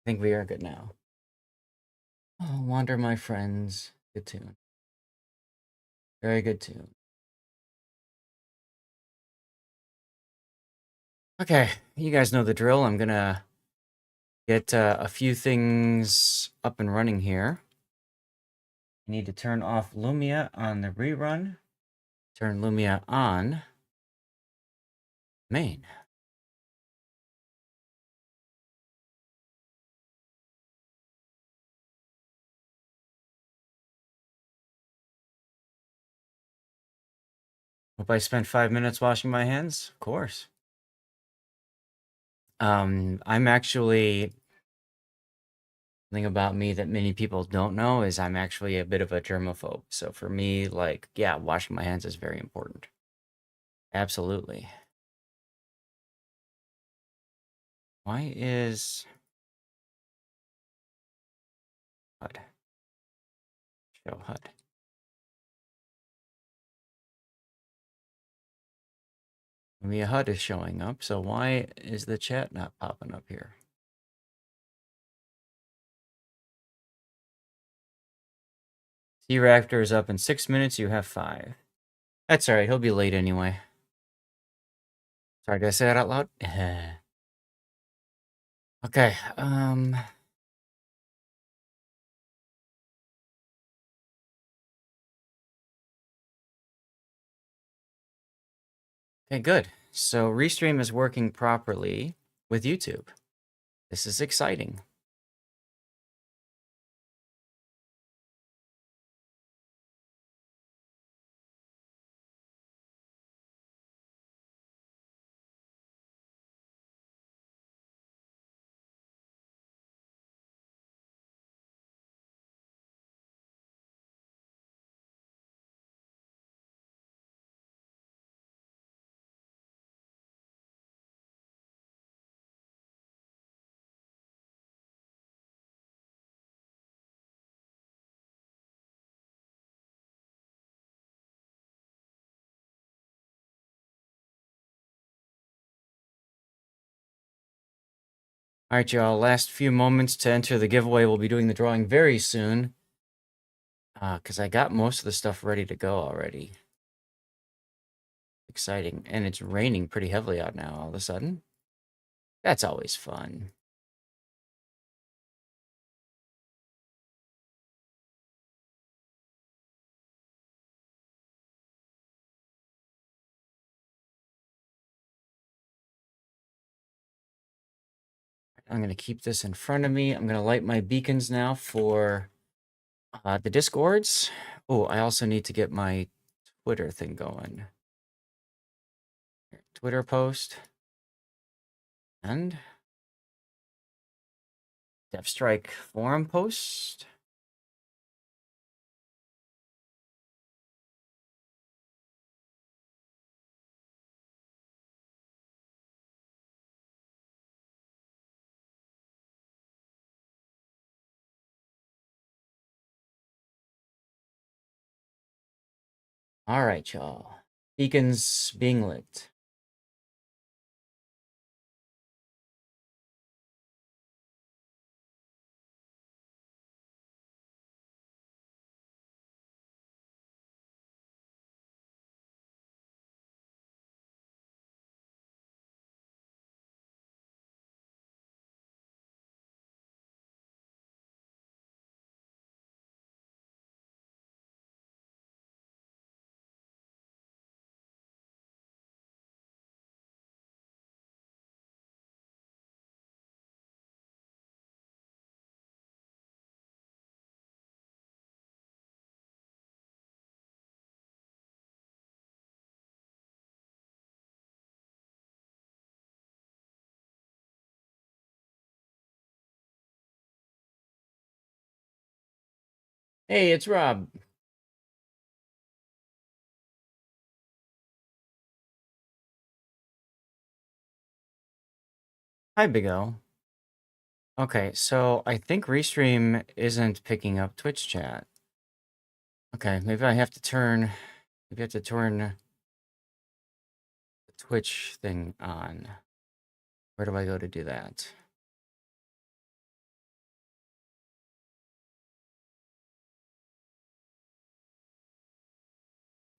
I think we are good now. Oh, Wander My Friends. Good tune. Very good tune. Okay, you guys know the drill. I'm gonna get a few things up and running here. I need to turn off Lumia on the rerun. Turn Lumia on main. Hope I spent 5 minutes washing my hands. Of course. I'm actually, thing about me that many people don't know is I'm actually a bit of a germaphobe. So for me, like, yeah, washing my hands is very important. Absolutely. Why is HUD? Show HUD. Lumia HUD is showing up, so why is the chat not popping up here? C-Raptor is up in 6 minutes, you have 5. That's alright, he'll be late anyway. Sorry, did I say that out loud? Okay, okay, good. So Restream is working properly with YouTube. This is exciting. All right, y'all, last few moments to enter the giveaway. We'll be doing the drawing very soon. Because I got most of the stuff ready to go already. Exciting. And it's raining pretty heavily out now all of a sudden. That's always fun. I'm going to keep this in front of me. I'm going to light my beacons now for the Discords. Oh, I also need to get my Twitter thing going. Twitter post. And DevStrike forum post. All right, y'all. Beacons being lit. Hey, it's Rob. Hi, Big O. Okay, so I think Restream isn't picking up Twitch chat. Okay, maybe I have to turn the Twitch thing on. Where do I go to do that?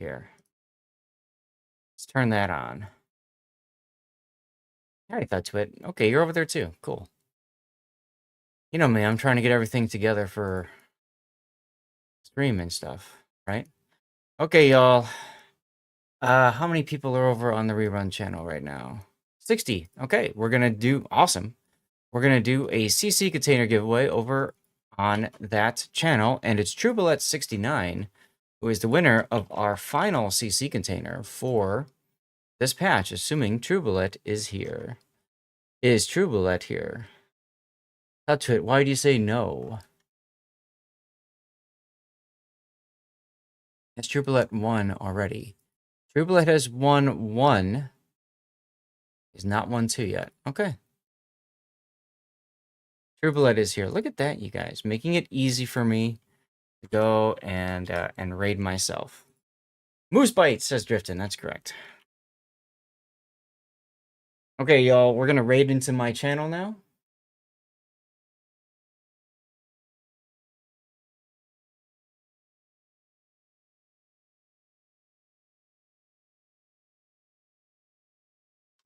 here. Let's turn that on. I thought to it. Okay, you're over there too. Cool. You know me, I'm trying to get everything together for stream and stuff, right? Okay, y'all. How many people are over on the rerun channel right now? 60. Okay, we're gonna do awesome. We're gonna do a CC container giveaway over on that channel, and it's TrueBullet69 who is the winner of our final CC container for this patch, assuming TrueBullet is here. Is TrueBullet here? Touch it. Why do you say no? Has TrueBullet won already? TrueBullet has won 1. He's not won 2 yet. Okay. TrueBullet is here. Look at that, you guys. Making it easy for me to go and raid myself. Moose Bite, says Driftin. That's correct. Okay, y'all. We're going to raid into my channel now.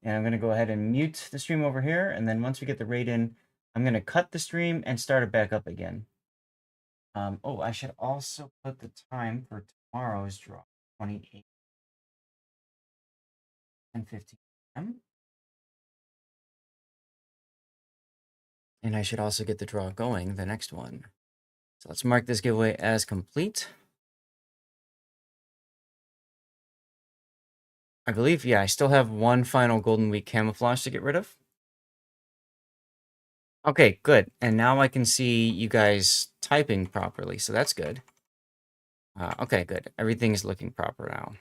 And I'm going to go ahead and mute the stream over here. And then once we get the raid in, I'm going to cut the stream and start it back up again. Oh, I should also put the time for tomorrow's draw. 28 and 15 p.m. And I should also get the draw going, the next one. So let's mark this giveaway as complete. I believe, yeah, I still have one final Golden Week camouflage to get rid of. Okay, good. And now I can see you guys typing properly, so that's good. Okay, good. Everything's looking proper now.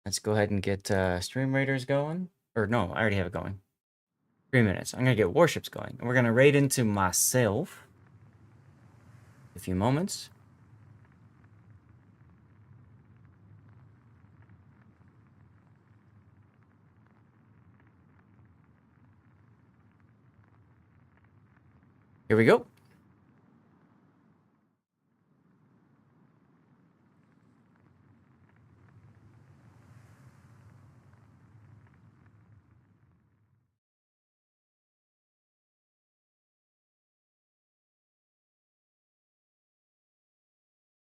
Let's go ahead and get Stream Raiders going. Or no, I already have it going. 3 minutes. I'm going to get Warships going. And we're going to raid into myself. A few moments. Here we go.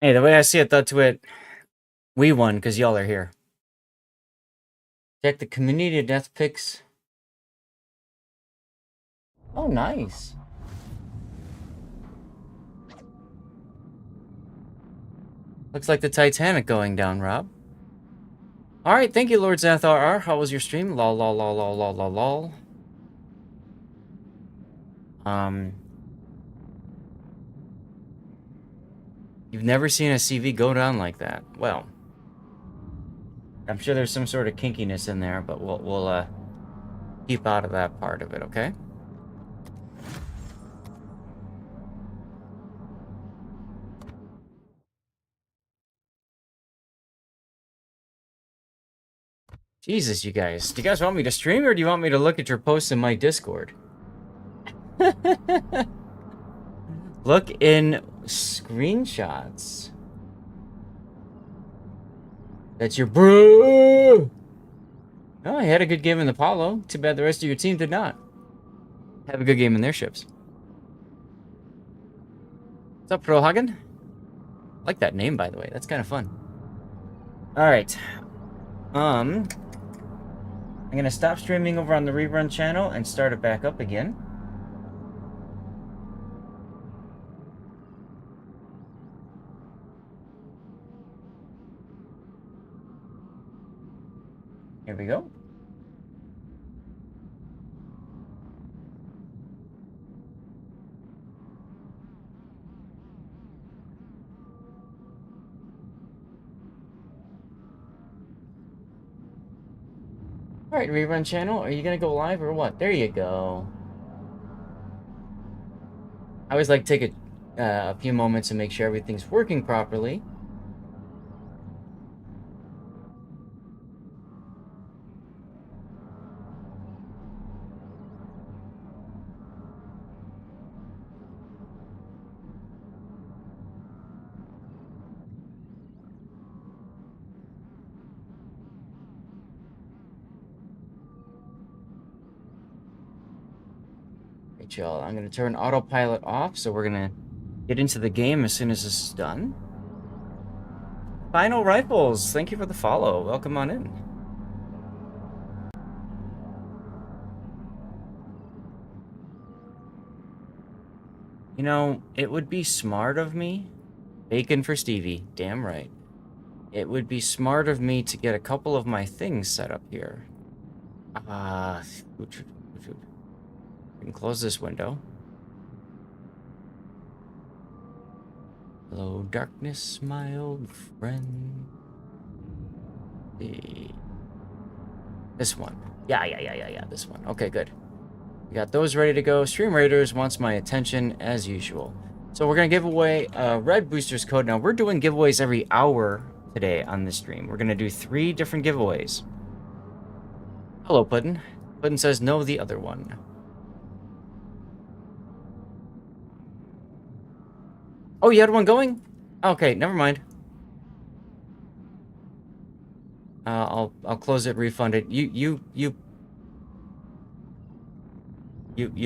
Hey, the way I see it, though, to it, we won because y'all are here. Check the community death picks. Oh, nice. Looks like the Titanic going down, Rob. All right, thank you, Lord Zathar. How was your stream? Lol, lol, lol, lol, lol, lol, lol. You've never seen a CV go down like that. Well, I'm sure there's some sort of kinkiness in there, but we'll keep out of that part of it, okay? Jesus, you guys. Do you guys want me to stream, or do you want me to look at your posts in my Discord? Look in screenshots. That's your bro. Oh, I had a good game in the Apollo. Too bad the rest of your team did not have a good game in their ships. What's up, Prohagen? I like that name, by the way. That's kind of fun. All right. I'm gonna stop streaming over on the rerun channel and start it back up again. Here we go. All right, rerun channel. Are you gonna go live or what? There you go. I always like to take a few moments to make sure everything's working properly. y'all. I'm going to turn autopilot off, so we're going to get into the game as soon as this is done. Final Rifles, thank you for the follow. Welcome on in. You know, it would be smart of me. Bacon for Stevie, damn right. It would be smart of me to get a couple of my things set up here. We can close this window. Hello, darkness, my old friend. This one. Yeah, this one. Okay, good. We got those ready to go. Stream Raiders wants my attention as usual. So we're going to give away a Red Boosters code. Now, we're doing giveaways every hour today on this stream. We're going to do 3 different giveaways. Hello, Puddin. Puddin says no, the other one. Oh, you had one going? Okay, never mind. I'll close it, refund it. You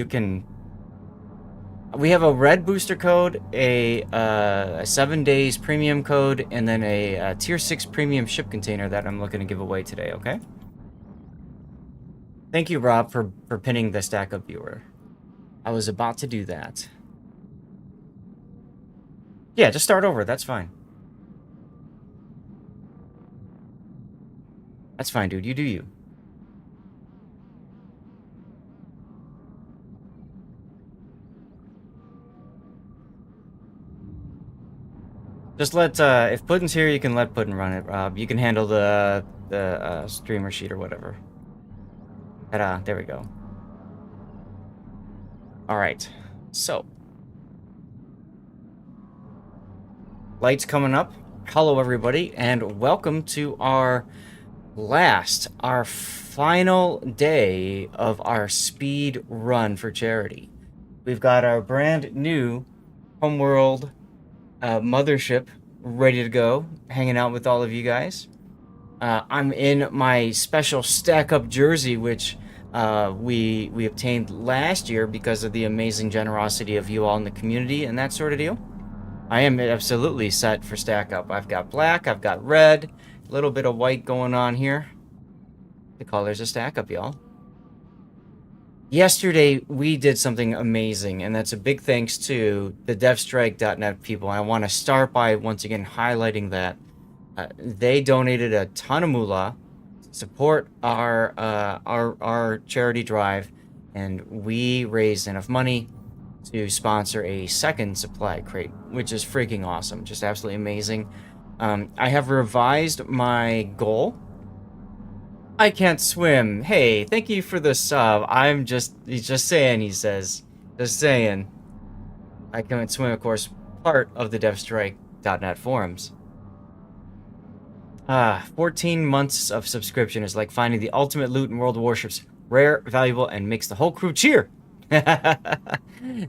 can. We have a red booster code, a 7 days premium code, and then a tier 6 premium ship container that I'm looking to give away today. Okay. Thank you, Rob, for pinning the stack up viewer. I was about to do that. Yeah, just start over. That's fine. That's fine, dude. You do you. Just let, if Puddin's here, you can let Puddin run it, Rob. You can handle the streamer sheet or whatever. Ta-da, there we go. Alright, so. Lights coming up. Hello, everybody, and welcome to our final day of our speed run for charity. We've got our brand new Homeworld mothership ready to go, hanging out with all of you guys. I'm in my special stack up jersey, which we obtained last year because of the amazing generosity of you all in the community and that sort of deal. I am absolutely set for stack up. I've got black, I've got red, a little bit of white going on here. The colors of stack up, y'all. Yesterday, we did something amazing, and that's a big thanks to the devstrike.net people. I want to start by once again highlighting that. They donated a ton of moolah to support our charity drive, and we raised enough money to sponsor a second supply crate, which is freaking awesome. Just absolutely amazing. I have revised my goal. I can't swim. Hey, thank you for the sub. He's just saying, he says. Just saying. I can't swim, of course, part of the devstrike.net forums. 14 months of subscription is like finding the ultimate loot in World of Warships. Rare, valuable, and makes the whole crew cheer.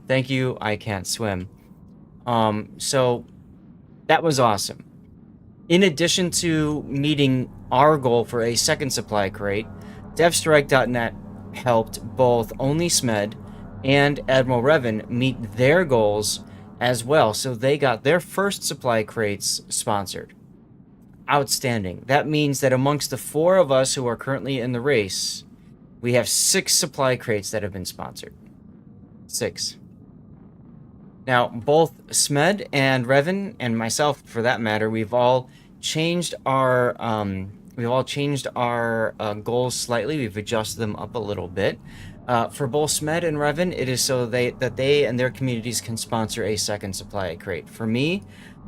Thank you, I can't swim. So, that was awesome. In addition to meeting our goal for a second supply crate, devstrike.net helped both Only Smed and Admiral Revan meet their goals as well, so they got their first supply crates sponsored. Outstanding. That means that amongst the 4 of us who are currently in the race, we have 6 supply crates that have been sponsored. 6. Now, both Smed and Revan, and myself for that matter, we've all changed our goals slightly. We've adjusted them up a little bit. For both Smed and Revan, it is so that they and their communities can sponsor a second supply crate. For me,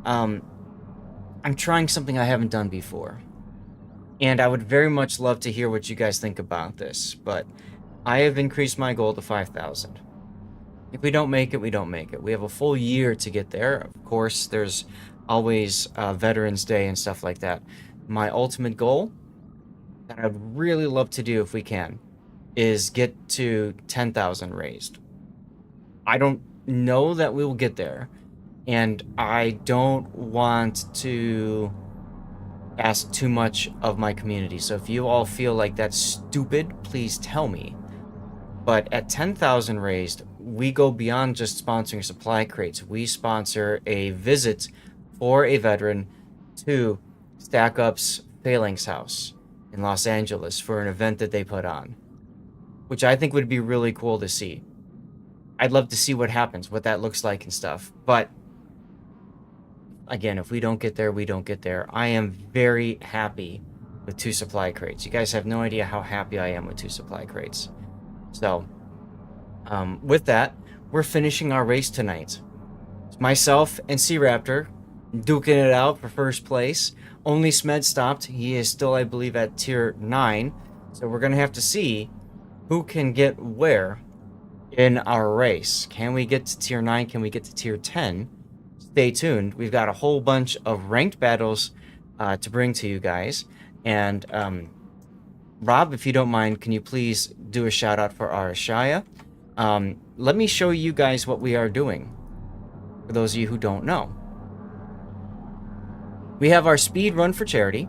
I'm trying something I haven't done before, and I would very much love to hear what you guys think about this. But I have increased my goal to 5,000. If we don't make it, we don't make it. We have a full year to get there. Of course, there's always Veterans Day and stuff like that. My ultimate goal that I'd really love to do if we can is get to 10,000 raised. I don't know that we will get there, and I don't want to ask too much of my community. So if you all feel like that's stupid, please tell me. But at 10,000 raised, we go beyond just sponsoring supply crates. We sponsor a visit for a veteran to StackUp's Phalanx House in Los Angeles for an event that they put on, which I think would be really cool to see. I'd love to see what happens, what that looks like and stuff. But again, if we don't get there, we don't get there. I am very happy with 2 supply crates. You guys have no idea how happy I am with 2 supply crates. So, with that, we're finishing our race tonight. It's myself and C-Raptor duking it out for first place. Only Smed stopped. He is still, I believe, at tier 9. So we're going to have to see who can get where in our race. Can we get to tier 9? Can we get to tier 10? Stay tuned. We've got a whole bunch of ranked battles to bring to you guys. And Rob, if you don't mind, can you please do a shout out for our Ashaya? Let me show you guys what we are doing, for those of you who don't know. We have our speed run for charity.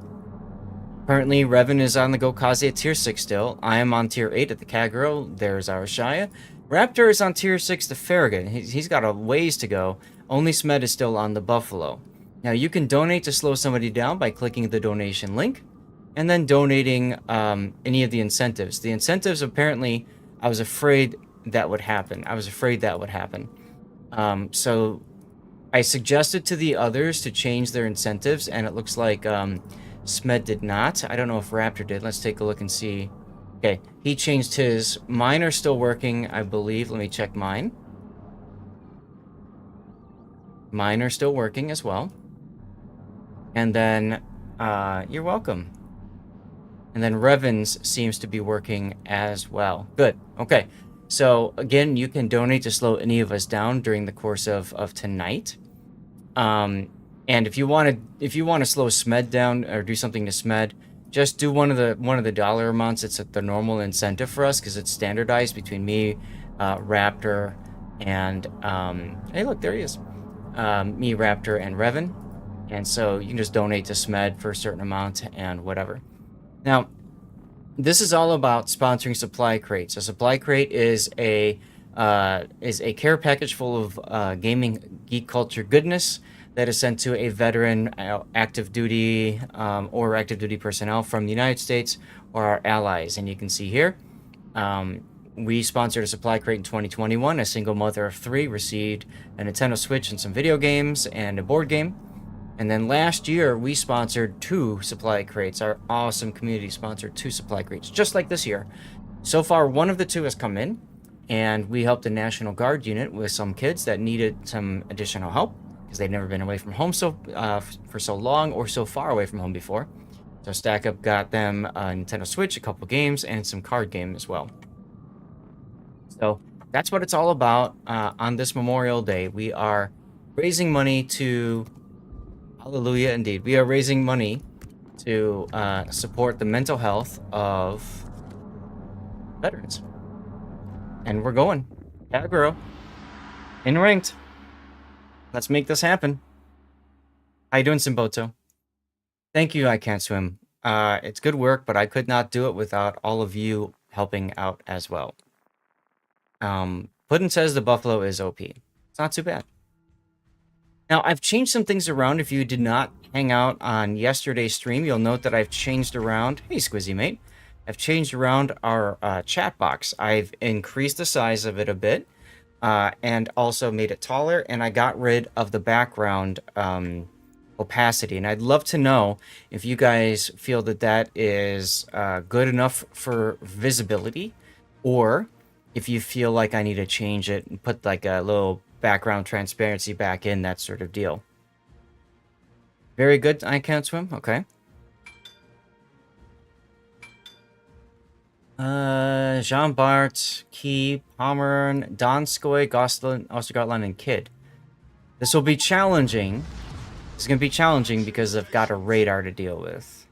Currently, Revan is on the Gokaze at tier 6 still. I am on tier 8 at the Kagero. There's our Shaya. Raptor is on tier 6 to Farragut. He's got a ways to go. Only Smed is still on the Buffalo. Now, you can donate to slow somebody down by clicking the donation link and then donating any of the incentives. The incentives, apparently, I was afraid that would happen. So I suggested to the others to change their incentives, and it looks like Smed did not. I don't know if Raptor did. Let's take a look and see. Okay, he changed his. Mine are still working, I believe. Let me check mine. Mine are still working as well. And then, you're welcome. And then Revan's seems to be working as well. Good. Okay. So, again, you can donate to slow any of us down during the course of tonight. And if you want to slow Smed down or do something to Smed, just do one of the dollar amounts. It's the normal incentive for us because it's standardized between me, Raptor, and hey, look, there he is. Me, Raptor, and Revan. And so you can just donate to Smed for a certain amount and whatever. Now, this is all about sponsoring supply crates. A supply crate is a care package full of gaming geek culture goodness that is sent to a veteran, active duty, or active duty personnel from the United States or our allies. And you can see here, we sponsored a supply crate in 2021. A single mother of 3 received a Nintendo Switch and some video games and a board game. And then last year, we sponsored 2 supply crates. Our awesome community sponsored 2 supply crates, just like this year. So far, one of the 2 has come in, and we helped the National Guard unit with some kids that needed some additional help because they've never been away from home for so long or so far away from home before. So StackUp got them a Nintendo Switch, a couple games, and some card game as well. So that's what it's all about on this Memorial Day. We are raising money to... Hallelujah, indeed. We are raising money to support the mental health of veterans. And we're going. Kagero. In ranked. Let's make this happen. How you doing, Simboto? Thank you, I Can't Swim. It's good work, but I could not do it without all of you helping out as well. Puddin says the Buffalo is OP. It's not too bad. Now, I've changed some things around. If you did not hang out on yesterday's stream, you'll note that I've changed around... Hey, Squizzy Mate. I've changed around our chat box. I've increased the size of it a bit and also made it taller, and I got rid of the background opacity. And I'd love to know if you guys feel that that is good enough for visibility, or if you feel like I need to change it and put like a little background transparency back in, that sort of deal. Very good, I Can't Swim. Okay. Jean Bart, Key, Pommern, Donskoy, Gosselin, Ostergotland, and Kid. This will be challenging. It's going to be challenging because I've got a radar to deal with.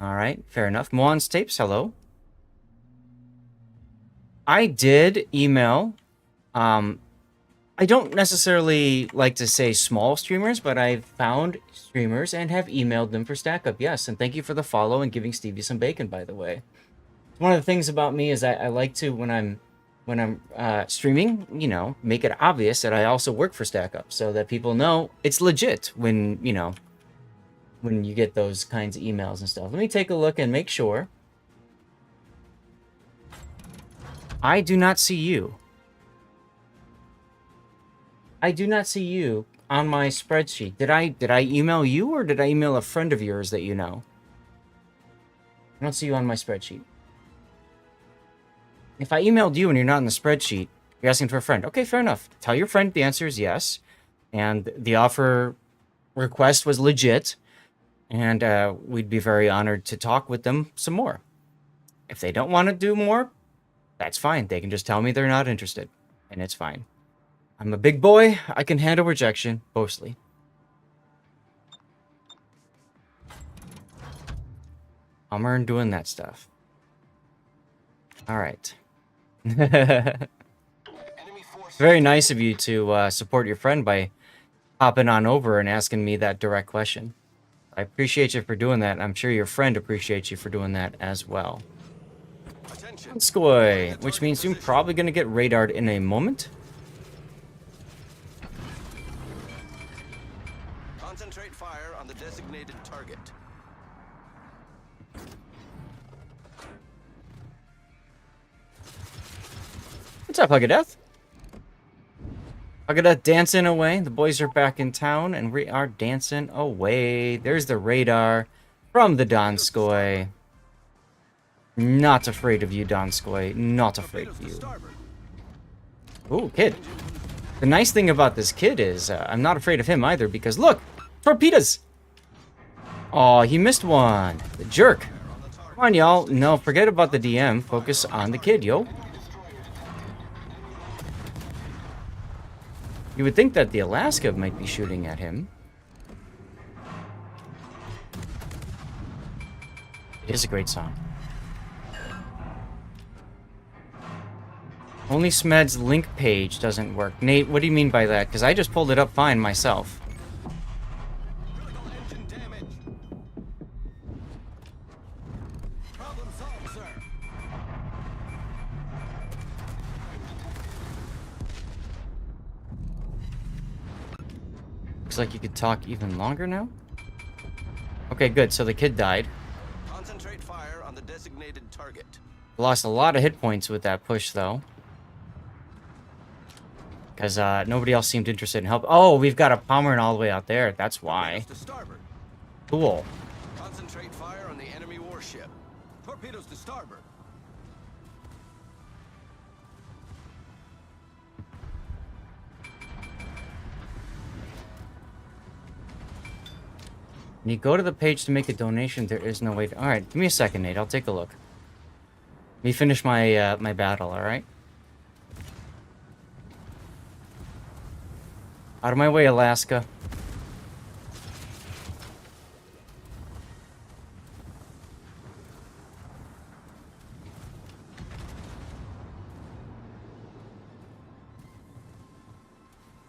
Alright, fair enough. Moan's Tapes, hello. I did email... I don't necessarily like to say small streamers, but I've found streamers and have emailed them for StackUp, yes. And thank you for the follow and giving Stevie some bacon, by the way. One of the things about me is I like to, when when I'm streaming, you know, make it obvious that I also work for StackUp so that people know it's legit when, you know, when you get those kinds of emails and stuff. Let me take a look and make sure. I do not see you. I do not see you on my spreadsheet. Did I email you or did I email a friend of yours that you know? I don't see you on my spreadsheet. If I emailed you and you're not in the spreadsheet, you're asking for a friend. Okay, fair enough. Tell your friend the answer is yes. And the offer request was legit. And we'd be very honored to talk with them some more. If they don't want to do more, that's fine. They can just tell me they're not interested. And it's fine. I'm a big boy. I can handle rejection, mostly. I'm earned doing that stuff. Alright. Very nice of you to support your friend by hopping on over and asking me that direct question. I appreciate you for doing that. I'm sure your friend appreciates you for doing that as well. Skoy, which means you're probably going to get radared in a moment. Concentrate fire on the designated target. What's up, Huggadeath? Huggadeath dancing away. The boys are back in town, and we are dancing away. There's the radar from the Donskoy. Not afraid of you, Donskoy. Not afraid of you. Ooh, kid. The nice thing about this kid is I'm not afraid of him either, because look! Torpedoes! Oh, he missed one. The jerk. Come on, y'all. No, forget about the DM. Focus on the kid, yo. You would think that the Alaska might be shooting at him. It is a great song. Only Smed's link page doesn't work. Nate, what do you mean by that? Because I just pulled it up fine myself. Looks like you could talk even longer now. Okay, good. So the kid died. Concentrate fire on the designated target. Lost a lot of hit points with that push, though. Because nobody else seemed interested in help. Oh, we've got a Pomeran all the way out there. That's why. Cool. Concentrate fire on the enemy warship. Torpedoes to starboard. When you go to the page to make a donation, there is no way to... Alright, give me a second, Nate. I'll take a look. Let me finish my, my battle, alright? Out of my way, Alaska.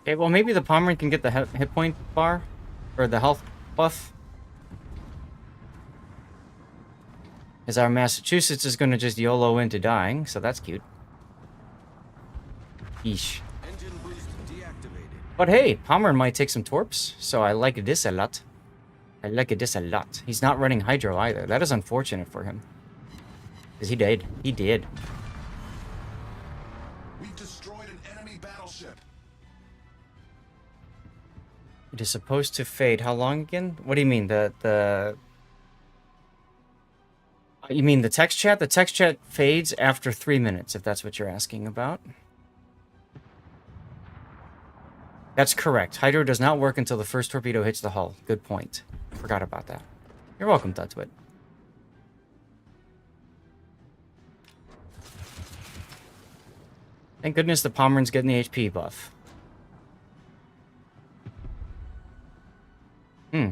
Okay, well, maybe the Pomeran can get the hit point bar? Or the health buff? As our Massachusetts is going to just YOLO into dying, so that's cute. Yeesh. Engine boost deactivated. But hey, Pomeran might take some torps, so I like this a lot. I like this a lot. He's not running Hydro either. That is unfortunate for him. Because he did. He did. We've destroyed an enemy battleship. It is supposed to fade. How long again? What do you mean? You mean the text chat? The text chat fades after 3 minutes, if that's what you're asking about. That's correct. Hydro does not work until the first torpedo hits the hull. Good point. Forgot about that. You're welcome, Tutwit. Thank goodness the Pomeran's getting the HP buff.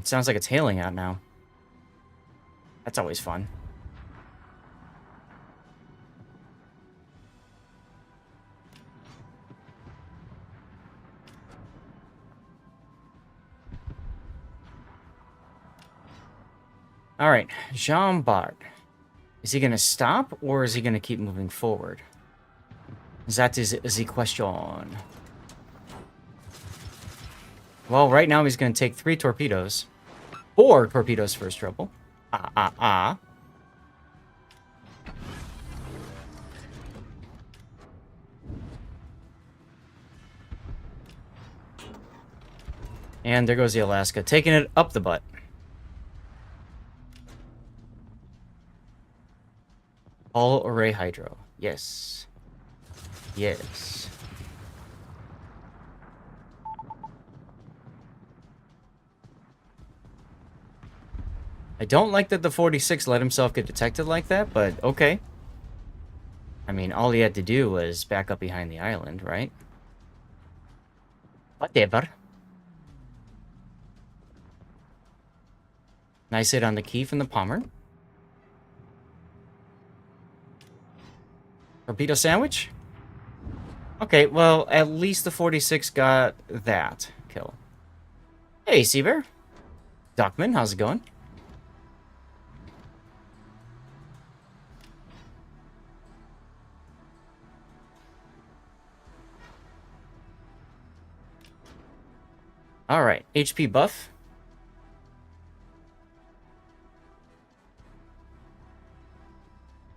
Sounds like it's hailing out now. That's always fun. All right, Jean Bart. Is he going to stop or is he going to keep moving forward? That is the question. Well, right now he's going to take 3 torpedoes. 4 torpedoes for his trouble. And there goes the Alaska, taking it up the butt. All array hydro. Yes. Yes. I don't like that the 46 let himself get detected like that, but okay. I mean, all he had to do was back up behind the island, right? Whatever. Nice hit on the key from the Palmer. Torpedo sandwich? Okay, well, at least the 46 got that kill. Hey, Seabear. Duckman, how's it going? Alright, HP buff.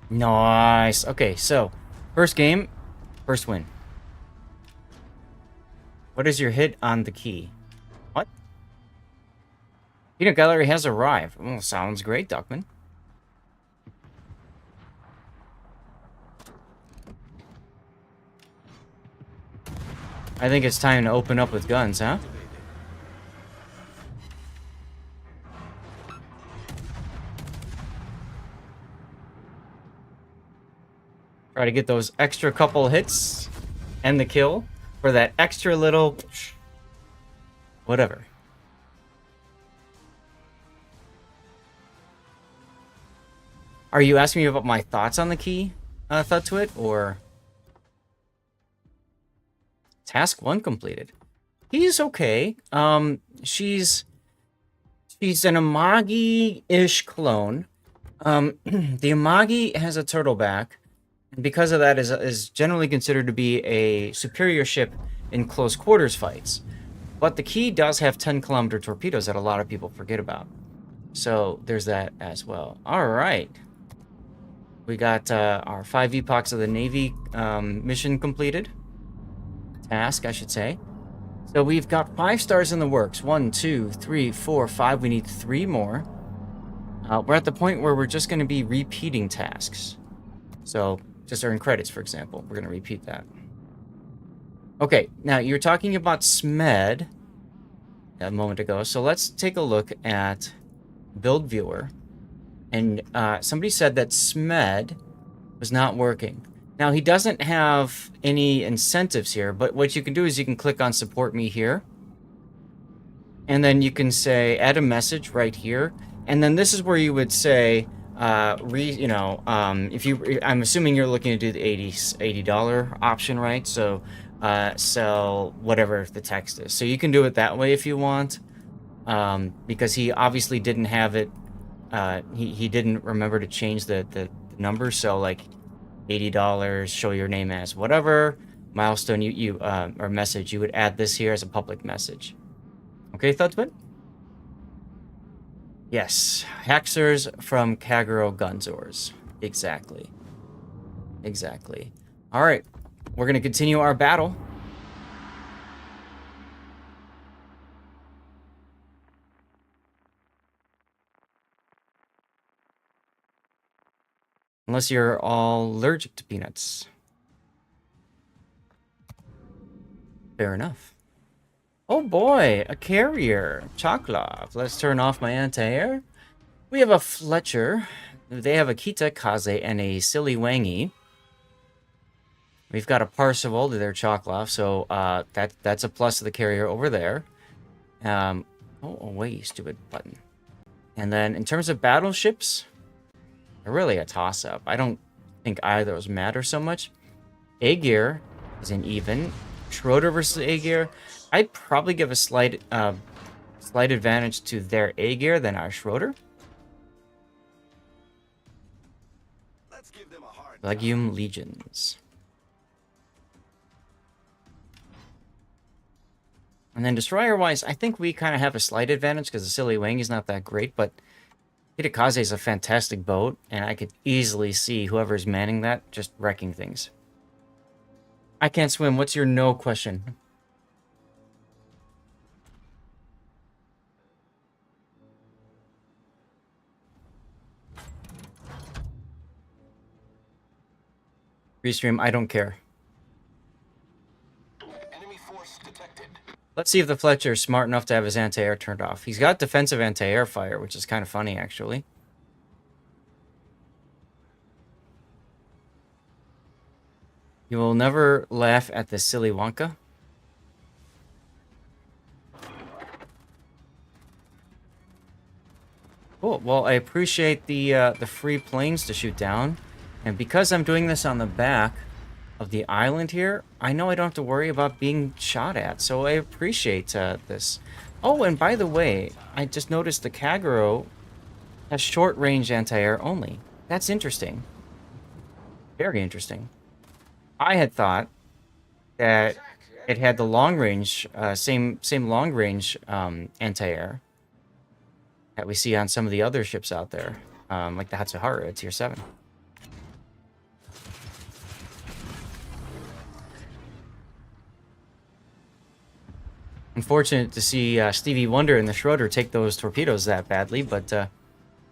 Nice. Okay, so, first game, first win. What is your hit on the key? What? Peanut Gallery has arrived. Oh, sounds great, Duckman. I think it's time to open up with guns, huh? Try to get those extra couple hits and the kill for that extra little whatever. Are you asking me about my thoughts on the key thought to it, or task 1 completed? He's okay. She's an Amagi-ish clone. The Amagi has a turtleback. And because of that, is generally considered to be a superior ship in close quarters fights. But the key does have 10-kilometer torpedoes that a lot of people forget about. So there's that as well. All right. We got our 5 epochs of the Navy mission completed. Task, I should say. So we've got 5 stars in the works. 1, 2, 3, 4, 5. We need 3 more. We're at the point where we're just going to be repeating tasks. So just earn credits, for example. We're going to repeat that. Okay, now you're talking about SMED a moment ago. So let's take a look at Build Viewer. And somebody said that SMED was not working. Now, he doesn't have any incentives here, but what you can do is you can click on Support Me here. And then you can say, add a message right here. And then this is where you would say, if you, I'm assuming you're looking to do the $80 option, right? So sell whatever the text is. So you can do it that way if you want, because he obviously didn't have it. He didn't remember to change the number. So like $80, show your name as whatever milestone or message. You would add this here as a public message. Okay, Thudsman? Yes, Haxers from Kagero Gunzors. Exactly. Exactly. All right, we're going to continue our battle. Unless you're all allergic to peanuts. Fair enough. Oh boy, a carrier. Choklov. Let's turn off my anti-air. We have a Fletcher. They have a Kita Kaze and a Silly Wangy. We've got a Parseval to their Choklov, so that's a plus to the carrier over there. Oh, away, you stupid button. And then in terms of battleships, they're really a toss-up. I don't think either of those matter so much. Aegir is an even. Schroeder versus Aegir. I'd probably give a slight advantage to their Aegir than our Schroeder. Let's give them a hard Legium Legions. And then destroyer-wise, I think we kind of have a slight advantage because the Silly Wing is not that great, but Kitakaze is a fantastic boat, and I could easily see whoever's manning that just wrecking things. I can't swim. What's your no question? Restream, I don't care. Enemy force detected. Let's see if the Fletcher is smart enough to have his anti-air turned off. He's got defensive anti-air fire, which is kind of funny, actually. You will never laugh at the silly Wonka. Cool. Well, I appreciate the free planes to shoot down. And because I'm doing this on the back of the island here, I know I don't have to worry about being shot at. So I appreciate this. Oh, and by the way, I just noticed the Kagero has short-range anti-air only. That's interesting. Very interesting. I had thought that it had the long-range, same long-range anti-air that we see on some of the other ships out there, like the Hatsuharu at Tier 7. Unfortunate to see Stevie Wonder and the Schroeder take those torpedoes that badly, but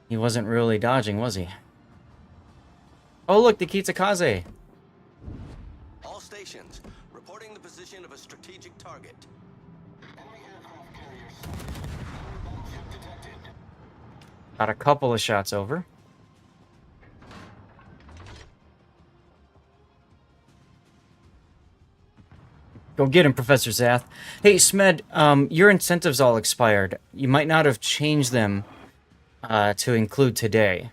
he wasn't really dodging, was he? Oh, look, the Kitakaze. All stations, reporting the position of a strategic target. Enemy aircraft carriers. Battleship detected. Got a couple of shots over. Go get him, Professor Zath. Hey, Smed, your incentives all expired. You might not have changed them to include today.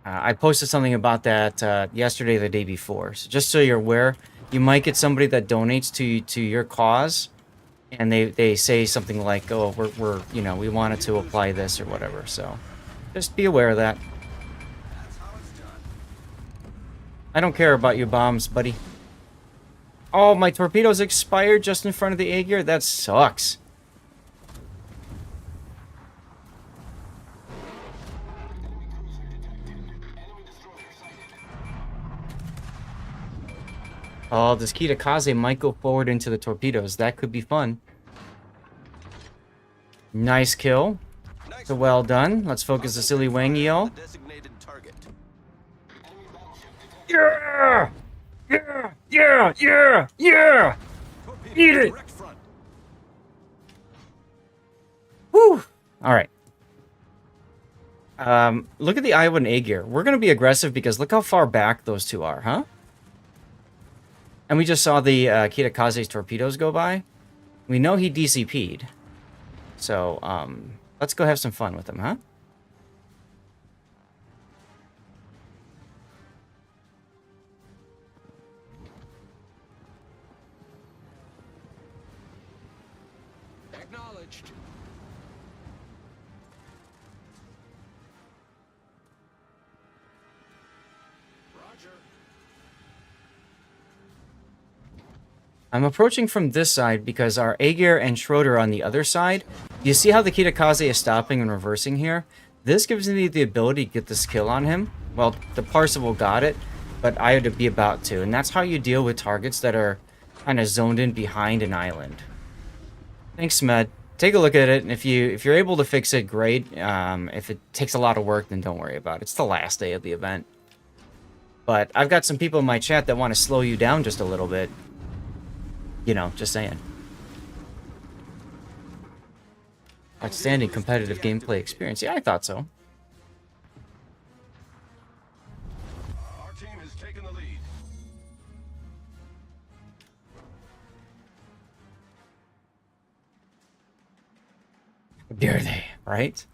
I posted something about that yesterday or the day before. So just so you're aware, you might get somebody that donates to your cause, and they say something like, "Oh, we're we wanted to apply this or whatever." So just be aware of that. That's how it's done. I don't care about your bombs, buddy. Oh, my torpedoes expired just in front of the A gear? That sucks. Oh, this Kitakaze might go forward into the torpedoes. That could be fun. Nice kill. Nice. So well done. Let's focus the silly Wangyo. The designated target. Yeah! Yeah! Yeah! Yeah! Yeah! Torpedo Eat it! direct front. Whew! Alright. Look at the Iowa and A gear. We're going to be aggressive because look how far back those two are, huh? And we just saw the Kitakaze's torpedoes go by. We know he DCP'd. So, let's go have some fun with him, huh? Acknowledged. Roger. I'm approaching from this side because our Aegir and Schroeder are on the other side. You see how the Kitakaze is stopping and reversing here? This gives me the ability to get this kill on him. Well, the Parseval got it, but I had to be about to. And that's how you deal with targets that are kind of zoned in behind an island. Thanks, Med. Take a look at it, and if you're able to fix it, great. If it takes a lot of work, then don't worry about it. It's the last day of the event. But I've got some people in my chat that want to slow you down just a little bit. You know, just saying. Outstanding competitive gameplay experience. Yeah, I thought so. Our team has taken the lead. How dare they, right?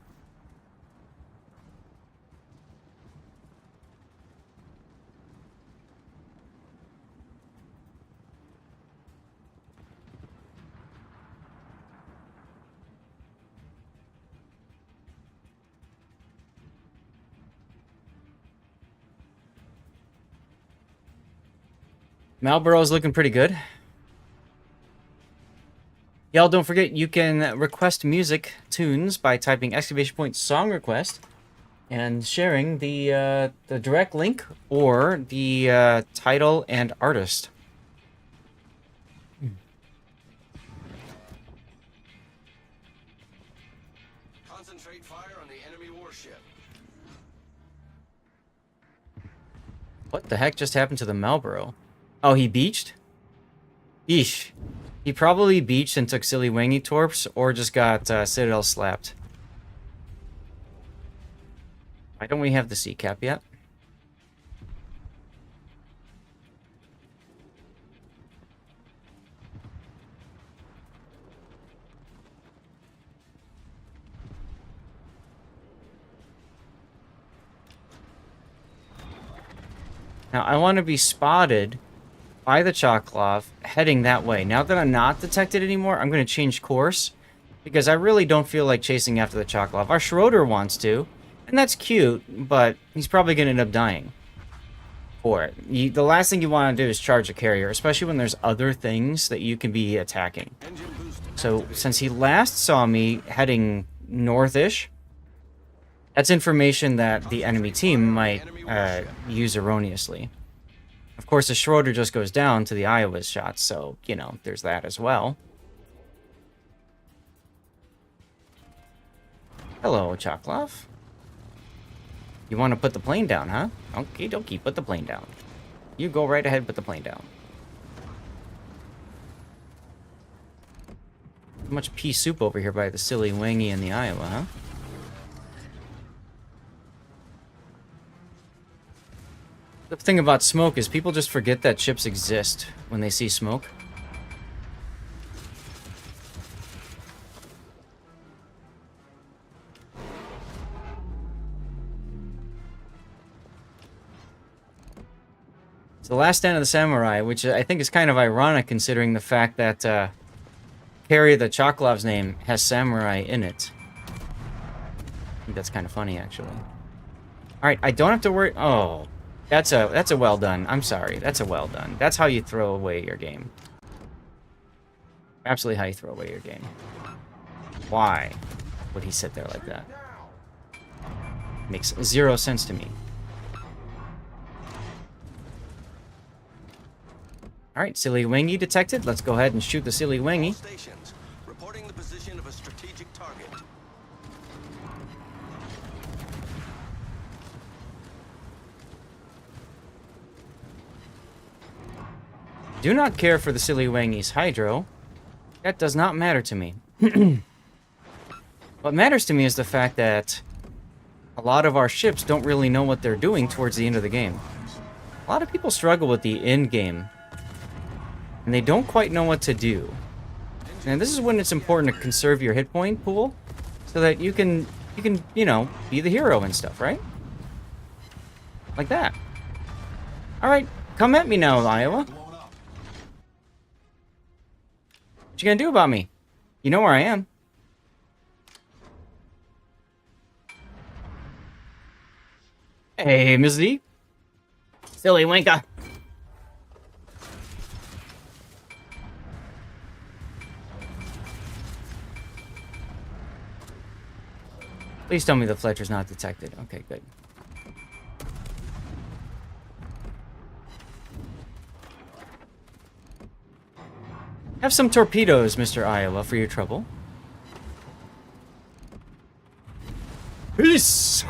Marlboro's looking pretty good. Y'all don't forget you can request music tunes by typing !point song request and sharing the direct link or the title and artist. Concentrate fire on the enemy warship. What the heck just happened to the Marlboro? Oh, he beached? Eesh. He probably beached and took silly wangy torps, or just got Citadel slapped. Why don't we have the sea cap yet? Now, I want to be spotted by the Choklov heading that way. Now that I'm not detected anymore, I'm going to change course, because I really don't feel like chasing after the Choklov. Our Schroeder wants to, and that's cute, but he's probably going to end up dying for it. The last thing you want to do is charge a carrier, especially when there's other things that you can be attacking. So, since he last saw me heading northish, that's information that the enemy team might use erroneously. Of course, the Schroeder just goes down to the Iowa's shots, so, you know, there's that as well. Hello, Choklov. You want to put the plane down, huh? Okie dokie, put the plane down. You go right ahead, put the plane down. Much pea soup over here by the silly wangy and the Iowa, huh? The thing about smoke is people just forget that ships exist when they see smoke. It's the last stand of the samurai, which I think is kind of ironic considering the fact that Carrie the Choklov's name has samurai in it. I think that's kind of funny, actually. Alright, I don't have to worry... Oh... That's a well done. I'm sorry. That's a well done. That's how you throw away your game. Absolutely how you throw away your game. Why would he sit there like that? Makes zero sense to me. Alright, silly wangy detected. Let's go ahead and shoot the silly wangy. Stations, reporting the position of a strategic target. Do not care for the silly wangy's hydro. That does not matter to me. What matters to me is the fact that a lot of our ships don't really know what they're doing towards the end of the game. A lot of people struggle with the end game, and they don't quite know what to do. And this is when it's important to conserve your hit point pool, so that you can, you know, be the hero and stuff, right? Like that. Alright, come at me now, Iowa. What you gonna do about me? You know where I am. Hey, Ms. D. Silly Winka. Please tell me the Fletcher's not detected. Okay, good. Have some torpedoes, Mr. Iowa, for your trouble. Peace!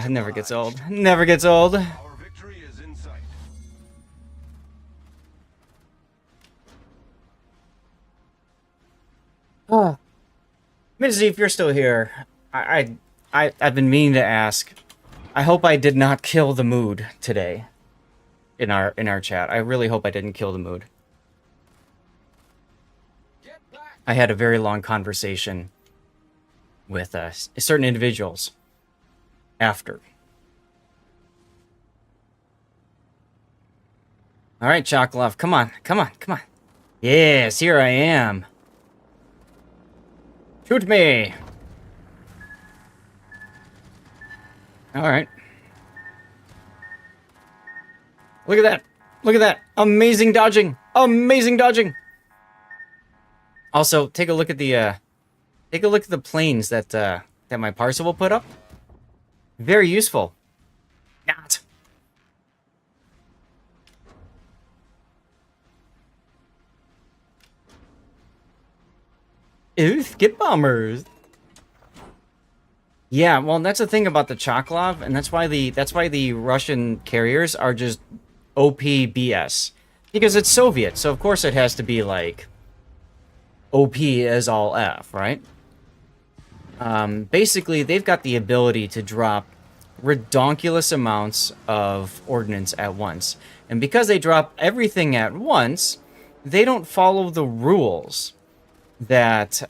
Never gets old. Never gets old. Our victory is in sight. Mitzi, if you're still here, I've been meaning to ask. I hope I did not kill the mood today. In our chat. I really hope I didn't kill the mood. I had a very long conversation with certain individuals after. All right, Choklov, come on, come on, come on. Yes, here I am. Shoot me. All right. Look at that. Look at that. Amazing dodging. Amazing dodging. Also, take a look at the planes that that my parcel will put up. Very useful. Not. Ooh, skip bombers. Yeah, well, that's the thing about the Choklov, and that's why the Russian carriers are just OP BS. Because it's Soviet, so of course it has to be like OP as all F, right? Basically, they've got the ability to drop redonkulous amounts of ordnance at once. And because they drop everything at once, they don't follow the rules that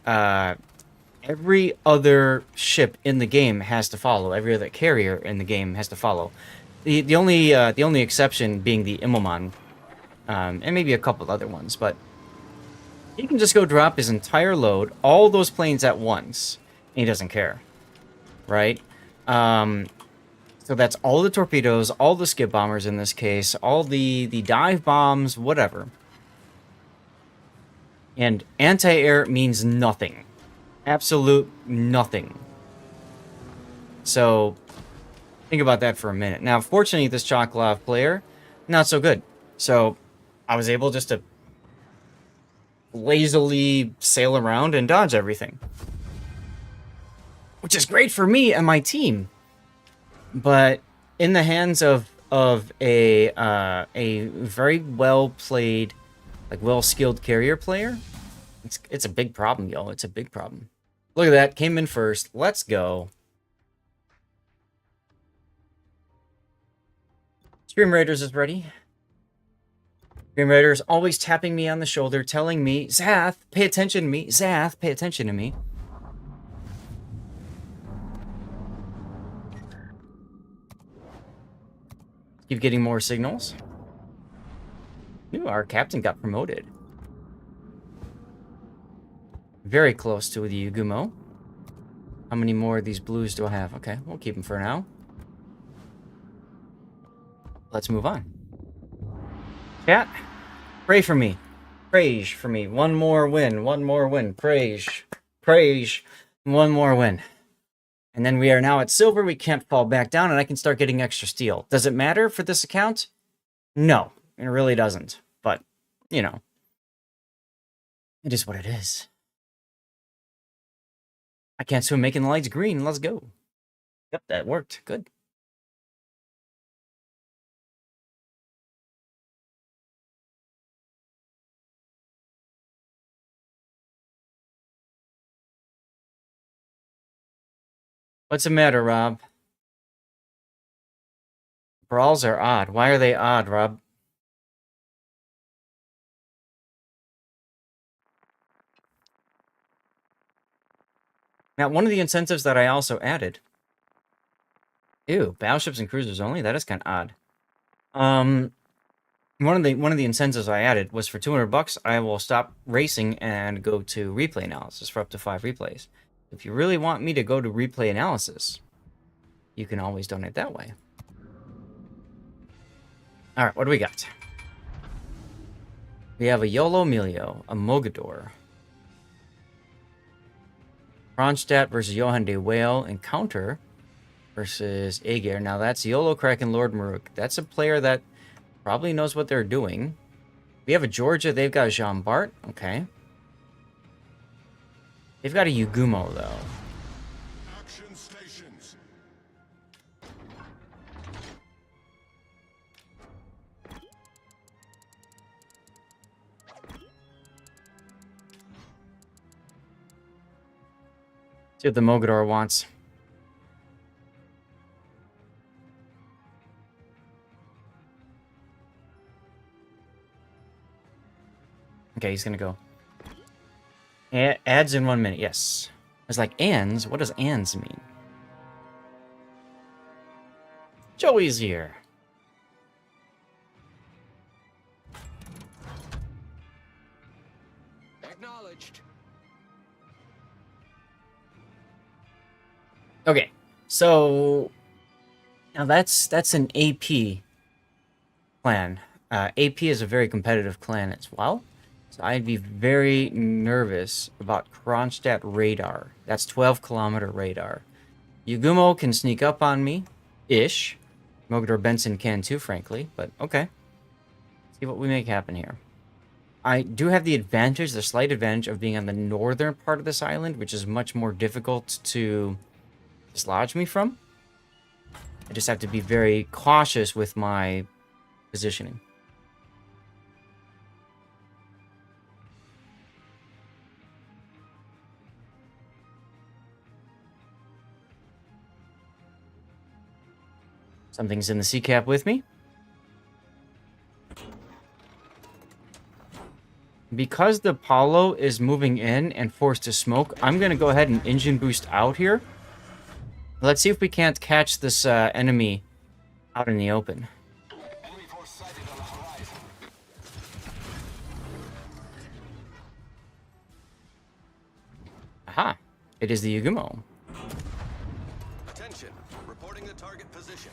every other ship in the game has to follow. Every other carrier in the game has to follow. The only exception being the Immelmann, and maybe a couple other ones, but he can just go drop his entire load, all those planes at once, and he doesn't care, right? So that's all the torpedoes, all the skip bombers in this case, all the dive bombs, whatever. And anti-air means nothing. Absolute nothing. So, think about that for a minute. Now, fortunately, this Choklov player, not so good. So, I was able just to lazily sail around and dodge everything. Which is great for me and my team. But in the hands of a very well-played, like well-skilled carrier player, it's a big problem, yo. It's a big problem. Look at that. Came in first. Let's go. Stream Raiders is ready. Stream Raiders always tapping me on the shoulder, telling me, Zath, pay attention to me. Zath, pay attention to me. Keep getting more signals. Ooh, our captain got promoted. Very close to the Yugumo. How many more of these blues do I have? Okay, we'll keep them for now. Let's move on. Chat, pray for me. Praise for me. One more win. One more win. Praise. Praise. One more win. And then we are now at silver. We can't fall back down, and I can start getting extra steel. Does it matter for this account? No, it really doesn't. But, you know, it is what it is. I can't swim making the lights green. Let's go. Yep, that worked. Good. What's the matter, Rob? Brawls are odd. Why are they odd, Rob? Now, one of the incentives that I also added. Ew, battleships and cruisers only? That is kind of odd. One of the incentives I added was for $200, I will stop racing and go to replay analysis for up to 5 replays. If you really want me to go to replay analysis, you can always donate that way. All right, what do we got? We have a Yolo Emilio, a Mogador, Kronstadt versus Johann de Whale, Encounter versus Aegir. Now that's Yolo Kraken Lord Maruk. That's a player that probably knows what they're doing. We have a Georgia. They've got a Jean Bart. Okay. They've got a Yugumo, though. Action stations. See what the Mogador wants. Okay, he's gonna go. Adds in 1 minute, yes. It's like ands. What does ands mean? Joey's here. Acknowledged. Okay, so now that's an AP plan. AP is a very competitive clan as well. So I'd be very nervous about Kronstadt radar. That's 12-kilometer radar. Yugumo can sneak up on me, ish. Mogador Benson can too, frankly, but okay. See what we make happen here. I do have the advantage, the slight advantage of being on the northern part of this island, which is much more difficult to dislodge me from. I just have to be very cautious with my positioning. Something's in the sea cap with me. Because the Apollo is moving in and forced to smoke, I'm going to go ahead and engine boost out here. Let's see if we can't catch this enemy out in the open. Enemy force sighted on the horizon. Aha! It is the Yugumo. Attention. Reporting the target position.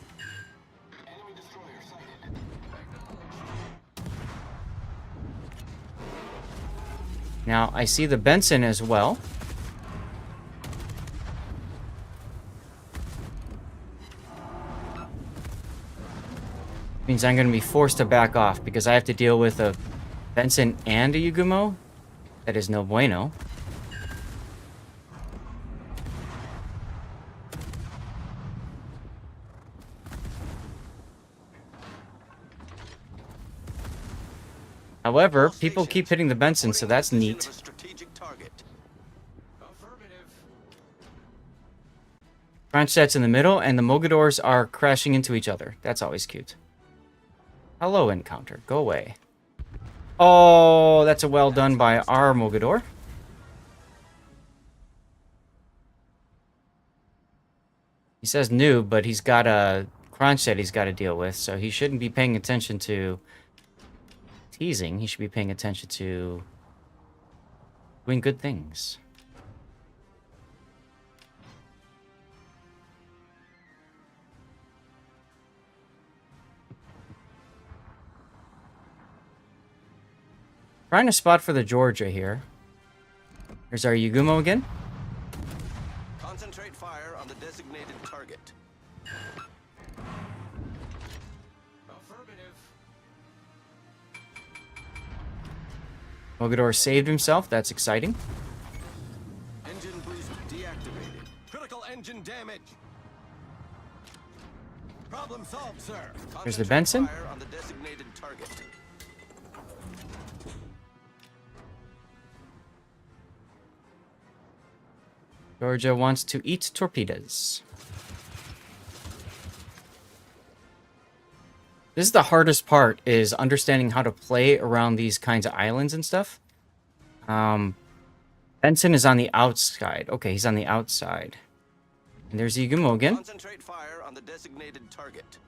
Enemy destroyer sighted. Now, I see the Benson as well. Means I'm going to be forced to back off because I have to deal with a Benson and a Yugumo. That is no bueno. However, people keep hitting the Benson, so that's neat. Strategic target. Kronstadt's in the middle, and the Mogadors are crashing into each other. That's always cute. Hello, Encounter. Go away. Oh, that's a well done by our Mogador. He says noob, but he's got a Kronstadt he's got to deal with, so he shouldn't be paying attention to teasing. He should be paying attention to doing good things. Trying to spot for the Georgia here. Here's our Yugumo again. Concentrate fire on the designated target. Affirmative. Mogador saved himself. That's exciting. Engine boost deactivated. Critical engine damage. Problem solved, sir. Here's the Concentrate Benson. Fire on the designated target. Georgia wants to eat torpedoes. This is the hardest part, is understanding how to play around these kinds of islands and stuff. Benson is on the outside. Okay, he's on the outside. And there's Yugumo again. Concentrate fire on the designated target.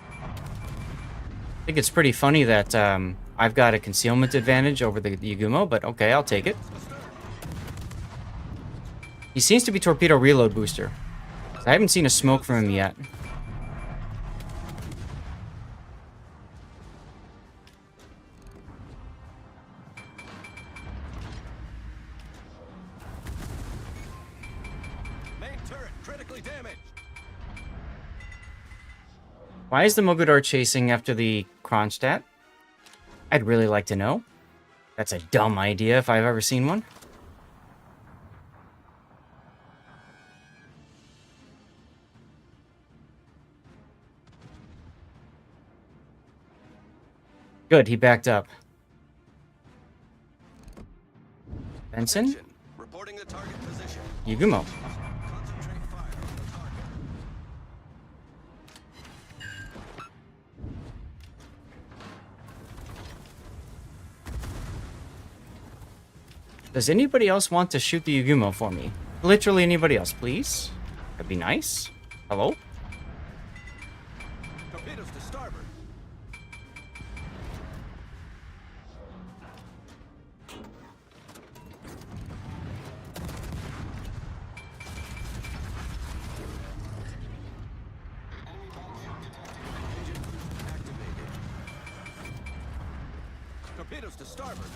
I think it's pretty funny that I've got a concealment advantage over the Yugumo, but okay, I'll take it. He seems to be torpedo reload booster. I haven't seen a smoke from him yet. Main turret critically damaged. Why is the Mogador chasing after the Kronstadt? I'd really like to know. That's a dumb idea if I've ever seen one. Good, he backed up. Benson? Attention. Reporting the target position. Yugumo. Concentrate fire on the target. Does anybody else want to shoot the Yugumo for me? Literally anybody else, please? That'd be nice. Hello? Torpedoes to starboard. Engine boost activated. Torpedoes to starboard.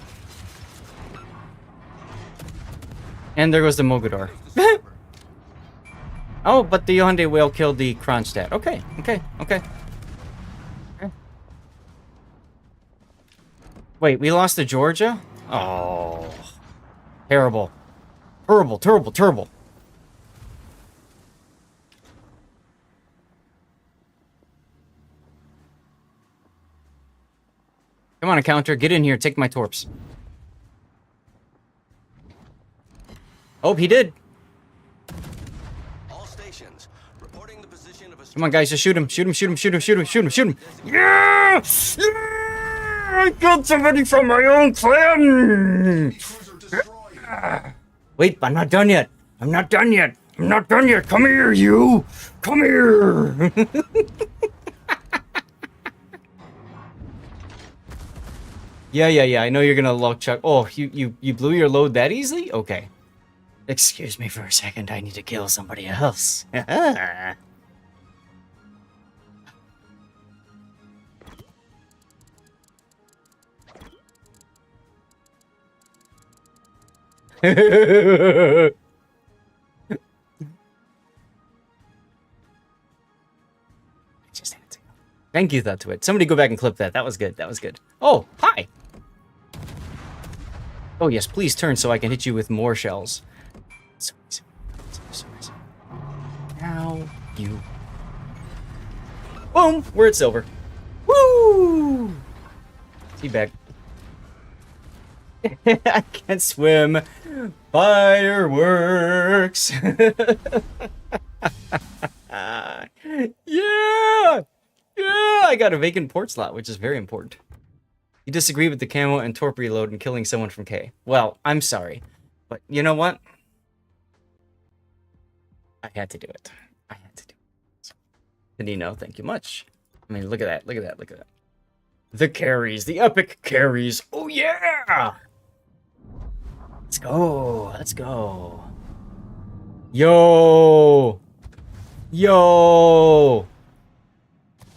And there goes the Mogador. Torpedoes to starboard. Oh, but the Hyundai whale killed the Kronstadt. Okay, okay, okay. Okay. Wait, we lost to Georgia? Oh. Terrible. Terrible, terrible, terrible. Come on, Encounter. Get in here. Take my torps. Oh, he did. All stations reporting the position of a Come on, guys. Just shoot him. Shoot him, shoot him, shoot him, shoot him, shoot him, shoot him. Yeah! Yeah! I killed somebody from my own clan! Cruiser destroyed. Wait, I'm not done yet. I'm not done yet. I'm not done yet. Come here, you. Come here. Yeah. I know you're gonna luck chuck. Oh, you blew your load that easily? Okay. Excuse me for a second. I need to kill somebody else. Just had to. Thank you, That Somebody go back and clip that. That was good. That was good. Oh, hi. Oh, yes, please turn so I can hit you with more shells. So easy. So easy. Now, you. Boom! We're at silver. Woo! Teabag. I can't swim. Fireworks. Yeah! Yeah! I got a vacant port slot, which is very important. You disagree with the camo and torp reload and killing someone from K. Well, I'm sorry. But you know what? I had to do it. I had to do it. Nino, thank you much. I mean, look at that. Look at that. Look at that. The carries. The epic carries. Oh, yeah! Let's go. Let's go. Yo! Yo!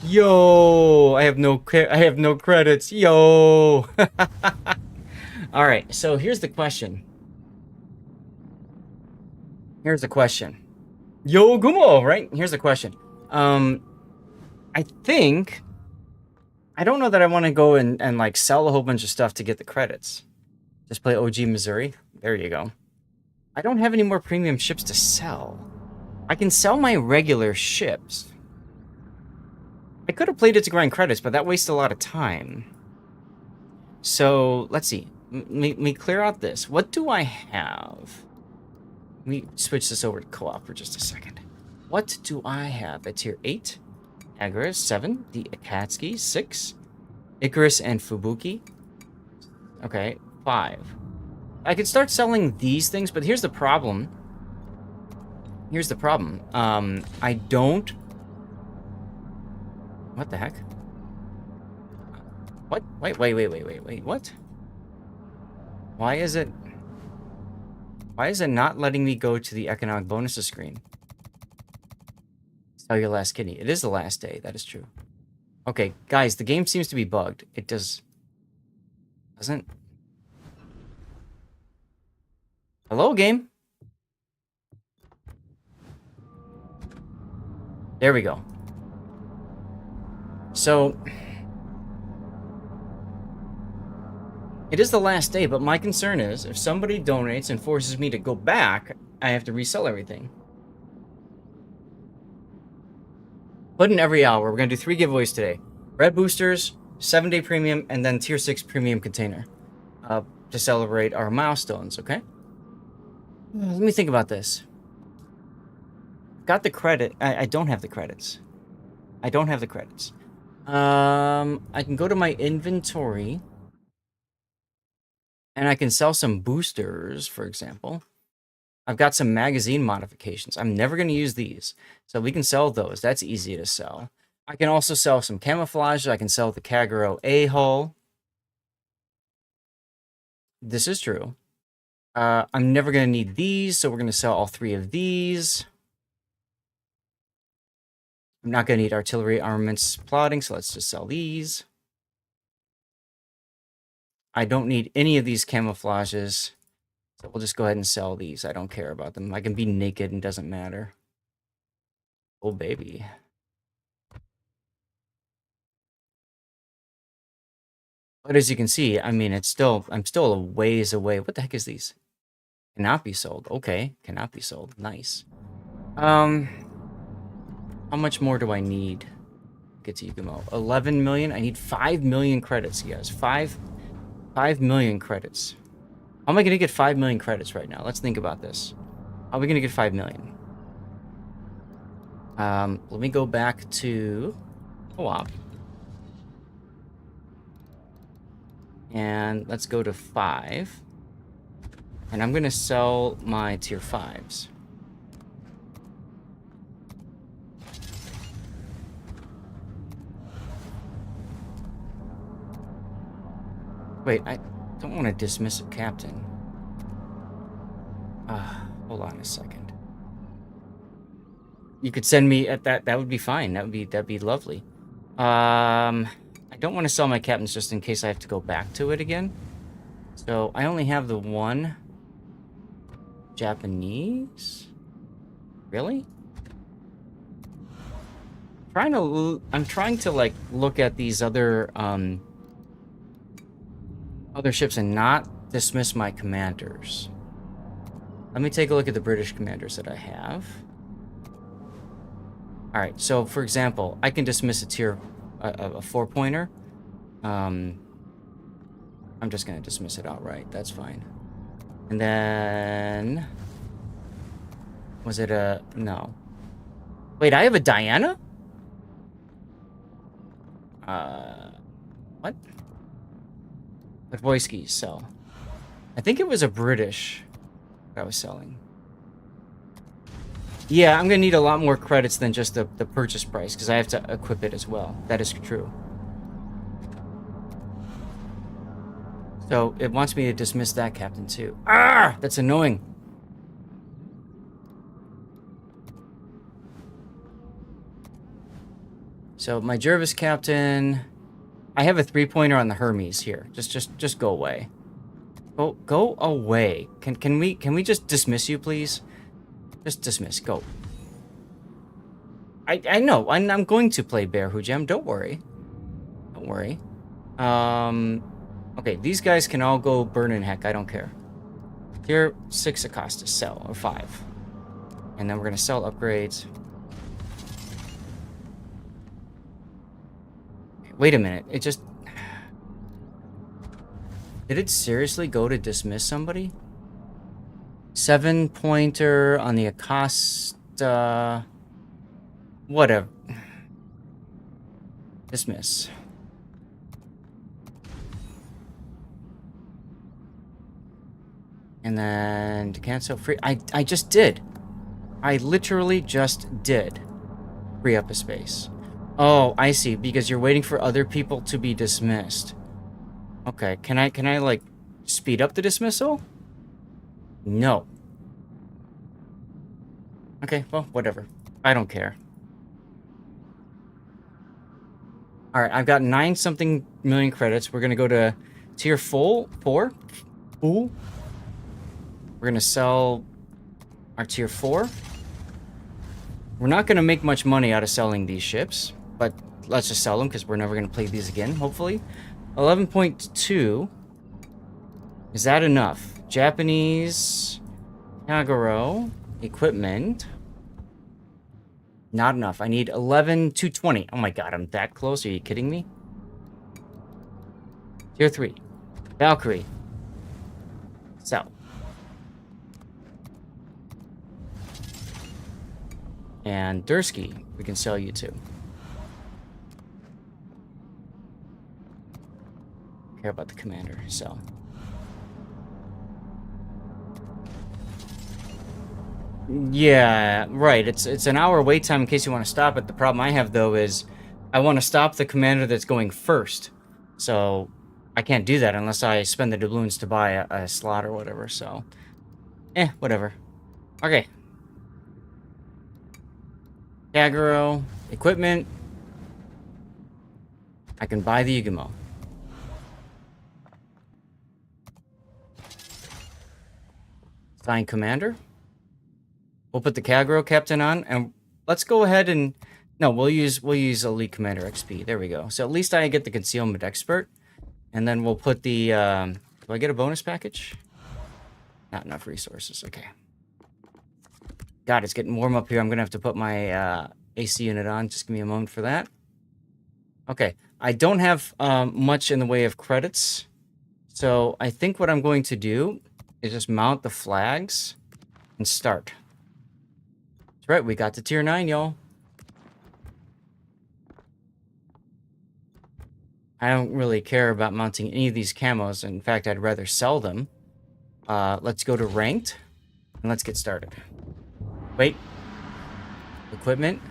Yo! I have no credits. Yo! All right. So here's the question. Here's the question. Yo, Gumo, right? Here's the question. I think I don't know that I want to go and like sell a whole bunch of stuff to get the credits. Just play OG Missouri. There you go. I don't have any more premium ships to sell. I can sell my regular ships. I could have played it to grind credits, but that wastes a lot of time. So, let's see. Let me clear out this. What do I have? Let me switch this over to co-op for just a second. What do I have? At tier 8. Agarus, 7. The Akatsuki, 6. Icarus and Fubuki. Okay, 5. I could start selling these things, but here's the problem. Here's the problem. I don't... What the heck? What? Wait, what? Why is it not letting me go to the economic bonuses screen? Sell your last kidney. It is the last day, that is true. Okay, guys, the game seems to be bugged. It doesn't... Hello, game? There we go. So, it is the last day, but my concern is if somebody donates and forces me to go back, I have to resell everything. Put in every hour. We're going to do 3 giveaways today. Red boosters, 7-day premium, and then tier 6 premium container to celebrate our milestones, okay? Let me think about this. Got the credit. I don't have the credits. I don't have the credits. I can go to my inventory and I can sell some boosters, for example. I've got some magazine modifications. I'm never going to use these. So we can sell those. That's easy to sell. I can also sell some camouflage. I can sell the Kagero A hull. This is true. I'm never going to need these, so we're going to sell all 3 of these. I'm not going to need artillery armaments plotting, so let's just sell these. I don't need any of these camouflages. So we'll just go ahead and sell these. I don't care about them. I can be naked and doesn't matter. Oh, baby. But as you can see, I mean, I'm still a ways away. What the heck is these? Cannot be sold. Okay, cannot be sold. Nice. How much more do I need? Get to Yugumo. 11 million. I need 5 million credits, guys. 5 million credits. How am I gonna get 5 million credits right now? Let's think about this. How are we gonna get 5 million? Let me go back to co-op. And let's go to 5. And I'm gonna sell my tier 5s. Wait, I don't want to dismiss a captain. Hold on a second. You could send me at that. That would be fine. That'd be lovely. I don't want to sell my captains just in case I have to go back to it again. So I only have the one Japanese. Really? I'm trying to like look at these other ships and not dismiss my commanders. Let me take a look at the British commanders that I have. All right, so for example, I can dismiss a 4-pointer. I'm just gonna dismiss it outright. That's fine. And then, was it a no? Wait, I have a Diana. What? Voiskies sell. I think it was a British that I was selling. Yeah, I'm gonna need a lot more credits than just the purchase price because I have to equip it as well. That is true. So it wants me to dismiss that captain too. Ah, that's annoying. So my Jervis captain, I have a 3-pointer on the Hermes here. Just go away. Go away. Can we just dismiss you, please? Just dismiss. Go. I know. I'm going to play Bear Hujam. Don't worry. Don't worry. Okay, these guys can all go burn in heck. I don't care. Tier 6 Acosta. Sell. Or 5. And then we're going to sell upgrades. Wait a minute. It just... Did it seriously go to dismiss somebody? 7-pointer on the Acosta... Whatever. Dismiss. And then to cancel free... I just did. I literally just did. Free up a space. Oh, I see. Because you're waiting for other people to be dismissed. Okay, can I like speed up the dismissal? No. Okay, well, whatever. I don't care. All right, I've got 9-something million credits. We're gonna go to tier 4. Ooh. We're gonna sell our tier 4. We're not gonna make much money out of selling these ships, but let's just sell them because we're never gonna play these again, hopefully. 11.2. Is that enough? Japanese Kagero equipment. Not enough. I need 11,220. Oh my god, I'm that close. Are you kidding me? Tier 3. Valkyrie. Sell. And Dursky, we can sell you to. Care about the commander, so. Yeah, right. It's an hour wait time in case you want to stop it. The problem I have though is I want to stop the commander that's going first. So I can't do that unless I spend the doubloons to buy a slot or whatever, so whatever. Okay. Kagero, equipment. I can buy the Yugumo. Assign commander. We'll put the Kagro captain on, and let's go ahead and no, we'll use elite commander XP. There we go. So at least I get the concealment expert, and then we'll put the. Do I get a bonus package? Not enough resources. Okay. God, it's getting warm up here. I'm gonna have to put my AC unit on. Just give me a moment for that. Okay, I don't have much in the way of credits, so I think what I'm going to do is just mount the flags and start. That's right, we got to tier 9, y'all. I don't really care about mounting any of these camos. In fact, I'd rather sell them. Let's go to ranked, and let's get started. Wait. Equipment.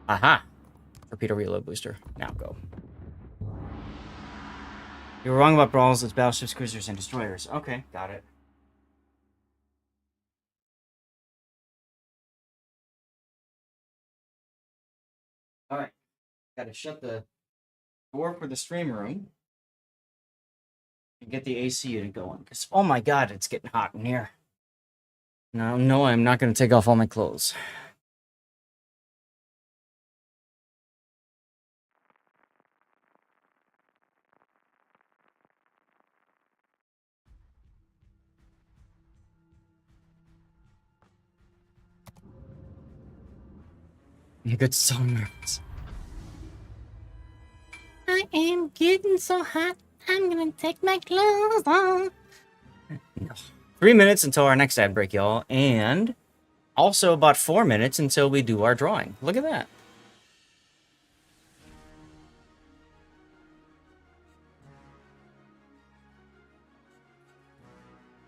Aha. Torpedo reload booster. Now go. You were wrong about brawls. It's battleships, cruisers, and destroyers. Okay, got it. Alright. Gotta shut the door for the stream room. And get the AC unit going. Because, oh my god, it's getting hot in here. No, I'm not going to take off all my clothes. You get so nervous. I am getting so hot, I'm gonna take my clothes off. No. 3 minutes until our next ad break, y'all. And also about 4 minutes until we do our drawing. Look at that.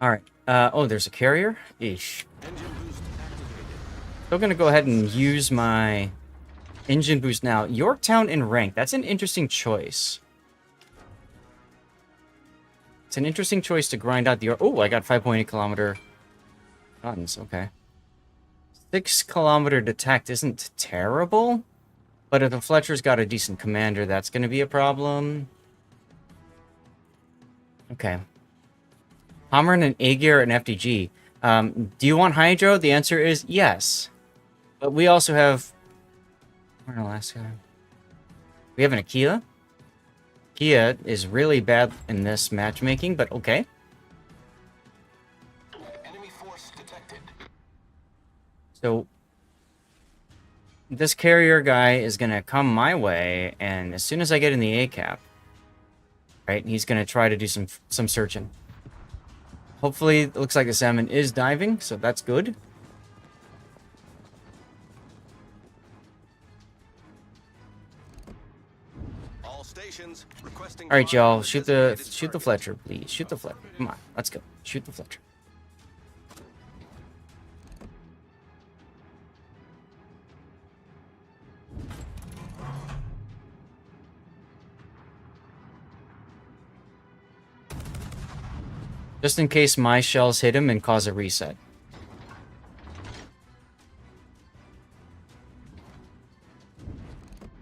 All right. Oh, there's a carrier? Eesh. Still going to go ahead and use my engine boost now. Yorktown in rank. That's an interesting choice. It's an interesting choice to grind out the... Oh, I got 5.8 kilometer guns. Okay. 6 kilometer detect isn't terrible. But if the Fletcher's got a decent commander, that's going to be a problem. Okay. Pommern and Aegir and FDG. Do you want Hydro? The answer is yes. But we also have... Where in Alaska? We have an Aquila. Kia is really bad in this matchmaking, but okay. Enemy force detected. So this carrier guy is gonna come my way, and as soon as I get in the A cap, right, he's gonna try to do some searching. Hopefully, it looks like the salmon is diving, so that's good. All stations requesting. All right, y'all, shoot the Fletcher, please. Shoot the Fletcher. Come on, let's go. Shoot the Fletcher. Just in case my shells hit him and cause a reset.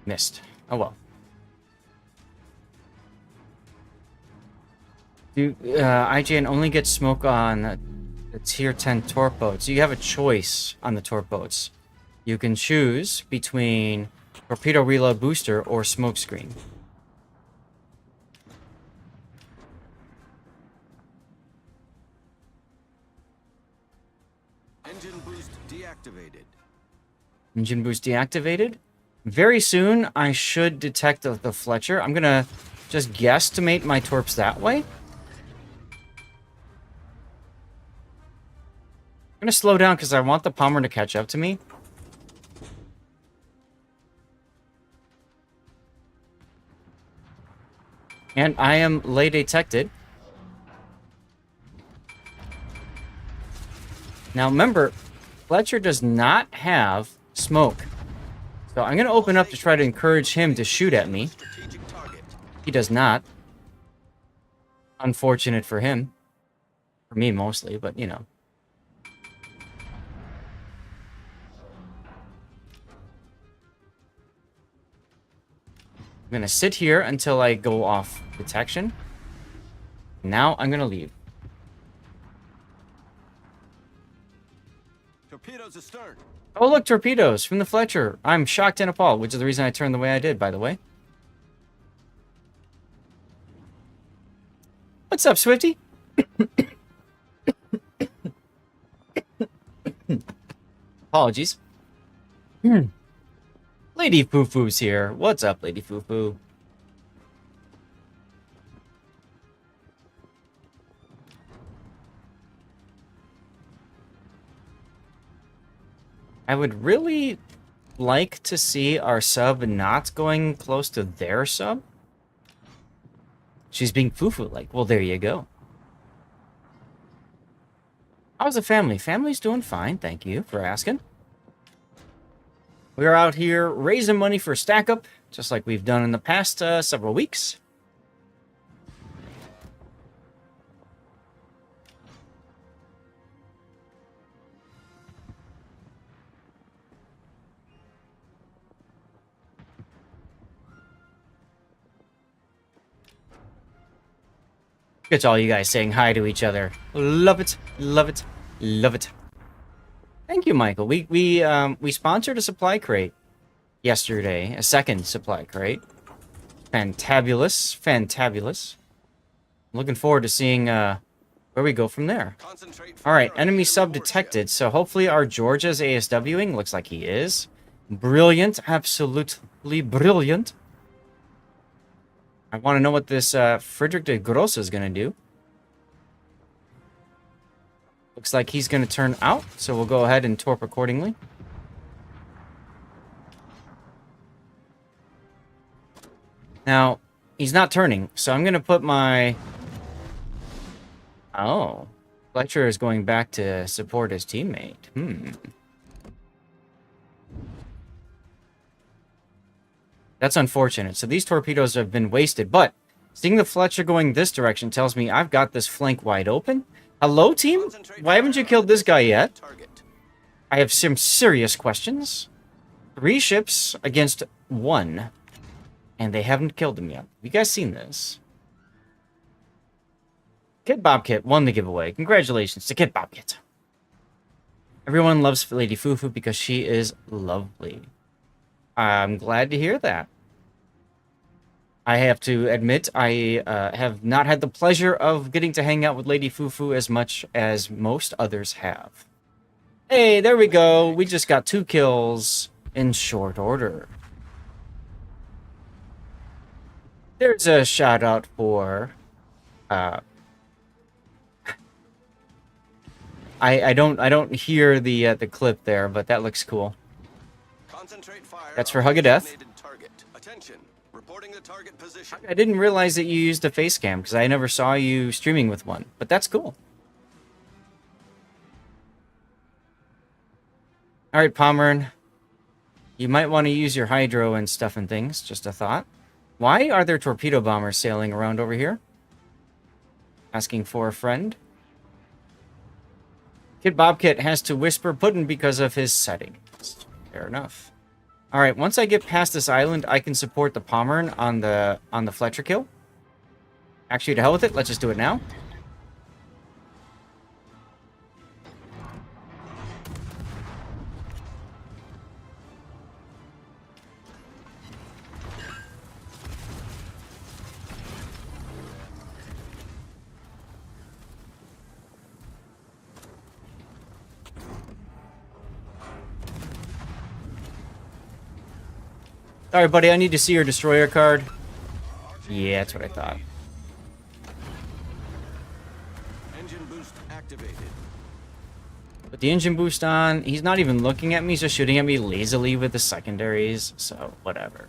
Missed. Oh well. IGN only gets smoke on the tier 10 torp boats. You have a choice on the torp boats. You can choose between torpedo reload booster or smoke screen. Engine boost deactivated. Engine boost deactivated. Very soon, I should detect the Fletcher. I'm gonna just guesstimate my torps that way. I'm gonna slow down because I want the Palmer to catch up to me. And I am late detected. Now remember, Fletcher does not have smoke. So I'm going to open up to try to encourage him to shoot at me. Strategic target. He does not. Unfortunate for him. For me mostly, but you know. I'm going to sit here until I go off detection. Now I'm going to leave. Torpedoes astern. Oh, look, torpedoes from the Fletcher. I'm shocked and appalled, which is the reason I turned the way I did, by the way. What's up, Swifty? Apologies. Lady Foo-Foo's here. What's up, Lady Foo-Foo? I would really like to see our sub not going close to their sub. She's being foo-foo-like. Well, there you go. How's the family? Family's doing fine, thank you for asking. We are out here raising money for StackUp, just like we've done in the past several weeks. It's all you guys saying hi to each other. Love it, love it, love it. Thank you, Michael. We sponsored a supply crate yesterday, a second supply crate. Fantabulous, fantabulous. Looking forward to seeing where we go from there. All right, enemy sub detected. So hopefully our Georgia's ASWing. Looks like he is. Brilliant, absolutely brilliant. I want to know what this Friedrich de Grosse is going to do. Looks like he's going to turn out, so we'll go ahead and torp accordingly. Now, he's not turning, so I'm going to put my... Oh. Fletcher is going back to support his teammate. That's unfortunate. So these torpedoes have been wasted, but seeing the Fletcher going this direction tells me I've got this flank wide open. Hello, team? Why haven't you killed this guy yet? I have some serious questions. 3 ships against 1, and they haven't killed him yet. Have you guys seen this? Kid Bobcat won the giveaway. Congratulations to Kid Bobcat. Everyone loves Lady Fufu because she is lovely. I'm glad to hear that. I have to admit, I have not had the pleasure of getting to hang out with Lady Fufu as much as most others have. Hey, there we go. We just got 2 kills in short order. There's a shout out for... I don't hear the clip there, but that looks cool. That's for Hug a Death. Attention. Reporting the target position. I didn't realize that you used a face cam because I never saw you streaming with one, but that's cool. All right, Pommern. You might want to use your hydro and stuff and things. Just a thought. Why are there torpedo bombers sailing around over here? Asking for a friend. Kid Bobcat has to whisper puddin' because of his settings. Fair enough. All right, once I get past this island, I can support the Pommern on the Fletcher kill. Actually, to hell with it. Let's just do it now. Sorry, buddy, I need to see your destroyer card. Yeah, that's what I thought. Engine boost activated. Put the engine boost on. He's not even looking at me. He's just shooting at me lazily with the secondaries. So, whatever.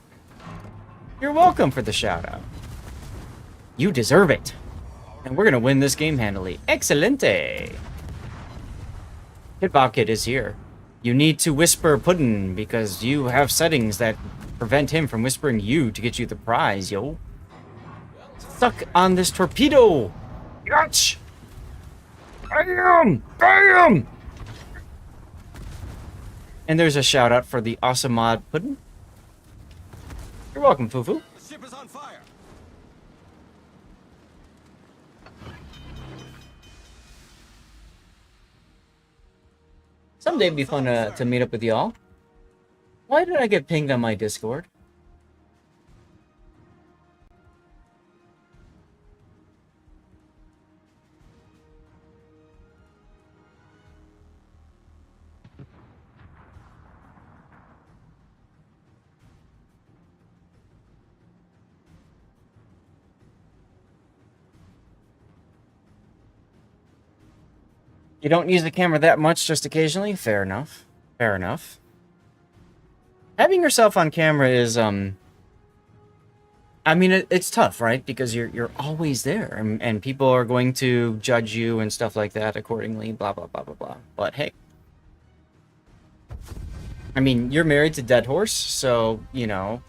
You're welcome for the shout-out. You deserve it. And we're going to win this game handily. Excelente! Kid Bobcat is here. You need to whisper puddin' because you have settings that prevent him from whispering you to get you the prize, yo. Suck on this torpedo! Yatch! Bam! Bam! And there's a shout out for the awesome mod puddin'. You're welcome, Fufu. The ship is on fire. Someday it'd be fun to meet up with y'all. Why did I get pinged on my Discord? You don't use the camera that much, just occasionally? Fair enough. Fair enough. Having yourself on camera is, I mean, it's tough, right? Because you're always there, and people are going to judge you and stuff like that accordingly, blah, blah, blah, blah, blah. But hey. I mean, you're married to Dead Horse, so, you know,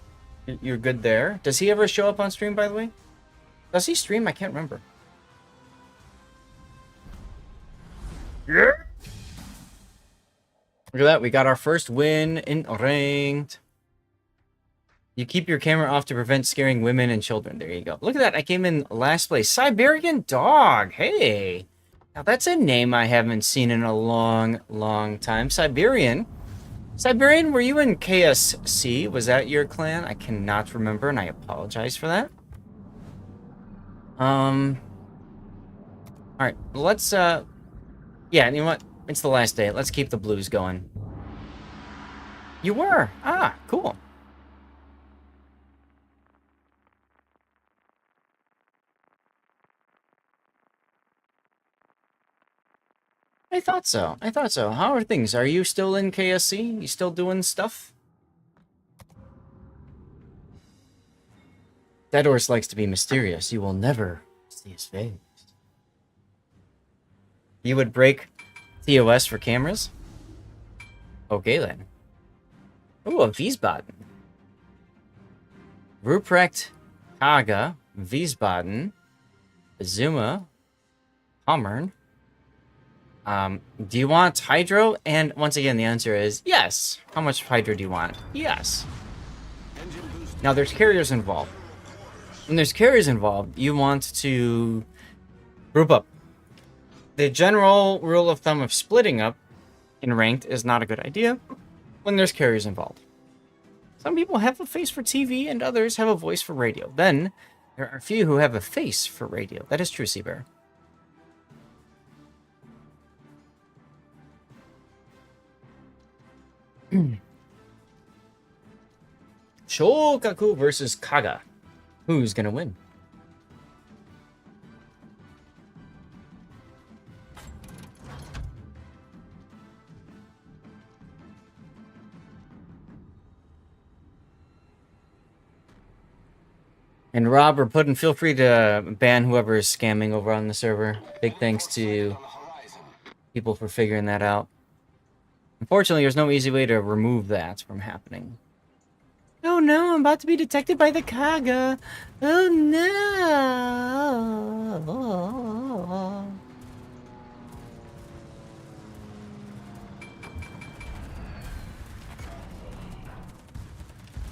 you're good there. Does he ever show up on stream, by the way? Does he stream? I can't remember. Yeah. Look at that, we got our first win in ranked. You keep your camera off to prevent scaring women and children. There you go. Look at that, I came in last place. Siberian Dog, hey. Now that's a name I haven't seen in a long, long time. Siberian, were you in KSC? Was that your clan? I cannot remember, and I apologize for that. Alright, let's, yeah, you know what? It's the last day. Let's keep the blues going. You were? Ah, cool. I thought so. I thought so. How are things? Are you still in KSC? You still doing stuff? Dead Horse likes to be mysterious. You will never see his face. You would break TOS for cameras? Okay then. Ooh, a Wiesbaden. Ruprecht, Haga, Wiesbaden, Zuma, Pommern. Do you want hydro? And once again, the answer is yes. How much hydro do you want? Yes. Now, there's carriers involved. When there's carriers involved, you want to group up. The general rule of thumb of splitting up in ranked is not a good idea when there's carriers involved. Some people have a face for TV and others have a voice for radio. Then, there are a few who have a face for radio. That is true, Seabear. Shokaku versus Kaga. Who's gonna win? And Rob or Puddin, feel free to ban whoever is scamming over on the server. Big thanks to people for figuring that out. Unfortunately, there's no easy way to remove that from happening. Oh no, I'm about to be detected by the Kaga. Oh no.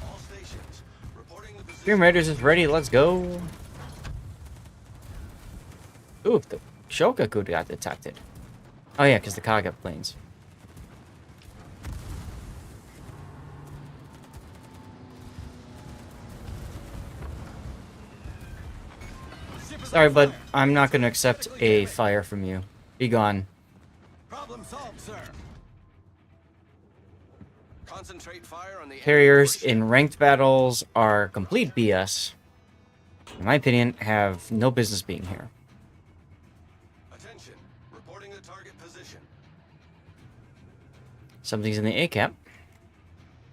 All stations reporting the position. Stream Raiders is ready, let's go. Ooh, the Shokaku got detected. Oh yeah, because the Kaga planes. Sorry, but I'm not going to accept a fire from you. Be gone. Problem solved, sir. Concentrate fire on the Carriers in ranked battles are complete BS. In my opinion, have no business being here. Attention. Reporting the target position. Something's in the A-cap.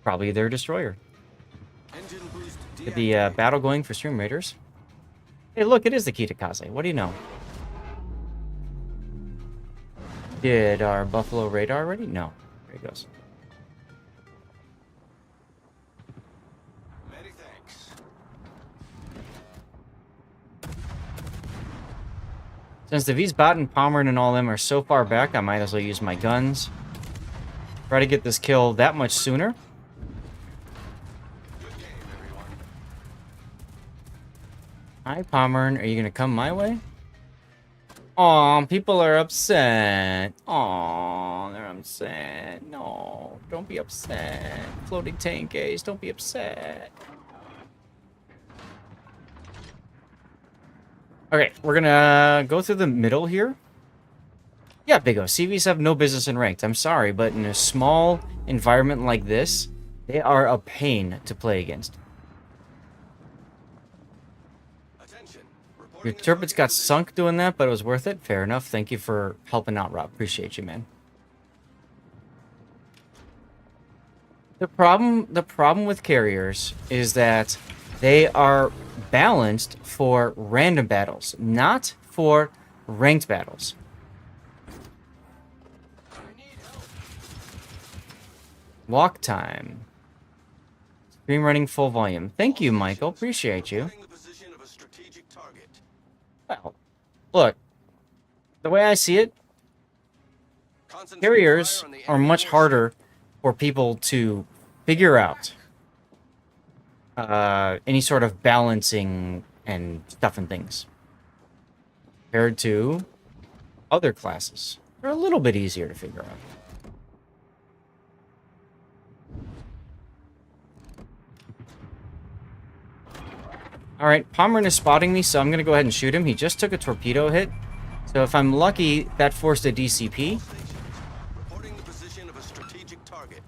Probably their destroyer. Engine boost Get the battle going for Stream Raiders. Hey, look, it is the Kitakaze. What do you know? Did our Buffalo radar already? No. There he goes. Many thanks. Since the Wiesbaden, Pommern, and all of them are so far back, I might as well use my guns. Try to get this kill that much sooner. Good game, everyone. Hi, Pommern. Are you going to come my way? Aw, people are upset. Aw, they're upset. No, don't be upset. Floating tank gaze, don't be upset. Okay, we're gonna go through the middle here. Yeah, Big O, CVs have no business in ranked. I'm sorry, but in a small environment like this, they are a pain to play against. Attention. Your Reporting turbines got sunk doing that, but it was worth it. Fair enough. Thank you for helping out, Rob. Appreciate you, man. The problem with carriers is that they are balanced for random battles, not for ranked battles. I need help. Walk time. Stream running full volume. Thank you, Michael. Appreciate you. Reporting the position of a strategic target. Well, look, the way I see it, Concentrate carriers fire on the are enemy much warship. harder for people to figure out any sort of balancing and stuff and things compared to other classes. They're a little bit easier to figure out. All right, Pomeran is spotting me, so I'm going to go ahead and shoot him. He just took a torpedo hit. So if I'm lucky, that forced a DCP. Stations. Reporting the position of a strategic target.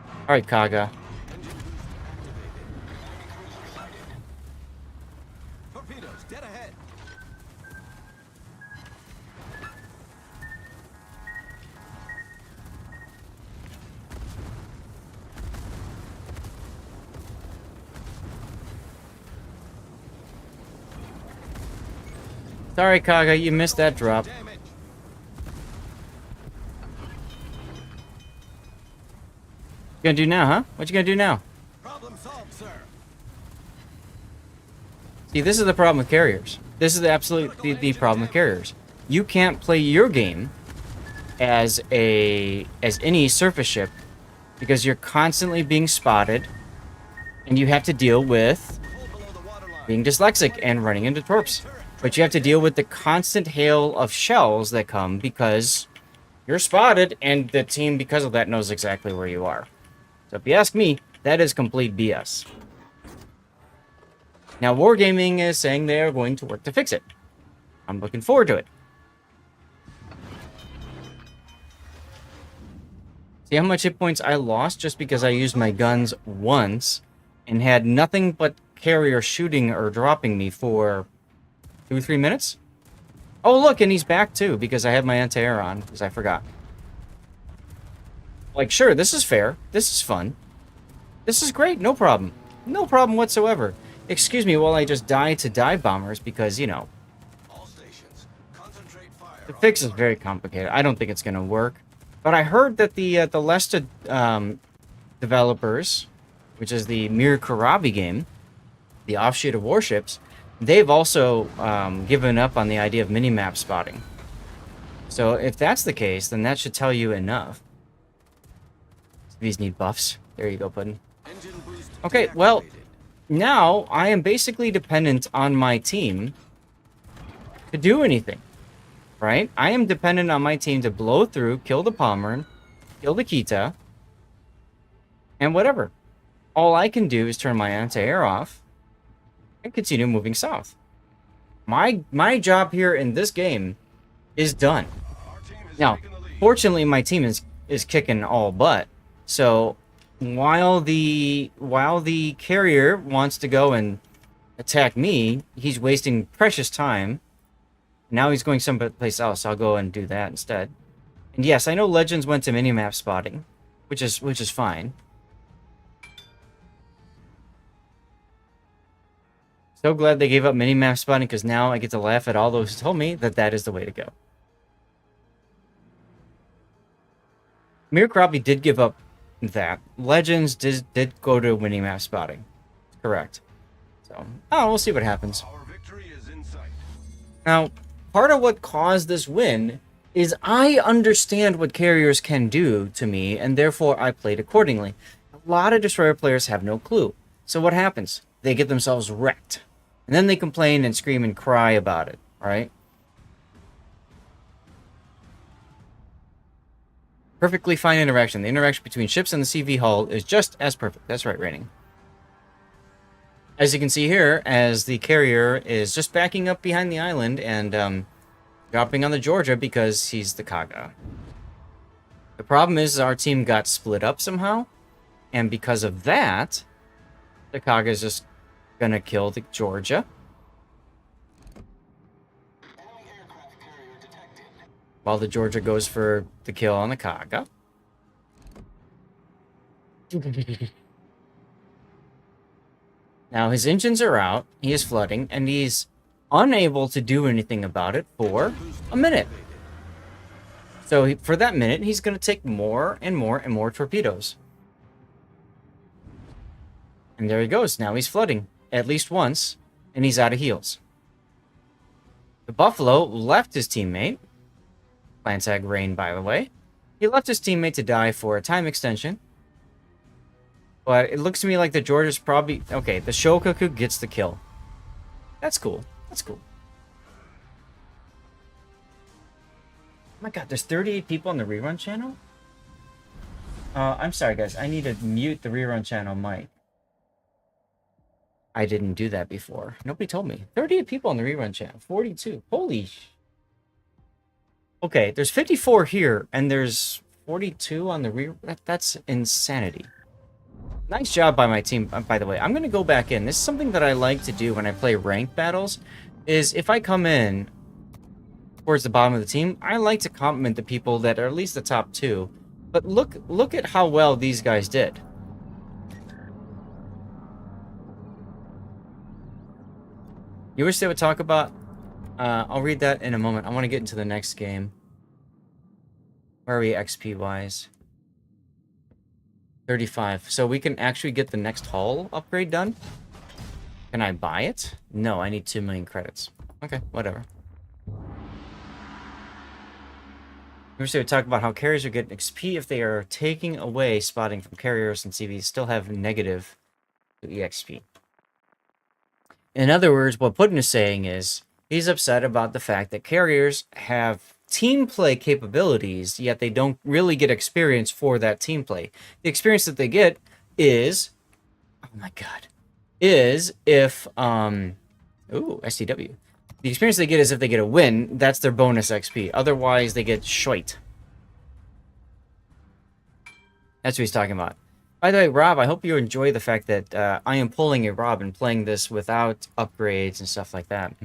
All right, Kaga. Engine boost activated. Enemy cruiser sighted. Torpedoes dead ahead. Sorry, Kaga, you missed that drop. Damage. What you gonna do now, huh? What you gonna do now? Problem solved, sir. See, this is the problem with carriers. This is the problem with carriers. You can't play your game as any surface ship because you're constantly being spotted, and you have to deal with Pull below the waterline. being dyslexic and running into torps. But you have to deal with the constant hail of shells that come because you're spotted, and the team, because of that, knows exactly where you are. So if you ask me, that is complete BS. Now, Wargaming is saying they are going to work to fix it. I'm looking forward to it. See how much hit points I lost just because I used my guns once and had nothing but carrier shooting or dropping me for 2 or 3 minutes? Oh, look, and he's back too because I have my anti-air on because I forgot. Like, sure, this is fair. This is fun. This is great. No problem. No problem whatsoever. Excuse me while I just die to dive bombers because, you know, All stations. Concentrate fire. the on fix the is very complicated. I don't think it's going to work. But I heard that the Lesta developers, which is the Mir Karabi game, the offshoot of Warships, they've also given up on the idea of minimap spotting. So if that's the case, then that should tell you enough. These need buffs. There you go, Puddin. Engine boost Okay, well, deactivated. now I am basically dependent on my team to do anything, right? I am dependent on my team to blow through, kill the Pomeran, kill the Kita, and whatever. All I can do is turn my anti-air off and continue moving south. My job here in this game is done. Our team has Now, taken the lead. fortunately, my team is kicking all butt. So while the carrier wants to go and attack me, he's wasting precious time. Now he's going someplace else. So I'll go and do that instead. And yes, I know Legends went to minimap spotting, which is fine. So glad they gave up minimap spotting because now I get to laugh at all those who told me that that is the way to go. Mir Karabi did give up that. Legends did go to winning map spotting. Correct. So, we'll see what happens. Our victory is in sight. Now, part of what caused this win is I understand what carriers can do to me, and therefore I played accordingly. A lot of Destroyer players have no clue. So what happens? They get themselves wrecked. And then they complain and scream and cry about it, right? Perfectly fine interaction. The interaction between ships and the CV hull is just as perfect. That's right, Raining. As you can see here, as the carrier is just backing up behind the island and dropping on the Georgia because he's the Kaga. The problem is our team got split up somehow, and because of that, the Kaga is just gonna kill the Georgia. While the Georgia goes for the kill on the Kaga. Now his engines are out, he is flooding, and he's unable to do anything about it for a minute. So for that minute, he's going to take more and more and more torpedoes. And there he goes. Now he's flooding at least once, and he's out of heals. The Buffalo left his teammate. Plantag Rain, by the way. He left his teammate to die for a time extension. But it looks to me like the Georgia's probably... Okay, the Shokaku gets the kill. That's cool. That's cool. Oh my god, there's 38 people on the rerun channel? I'm sorry, guys. I need to mute the rerun channel mic. I didn't do that before. Nobody told me. 38 people on the rerun channel. 42. Holy Okay, there's 54 here, and there's 42 on the rerun. That's insanity. Nice job by my team, by the way. I'm going to go back in. This is something that I like to do when I play ranked battles, is if I come in towards the bottom of the team, I like to compliment the people that are at least the top 2. But look at how well these guys did. You wish they would talk about... I'll read that in a moment. I want to get into the next game. Where are we XP-wise? 35. So we can actually get the next hull upgrade done? Can I buy it? No, I need 2 million credits. Okay, whatever. We wish they would talk about how carriers are getting XP if they are taking away spotting from carriers and CVs still have negative EXP. In other words, what Putin is saying is he's upset about the fact that carriers have team play capabilities, yet they don't really get experience for that team play. The experience that they get is, oh my god, is if, STW. The experience they get is if they get a win, that's their bonus XP. Otherwise, they get shite. That's what he's talking about. By the way, Rob, I hope you enjoy the fact that I am pulling a Rob and playing this without upgrades and stuff like that.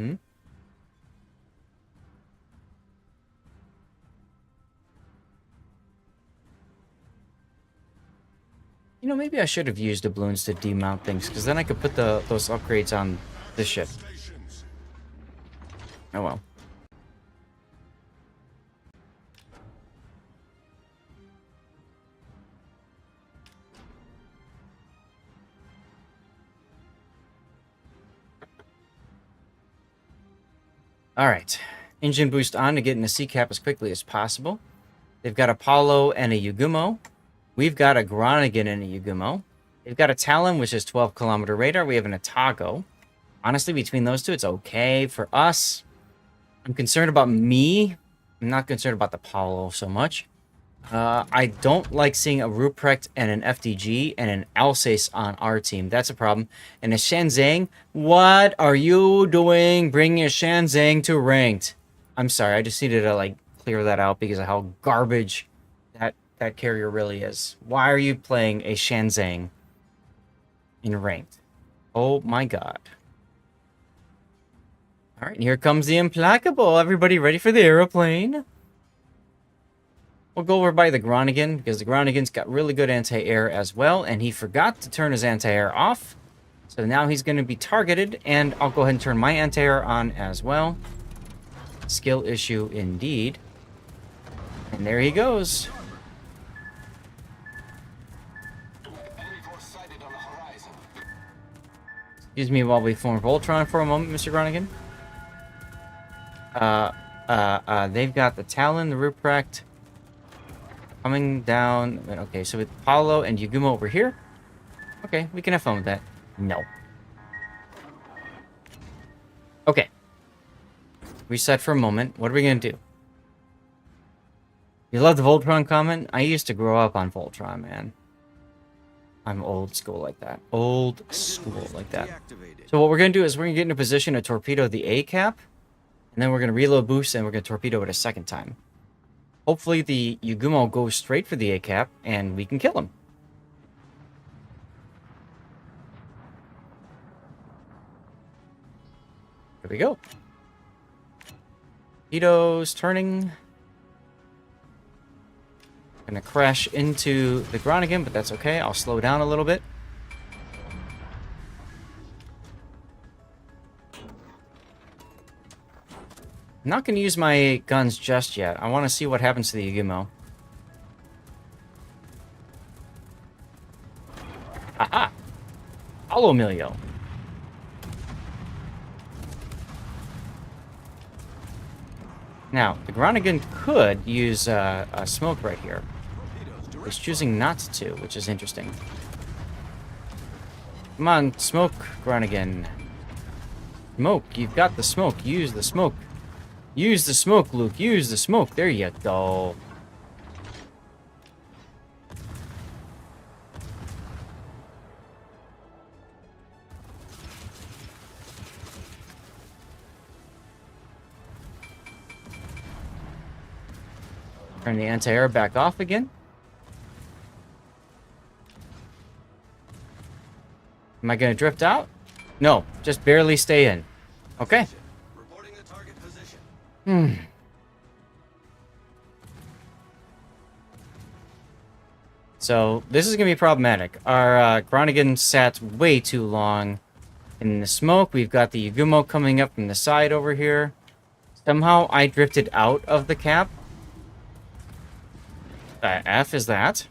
You know, maybe I should have used doubloons to demount things, because then I could put those upgrades on this ship. Oh well. Alright. Engine boost on to get in the sea cap as quickly as possible. They've got Apollo and a Yugumo. We've got a Groningen and a Yugumo. They've got a Talon, which is 12-kilometer radar. We have an Atago. Honestly, between those two, it's okay. For us, I'm concerned about me. I'm not concerned about the Apollo so much. I don't like seeing a Ruprecht and an FDG and an Alsace on our team. That's a problem. And a Shenzheng, what are you doing bringing a Shenzheng to ranked? I'm sorry, I just needed to, like, clear that out because of how garbage that carrier really is. Why are you playing a Shenzheng in ranked? Oh my god. Alright, here comes the Implacable. Everybody ready for the aeroplane? We'll go over by the Groningen, because the Groningen's got really good anti-air as well, and he forgot to turn his anti-air off. So now he's going to be targeted, and I'll go ahead and turn my anti-air on as well. Skill issue indeed. And there he goes. Excuse me while we form Voltron for a moment, Mr. Groningen. They've got the Talon, the Ruprecht, coming down. Okay, so with Apollo and Yugumo over here. Okay, we can have fun with that. No. Okay. Reset for a moment. What are we going to do? You love the Voltron comment? I used to grow up on Voltron, man. I'm old school like that. Old school like that. So what we're going to do is we're going to get in a position to torpedo the A cap. And then we're going to reload boost and we're going to torpedo it a second time. Hopefully the Yugumo goes straight for the A cap and we can kill him. Here we go. Torpedoes turning. Gonna crash into the Groningen, but that's okay. I'll slow down a little bit. I'm not gonna use my guns just yet. I want to see what happens to the Yugumo. Aha! Hollow Emilio. Now, the Groningen could use a smoke right here. He's choosing not to, which is interesting. Come on, smoke, Groningen. Smoke, you've got the smoke. Use the smoke. Use the smoke, Luke. Use the smoke. There you go. Turn the anti-air back off again. Am I going to drift out? No, just barely stay in. Okay. Reporting the target position. So, this is going to be problematic. Our Groningen sat way too long in the smoke. We've got the Yugumo coming up from the side over here. Somehow, I drifted out of the cap. F is that?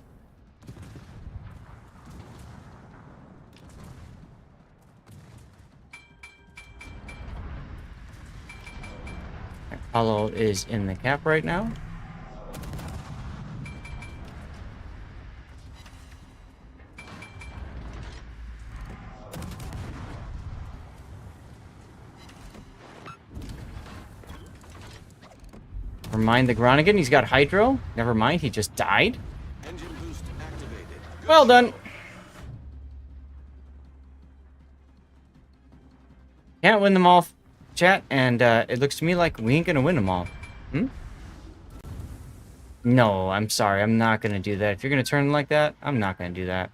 Apollo is in the cap right now. Never mind the Groningen, he's got Hydro. Never mind, he just died. Engine boost activated. Well done. Can't win them all, chat, and it looks to me like we ain't gonna win them all. No, I'm sorry, I'm not gonna do that. If you're gonna turn like that, I'm not gonna do that.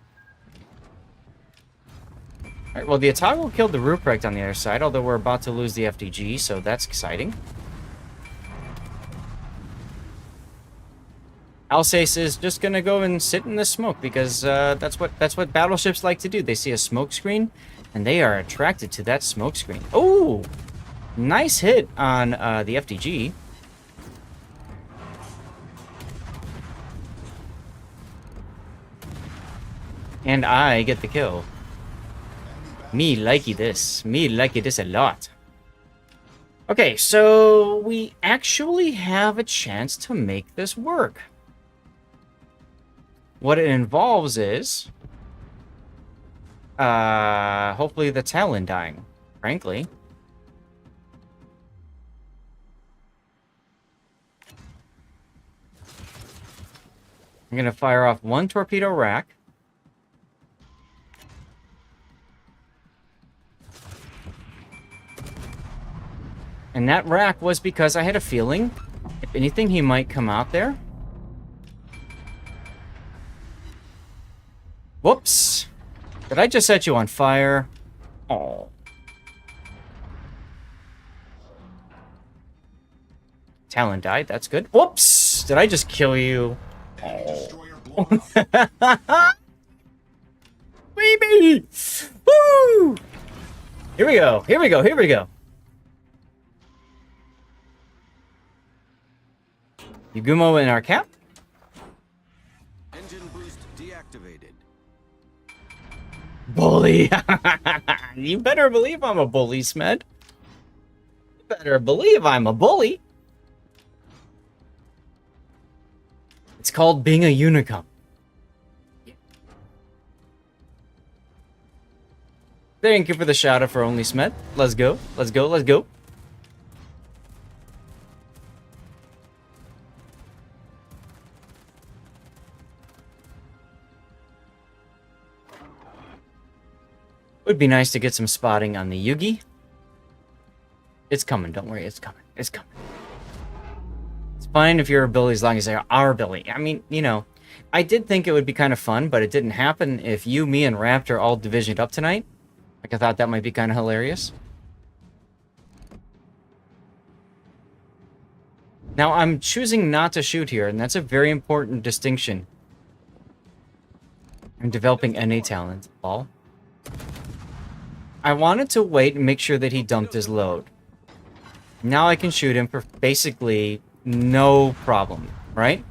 Alright, well, the Otago killed the Ruprecht on the other side, although we're about to lose the FDG, so that's exciting. Alsace is just gonna go and sit in the smoke because that's what battleships like to do. They see a smoke screen and they are attracted to that smoke screen. Oh, nice hit on the FDG. And I get the kill. Me likey this. Me likey this a lot. Okay, so we actually have a chance to make this work. What it involves is hopefully the Talon dying, frankly. I'm gonna fire off one torpedo rack. And that rack was because I had a feeling, if anything, he might come out there. Whoops. Did I just set you on fire? Oh. Talon died, that's good. Whoops! Did I just kill you? Oh. Baby! Woo! Here we go, here we go, here we go. Yugumo in our cap. Engine boost deactivated. Bully. You better believe I'm a bully, Smed. You better believe I'm a bully. It's called being a unicum. Thank you for the shout out for only Smed. Let's go. Let's go. Let's go. Would be nice to get some spotting on the Yugi. It's coming, don't worry, it's coming. It's coming. It's fine if your ability, as long as they're our ability. I mean, you know, I did think it would be kind of fun, but it didn't happen if you, me, and Raptor all divisioned up tonight. Like, I thought that might be kind of hilarious. Now, I'm choosing not to shoot here, and that's a very important distinction. I'm developing NA talent. All. I wanted to wait and make sure that he dumped his load. Now I can shoot him for basically no problem, right?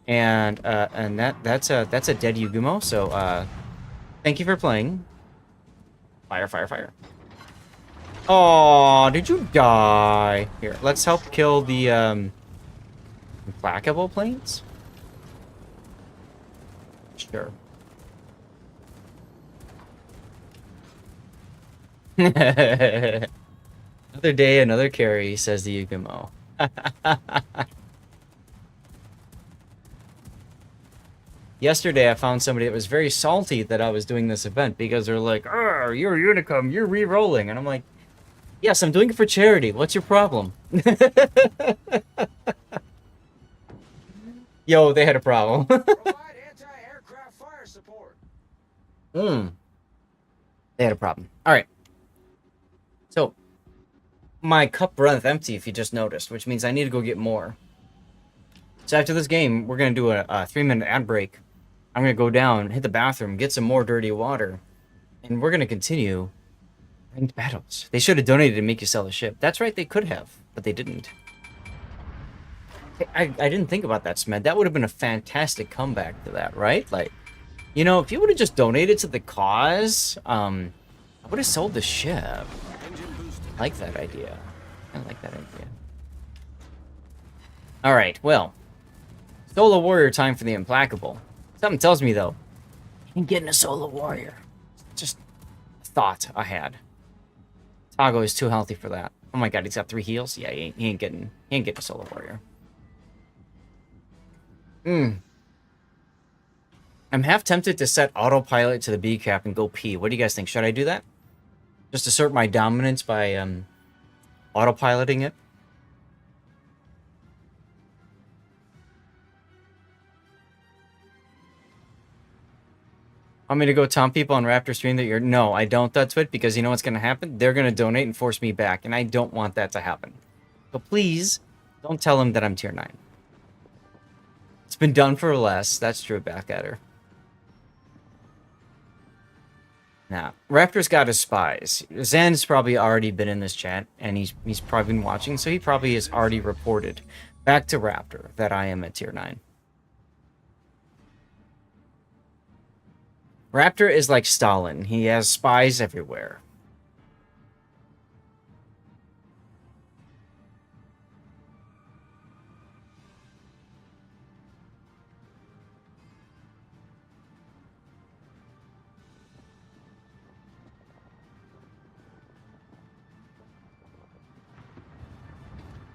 And that's a dead Yugumo. So thank you for playing. Fire, fire, fire. Oh, did you die? Here, let's help kill the implacable planes. Sure. Another day, another carry, says the Yugumo. Yesterday, I found somebody that was very salty that I was doing this event because they're like, "Oh, you're Unicum, you're re-rolling," and I'm like, "Yes, I'm doing it for charity. What's your problem?" Yo, they had a problem. Provide anti-aircraft fire support. They had a problem. All right. So, my cup runneth empty, if you just noticed, which means I need to go get more. So after this game, we're going to do a 3-minute ad break. I'm going to go down, hit the bathroom, get some more dirty water, and we're going to continue ranked battles. They should have donated to make you sell the ship. That's right, they could have, but they didn't. I didn't think about that, Smed. That would have been a fantastic comeback to that, right? Like, you know, if you would have just donated to the cause, I would have sold the ship. I like that idea. I like that idea. Alright, well. Solo Warrior time for the Implacable. Something tells me, though, I ain't getting a Solo Warrior. Just a thought I had. Tago is too healthy for that. Oh my god, he's got 3 heals? Yeah, he ain't getting a Solo Warrior. I'm half tempted to set autopilot to the B cap and go pee. What do you guys think? Should I do that? Just assert my dominance by autopiloting it? Want me to go taunt people on Raptor stream that you're... No, I don't, that's it, because you know what's going to happen? They're going to donate and force me back, and I don't want that to happen. So please, don't tell them that I'm tier 9. It's been done for less. That's true, back at her. Now, Raptor's got his spies. Zan's probably already been in this chat, and he's probably been watching, so he probably has already reported back to Raptor that I am at tier 9. Raptor is like Stalin. He has spies everywhere.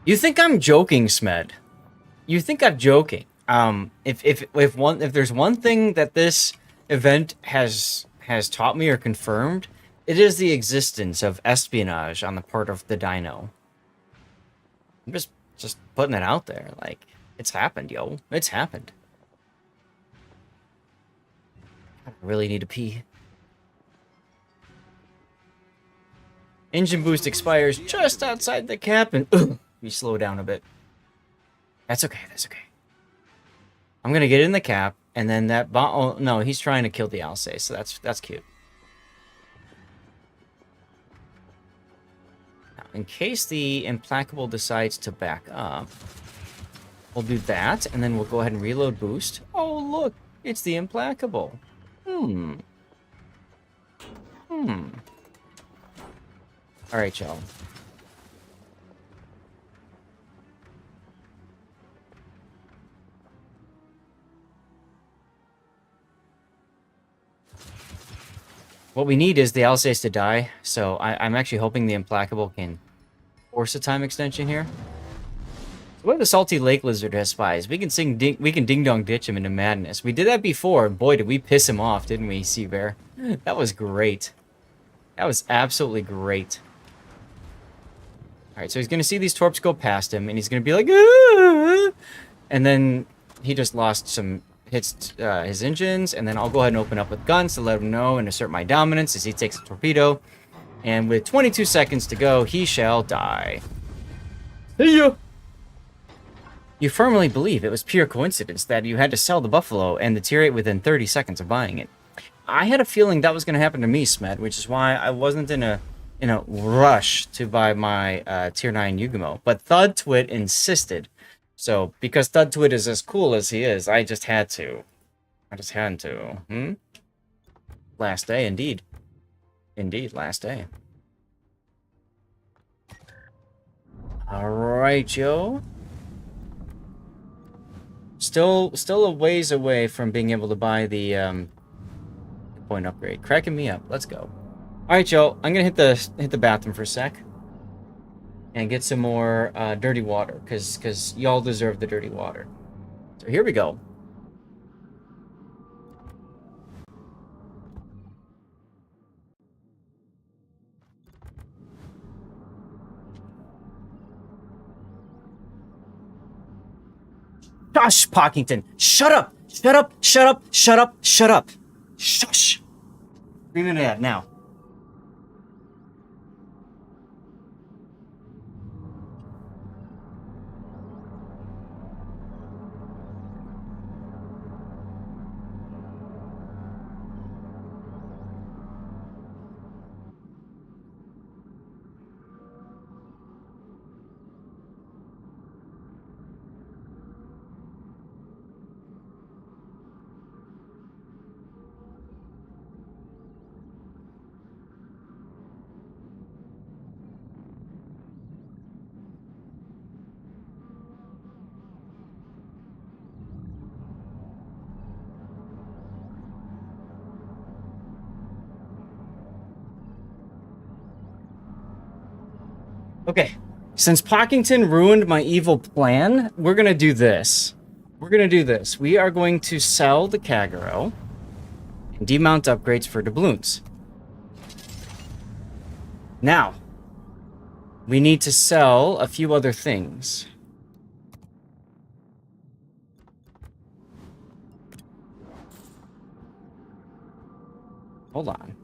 You think I'm joking, Smed? You think I'm joking? If there's one thing that this event has taught me or confirmed, it is the existence of espionage on the part of the Dino. I'm just putting it out there. Like, it's happened, yo. It's happened. I really need to pee. Engine boost expires just outside the cap, and we slow down a bit. That's okay. That's okay. I'm gonna get in the cap. And then that bomb... Oh, no, he's trying to kill the Alsace, so that's cute. Now, in case the Implacable decides to back up, we'll do that, and then we'll go ahead and reload boost. Oh, look! It's the Implacable. Alright, y'all. What we need is the Alsace to die, so I'm actually hoping the Implacable can force a time extension here. So what if the Salty Lake Lizard has spies? We can ding-dong ditch him into madness. We did that before, and boy, did we piss him off, didn't we, Seabear? That was great. That was absolutely great. Alright, so he's gonna see these torps go past him, and he's gonna be like, "Ah!" And then he just lost some hits his engines, and then I'll go ahead and open up with guns to let him know and assert my dominance as he takes a torpedo. And with 22 seconds to go, he shall die. See ya! You firmly believe it was pure coincidence that you had to sell the Buffalo and deteriorate within 30 seconds of buying it. I had a feeling that was going to happen to me, Smed, which is why I wasn't in a rush to buy my Tier 9 Yugumo. But Thud Twit insisted. So, because Thud Twit is as cool as he is, I just had to. Last day, indeed. Indeed, last day. Alright, Joe. Still a ways away from being able to buy the point upgrade. Cracking me up. Let's go. Alright, Joe. I'm gonna hit the bathroom for a sec. And get some more dirty water, because y'all deserve the dirty water. So here we go. Shush, Pockington! Shut up! Shut up! Shut up! Shut up! Shut up! Shush! Scream into that now. Okay, since Pockington ruined my evil plan, we're gonna do this. We are going to sell the Kagero and demount upgrades for doubloons. Now, we need to sell a few other things. Hold on.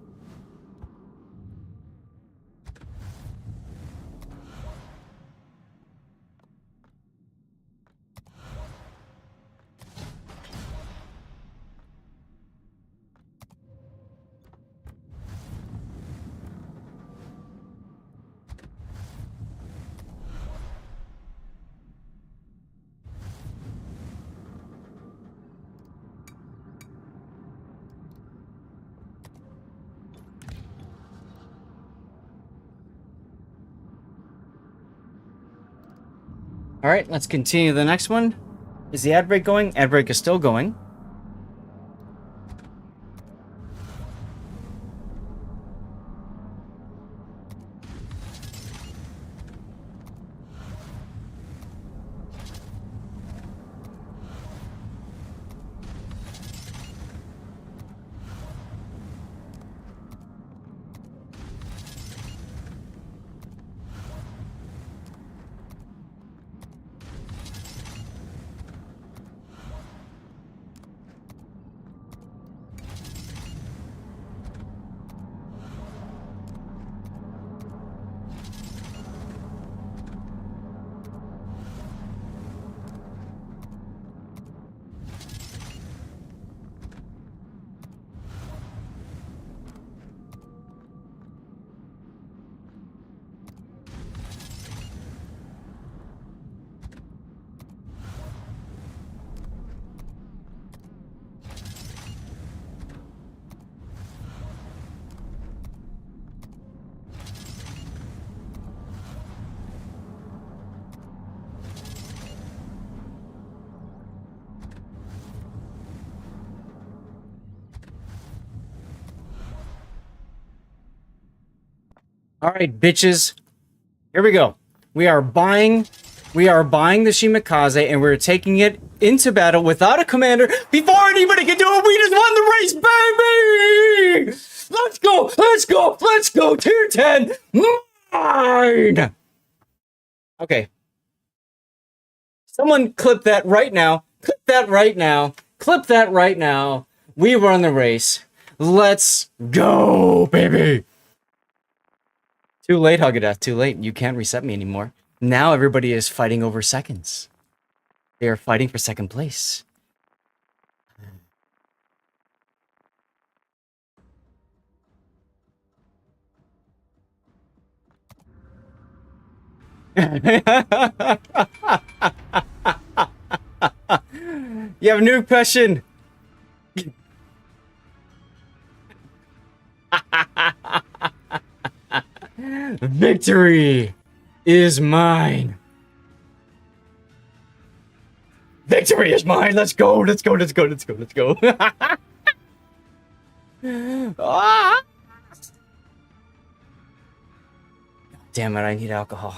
All right, let's continue the next one. Is the ad break going? Ad break is still going. All right, bitches. Here we go. We are buying the Shimakaze, and we're taking it into battle without a commander before anybody can do it. We just won the race, baby! Let's go! Let's go! Let's go! Tier 10! Mine! Okay. Someone clip that right now. Clip that right now. Clip that right now. We won the race. Let's go, baby! Too late, Huggadeath. Too late. You can't reset me anymore. Now everybody is fighting over seconds. They are fighting for second place. You have a new question. Victory is mine. Victory is mine. Let's go. Let's go. Let's go. Let's go. Let's go. Ah! Damn it, I need alcohol.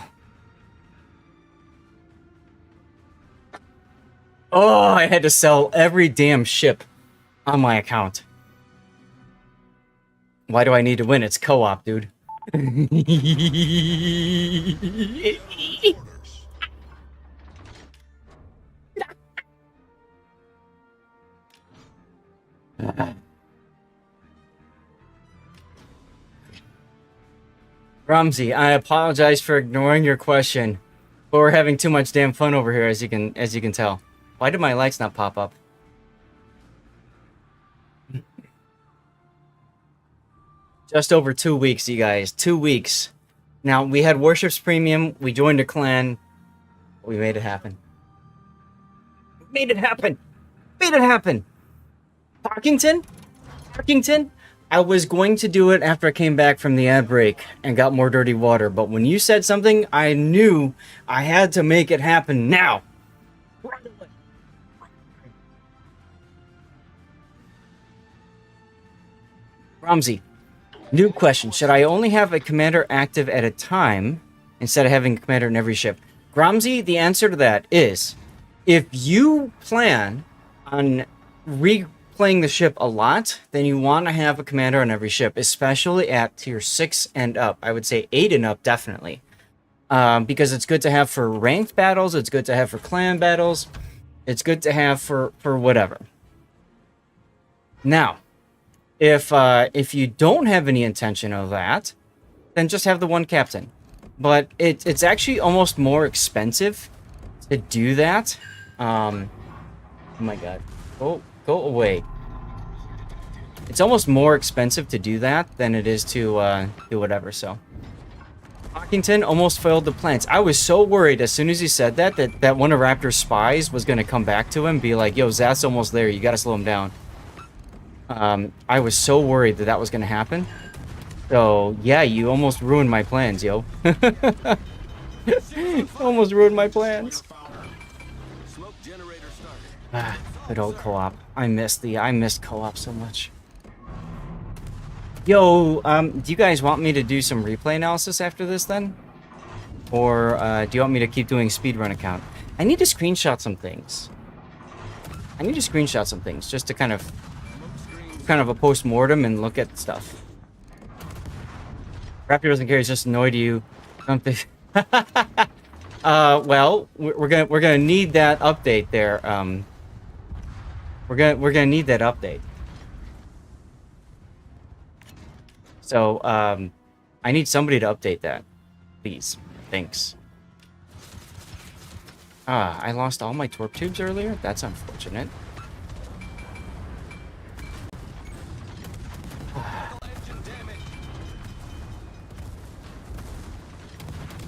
Oh, I had to sell every damn ship on my account. Why do I need to win? It's co-op, dude. Ramsey, I apologize for ignoring your question, but we're having too much damn fun over here, as you can tell. Why did my lights not pop up? Just over 2 weeks, you guys. 2 weeks. Now, we had Warships Premium. We joined a clan. We made it happen. Made it happen. Made it happen. Parkington? Parkington? I was going to do it after I came back from the ad break and got more dirty water, but when you said something, I knew I had to make it happen now. Right away. Ramsey, new question. Should I only have a commander active at a time instead of having a commander in every ship? Ramsey, the answer to that is, if you plan on replaying the ship a lot, then you want to have a commander on every ship, especially at tier 6 and up. I would say 8 and up, definitely. Because it's good to have for ranked battles, it's good to have for clan battles, it's good to have for whatever. Now, if you don't have any intention of that, then just have the one captain. But it's actually almost more expensive to do that. Oh my god. Go away. It's almost more expensive to do that than it is to do whatever, so. Hockington almost failed the plans. I was so worried as soon as he said that one of Raptor's spies was going to come back to him and be like, yo, Zach's almost there. You got to slow him down. I was so worried that was going to happen. So, yeah, you almost ruined my plans, yo. Almost ruined my plans. Ah, good old co-op. I missed co-op so much. Yo, do you guys want me to do some replay analysis after this then? Or do you want me to keep doing speedrun account? I need to screenshot some things. Just to kind of a post-mortem and look at stuff. Raptor doesn't care, he's just annoyed you. Something. Well, we're gonna need that update there. We're gonna need that update. So, I need somebody to update that. Please. Thanks. Ah, I lost all my torp tubes earlier? That's unfortunate.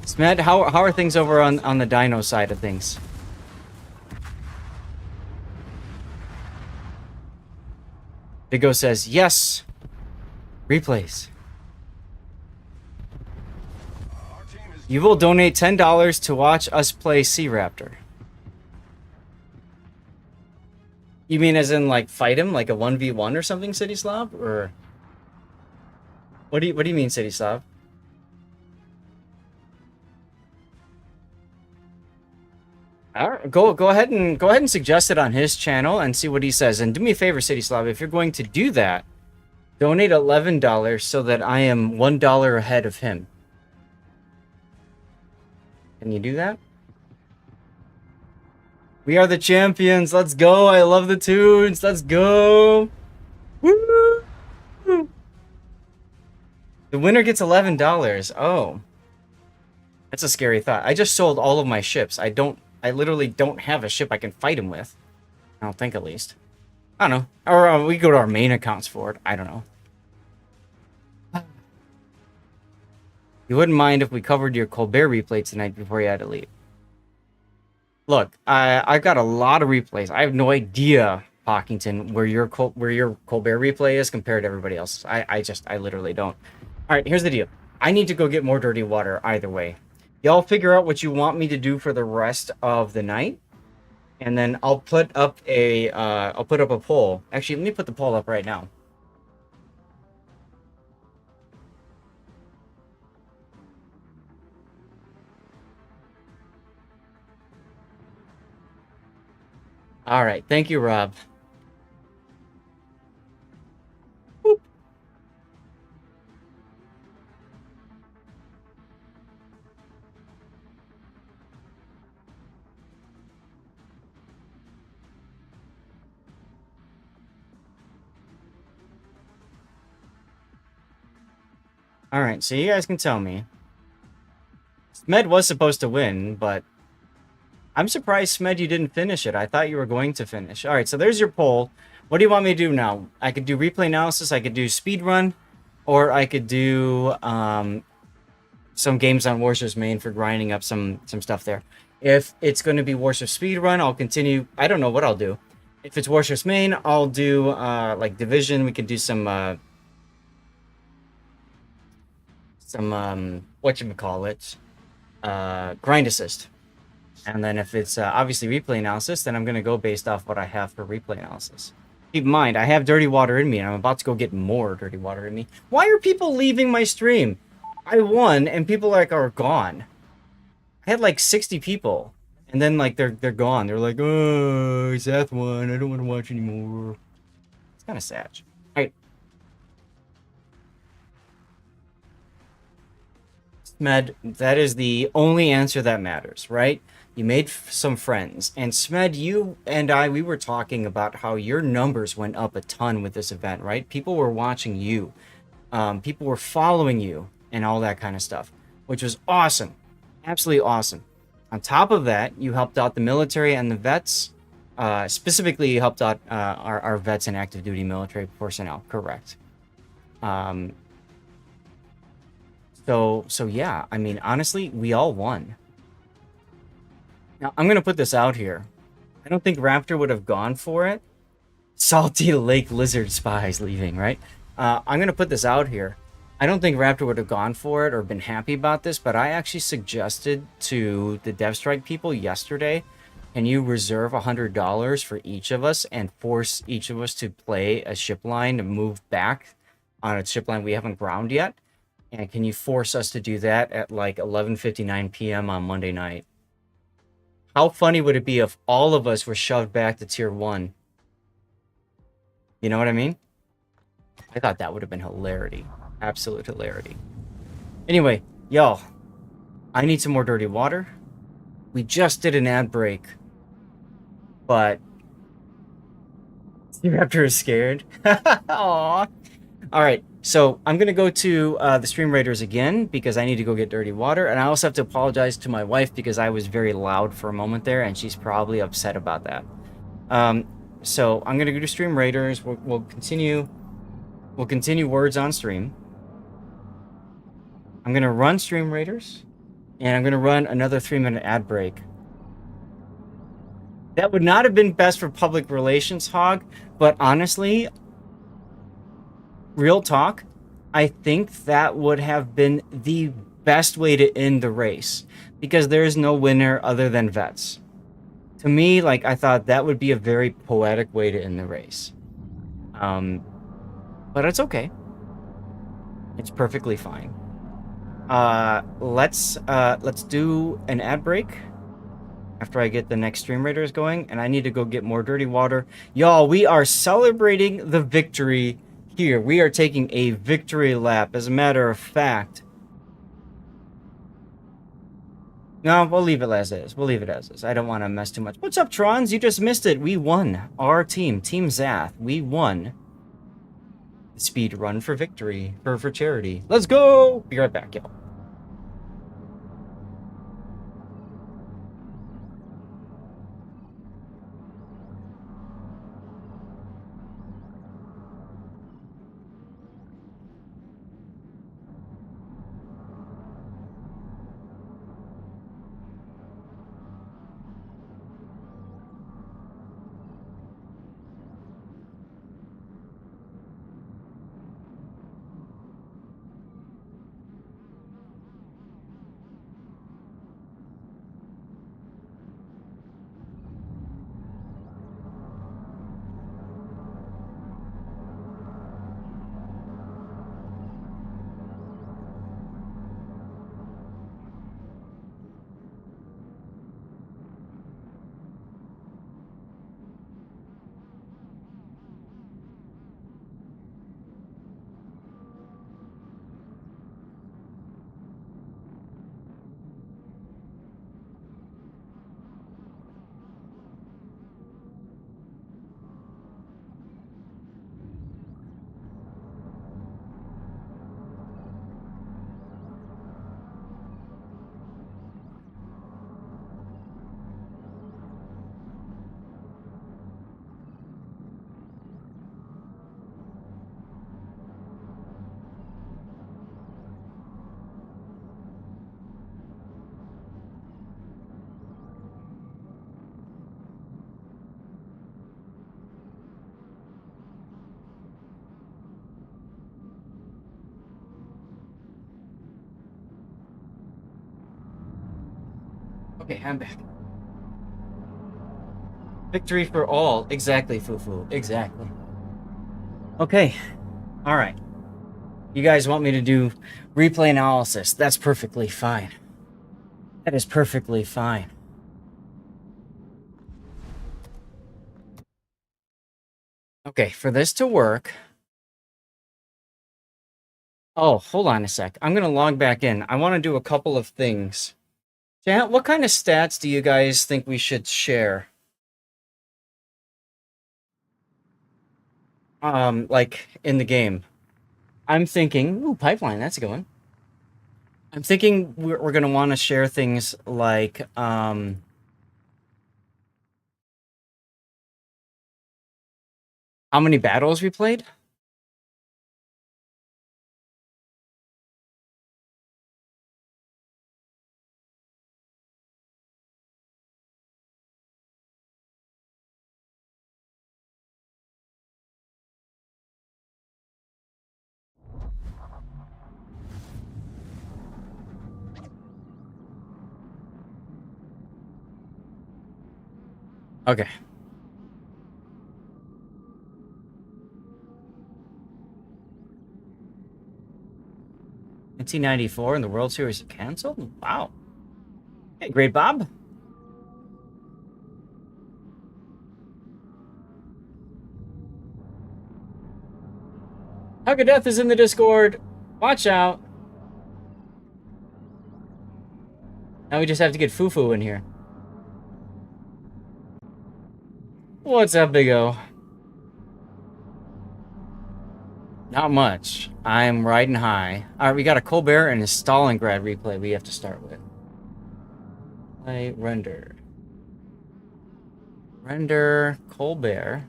Smed, how are things over on the dino side of things? Vigo says, yes. Replays. You will donate $10 to watch us play Sea Raptor. You mean as in like fight him like a 1v1 or something, City Slav? Or what do you mean, City Slav? All right, go ahead and suggest it on his channel and see what he says. And do me a favor, City Slav, if you're going to do that, donate $11 so that I am $1 ahead of him. Can you do that? We are the champions. Let's go. I love the tunes. Let's go. Woo! The winner gets $11. Oh. That's a scary thought. I just sold all of my ships. I literally don't have a ship I can fight him with. I don't think, at least. I don't know. Or we go to our main accounts for it. I don't know. You wouldn't mind if we covered your Colbert replay tonight before you had to leave. Look, I got a lot of replays. I have no idea, Pockington, where your Colbert replay is compared to everybody else. I literally don't. All right, here's the deal. I need to go get more dirty water either way. Y'all figure out what you want me to do for the rest of the night, and then I'll put up a poll. Actually, let me put the poll up right now. All right, thank you, Rob. Boop. All right, so you guys can tell me. Smed was supposed to win, but I'm surprised, Smed, you didn't finish it. I thought you were going to finish. All right, so there's your poll. What do you want me to do now? I could do replay analysis, I could do speedrun, or I could do some games on Warships main for grinding up some stuff there. If it's going to be Warships speedrun, I'll continue. I don't know what I'll do. If it's Warships main, I'll do like division. We could do some whatchamacallit, grind assist. And then if it's obviously replay analysis, then I'm going to go based off what I have for replay analysis. Keep in mind, I have dirty water in me, and I'm about to go get more dirty water in me. Why are people leaving my stream? I won, and people like are gone. I had like 60 people, and then like they're gone. They're like, oh, Seth won. I don't want to watch anymore. It's kind of sad. All right. Smed, that is the only answer that matters, right? You made some friends, and Smed, you and we were talking about how your numbers went up a ton with this event, right? People were watching you, people were following you, and all that kind of stuff, which was awesome, absolutely awesome. On top of that, you helped out the military and the vets. Specifically, you helped out our vets and active duty military personnel, correct? So yeah, I mean, honestly, we all won. Now, I'm going to put this out here. I don't think Raptor would have gone for it. Salty Lake Lizard Spies leaving, right? I'm going to put this out here. I don't think Raptor would have gone for it or been happy about this, but I actually suggested to the DevStrike people yesterday, can you reserve $100 for each of us and force each of us to play a ship line to move back on a ship line we haven't ground yet? And can you force us to do that at like 11:59 p.m. on Monday night? How funny would it be if all of us were shoved back to tier 1? You know what I mean? I thought that would have been hilarity. Absolute hilarity. Anyway, y'all, I need some more dirty water. We just did an ad break, but Raptor is scared. Aww. All right, so I'm going to go to the Stream Raiders again because I need to go get dirty water. And I also have to apologize to my wife because I was very loud for a moment there, and she's probably upset about that. So I'm going to go to Stream Raiders. We'll continue words on stream. I'm going to run Stream Raiders, and I'm going to run another 3-minute ad break. That would not have been best for public relations, Hog, but honestly, real talk, I think that would have been the best way to end the race because there is no winner other than vets. To me, like, I thought that would be a very poetic way to end the race. But it's okay. It's perfectly fine. Let's do an ad break. after I get the next stream raiders going, and I need to go get more dirty water. Y'all, we are celebrating the victory here. We are taking a victory lap, as a matter of fact. No, we'll leave it as is. We'll leave it as is. I don't want to mess too much. What's up, Trons? You just missed it. We won. Our team, Team Zath, we won the speed run for victory, for charity. Let's go! Be right back, y'all. Okay, I'm back. Victory for all. Exactly, Fufu. Exactly. Okay. All right. You guys want me to do replay analysis? That's perfectly fine. That is perfectly fine. Okay, for this to work... Oh, hold on a sec. I'm going to log back in. I want to do a couple of things. Chat, what kind of stats do you guys think we should share? Like, in the game. I'm thinking... Ooh, pipeline, that's a good one. I'm thinking we're going to want to share things like, how many battles we played? Okay. $1994 and the World Series canceled? Wow. Hey, great Bob. Hug of Death is in the Discord. Watch out. Now we just have to get Fufu in here. What's up, Big O? Not much. I'm riding high. Alright, we got a Colbert and a Stalingrad replay we have to start with. Play render. Render Colbert.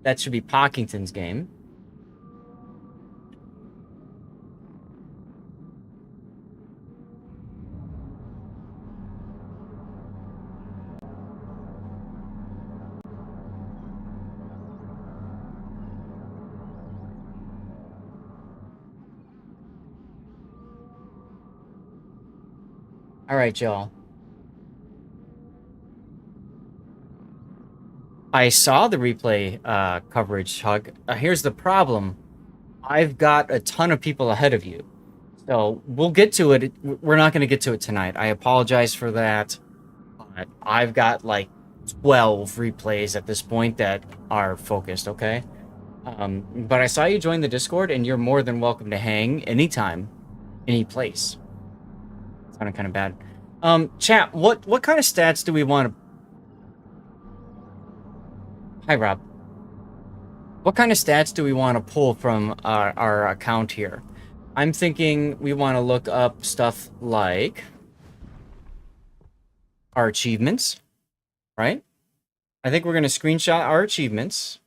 That should be Pockington's game. All right, y'all. I saw the replay coverage, Hug. Here's the problem. I've got a ton of people ahead of you. So we'll get to it. We're not going to get to it tonight. I apologize for that. I've got like 12 replays at this point that are focused, okay? But I saw you join the Discord, and you're more than welcome to hang anytime, any place. Sounded kind of bad. Chat, what kind of stats do we want to... Hi, Rob. What kind of stats do we want to pull from our account here? I'm thinking we want to look up stuff like our achievements, right? I think we're going to screenshot our achievements.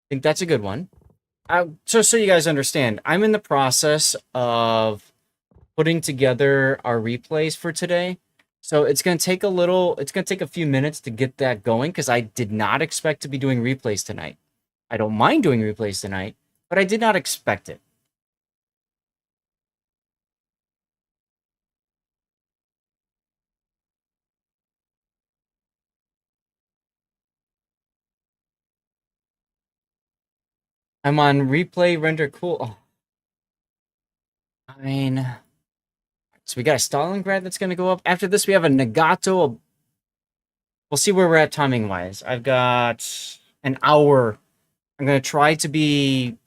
I think that's a good one. So you guys understand, I'm in the process of putting together our replays for today. So it's going to take a few minutes to get that going because I did not expect to be doing replays tonight. I don't mind doing replays tonight, but I did not expect it. I'm on replay render cool. Oh. I mean, so we got a Stalingrad that's going to go up. After this, we have a Nagato. We'll see where we're at timing wise. I've got an hour. I'm going to try to be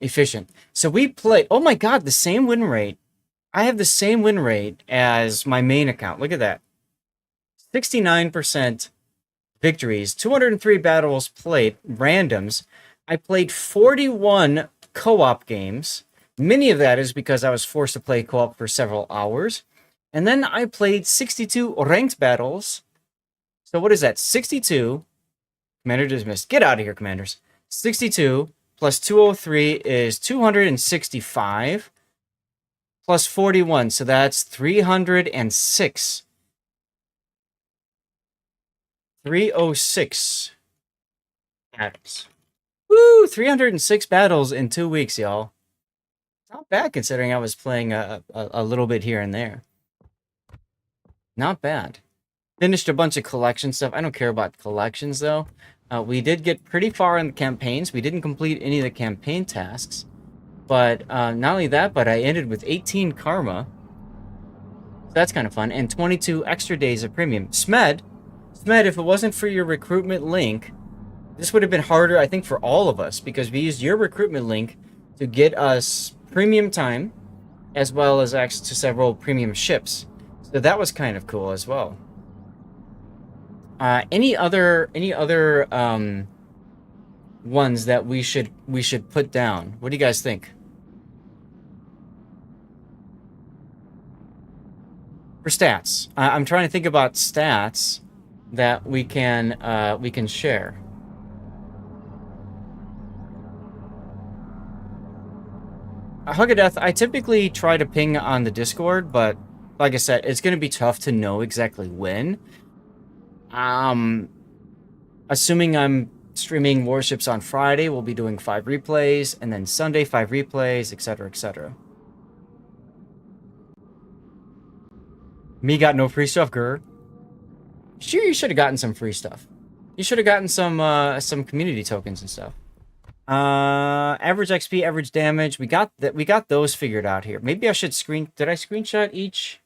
efficient. So we play. Oh my God, the same win rate. I have the same win rate as my main account. Look at that. 69% victories, 203 battles played, randoms. I played 41 co-op games. Many of that is because I was forced to play co-op for several hours. And then I played 62 ranked battles. So what is that? 62. Commander dismissed. Get out of here, commanders. 62 plus 203 is 265 plus 41. So that's 306. 306 battles. Woo! 306 battles in 2 weeks, y'all. Not bad considering I was playing a little bit here and there. Not bad. Finished a bunch of collection stuff. I don't care about collections, though. We did get pretty far in the campaigns. We didn't complete any of the campaign tasks. But not only that, but I ended with 18 karma. So that's kind of fun. And 22 extra days of premium. Smed, if it wasn't for your recruitment link, this would have been harder, I think, for all of us. Because we used your recruitment link to get us premium time, as well as access to several premium ships. So that was kind of cool as well. Any other ones that we should put down? What do you guys think? For stats, I'm trying to think about stats that we can share. Hugadeath, I typically try to ping on the Discord, but like I said, it's going to be tough to know exactly when. Assuming I'm streaming Warships on Friday, we'll be doing 5 replays, and then Sunday 5 replays, etc., etc. Me got no free stuff, Gur. Sure, you should have gotten some free stuff. You should have gotten some community tokens and stuff. Average XP, average damage. We got that. We got those figured out here. Maybe I should Did I screenshot each?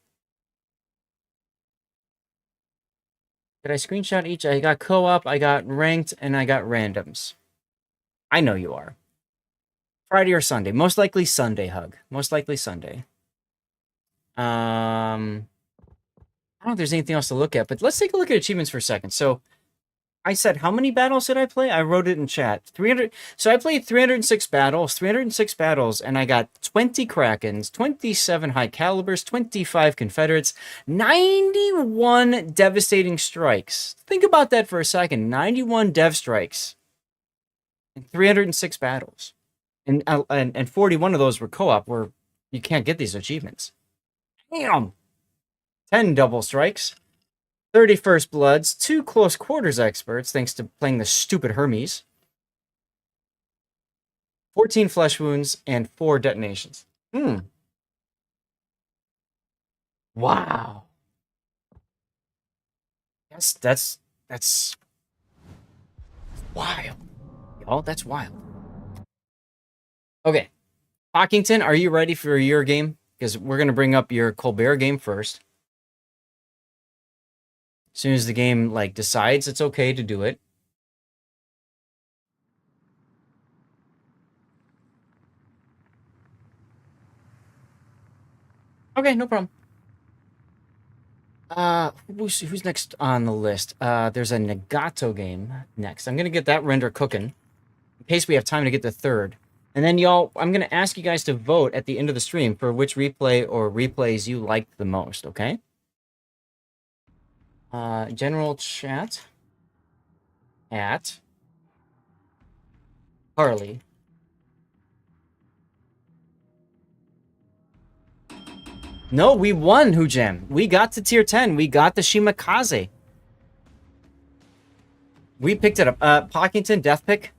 Did I screenshot each? I got co-op, I got ranked, and I got randoms. I know you are. Friday or Sunday. Most likely Sunday, Hug. Most likely Sunday. I don't know if there's anything else to look at, but let's take a look at achievements for a second. So, I said, how many battles did I play? I wrote it in chat. 300. So I played 306 battles, and I got 20 Krakens, 27 high calibers, 25 Confederates, 91 devastating strikes. Think about that for a second. 91 dev strikes in 306 battles. And 41 of those were co-op, where you can't get these achievements. Damn! 10 double strikes. 31st Bloods, 2 close quarters experts, thanks to playing the stupid Hermes. 14 flesh wounds, and 4 detonations. Wow. That's wild. Y'all, that's wild. Okay. Hockington, are you ready for your game? Because we're going to bring up your Colbert game first. As soon as the game like decides it's okay to do it. Okay, no problem. Who's next on the list? There's a Nagato game next. I'm gonna get that render cooking in case we have time to get the third. And then y'all, I'm gonna ask you guys to vote at the end of the stream for which replay or replays you liked the most, okay? General chat at Harley. No, we won, Hujam. We got to tier 10. We got the Shimakaze. We picked it up. Pockington, Death Pick.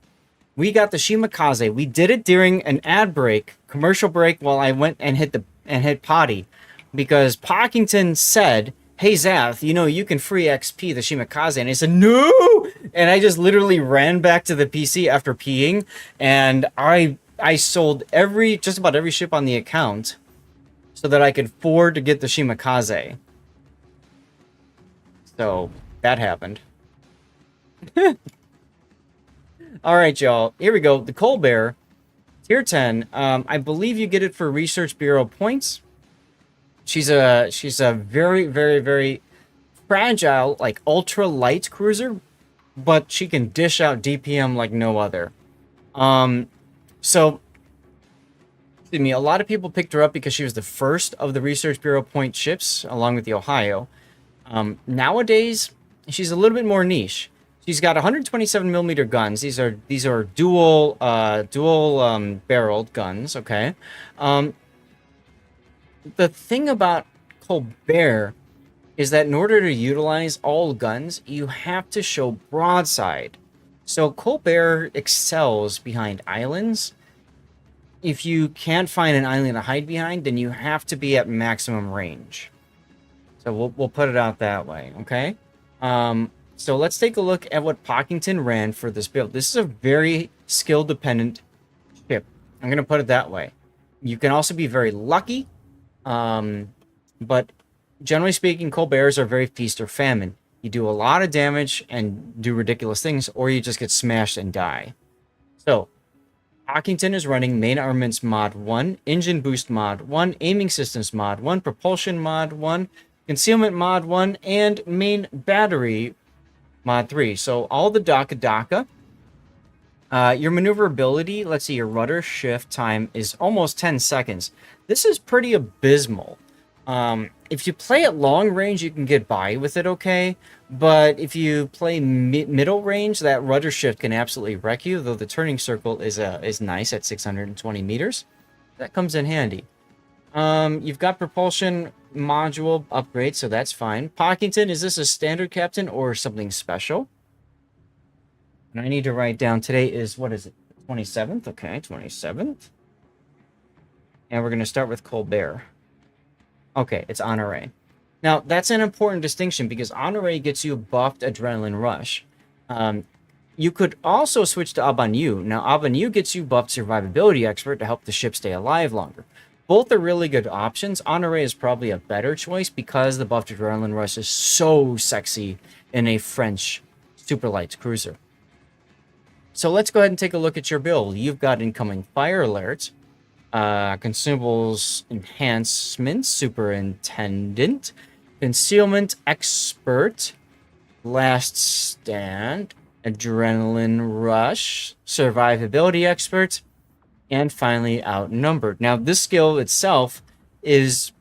We got the Shimakaze. We did it during an ad break, commercial break, while I went and hit potty. Because Pockington said, hey, Zath, you know, you can free XP the Shimakaze. And I said, no! And I just literally ran back to the PC after peeing. And I sold just about every ship on the account so that I could afford to get the Shimakaze. So, that happened. Alright, y'all. Here we go. The Colbert. Tier 10. I believe you get it for Research Bureau points. She's a very, very, very fragile, like, ultra-light cruiser. But she can dish out DPM like no other. So... Excuse me, a lot of people picked her up because she was the first of the Research Bureau point ships, along with the Ohio. Nowadays, she's a little bit more niche. She's got 127mm guns. These are dual barreled guns. Okay. The thing about Colbert is that in order to utilize all guns, you have to show broadside. So Colbert excels behind islands. If you can't find an island to hide behind, then you have to be at maximum range. So we'll put it out that way, okay? So let's take a look at what Pockington ran for this build. This is a very skill-dependent ship. I'm going to put it that way. You can also be very lucky, but generally speaking, Colberts are very feast or famine. You do a lot of damage and do ridiculous things, or you just get smashed and die. So, Pockington is running Main Armaments Mod 1, Engine Boost Mod 1, Aiming Systems Mod 1, Propulsion Mod 1, Concealment Mod 1, and Main Battery Mod 3. So all the DACA. Your maneuverability, let's see, your rudder shift time is almost 10 seconds. This is pretty abysmal. If you play at long range, you can get by with it okay. But if you play middle range, that rudder shift can absolutely wreck you, though the turning circle is nice at 620 meters. That comes in handy. You've got propulsion module upgrade, so that's fine. Pockington, is this a standard captain or something special? And I need to write down, today is, what is it, 27th? Okay, 27th. And we're going to start with Colbert. Okay, it's Honoré. Now, that's an important distinction because Honoré gets you buffed Adrenaline Rush. You could also switch to Abanyu. Now, Abanyu gets you buffed Survivability Expert to help the ship stay alive longer. Both are really good options. Honoré is probably a better choice because the buffed Adrenaline Rush is so sexy in a French super light cruiser. So let's go ahead and take a look at your build. You've got incoming fire alerts, consumables enhancement, superintendent, concealment expert, last stand, adrenaline rush, survivability expert, and finally outnumbered. Now this skill itself is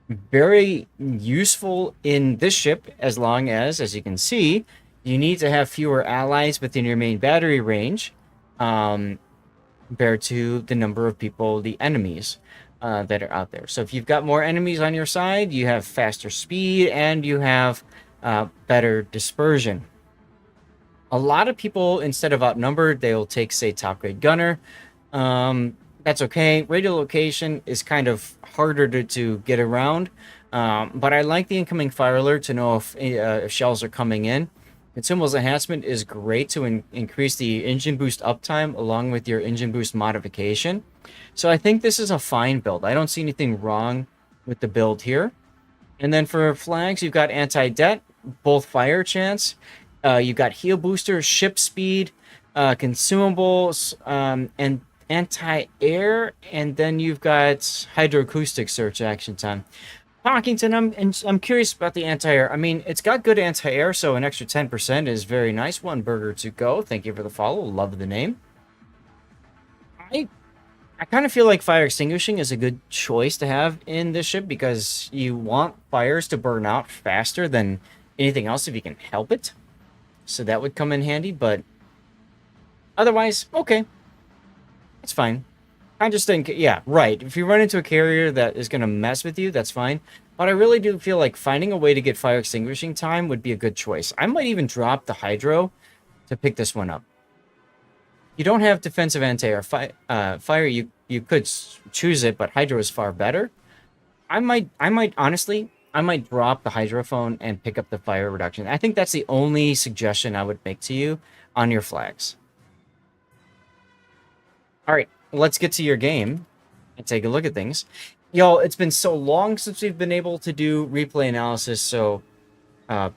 very useful in this ship as long as you can see, you need to have fewer allies within your main battery range compared to the number of people, the enemies that are out there. So if you've got more enemies on your side, you have faster speed and you have better dispersion. A lot of people, instead of outnumbered, they'll take, say, top grade gunner. That's okay. Radiolocation is kind of harder to get around, but I like the incoming fire alert to know if shells are coming in. Consumables enhancement is great to increase the engine boost uptime along with your engine boost modification. So I think this is a fine build. I don't see anything wrong with the build here. And then for flags, you've got anti-det. both fire chance. You've got heal booster, ship speed, consumables, and anti-air, and then you've got hydroacoustic search action time. Parkington, I'm curious about the anti-air. I mean, it's got good anti-air, so an extra 10% is very nice. One burger to go. Thank you for the follow. Love the name. I kind of feel like fire extinguishing is a good choice to have in this ship because you want fires to burn out faster than anything else if you can help it. So that would come in handy, but otherwise, okay. It's fine. I just think, yeah, right. If you run into a carrier that is going to mess with you, that's fine. But I really do feel like finding a way to get fire extinguishing time would be a good choice. I might even drop the hydro to pick this one up. You don't have defensive anti-air fire. You could choose it, but hydro is far better. I might honestly, I might drop the hydrophone and pick up the fire reduction. I think that's the only suggestion I would make to you on your flags. All right, let's get to your game and take a look at things. Y'all, it's been so long since we've been able to do replay analysis, so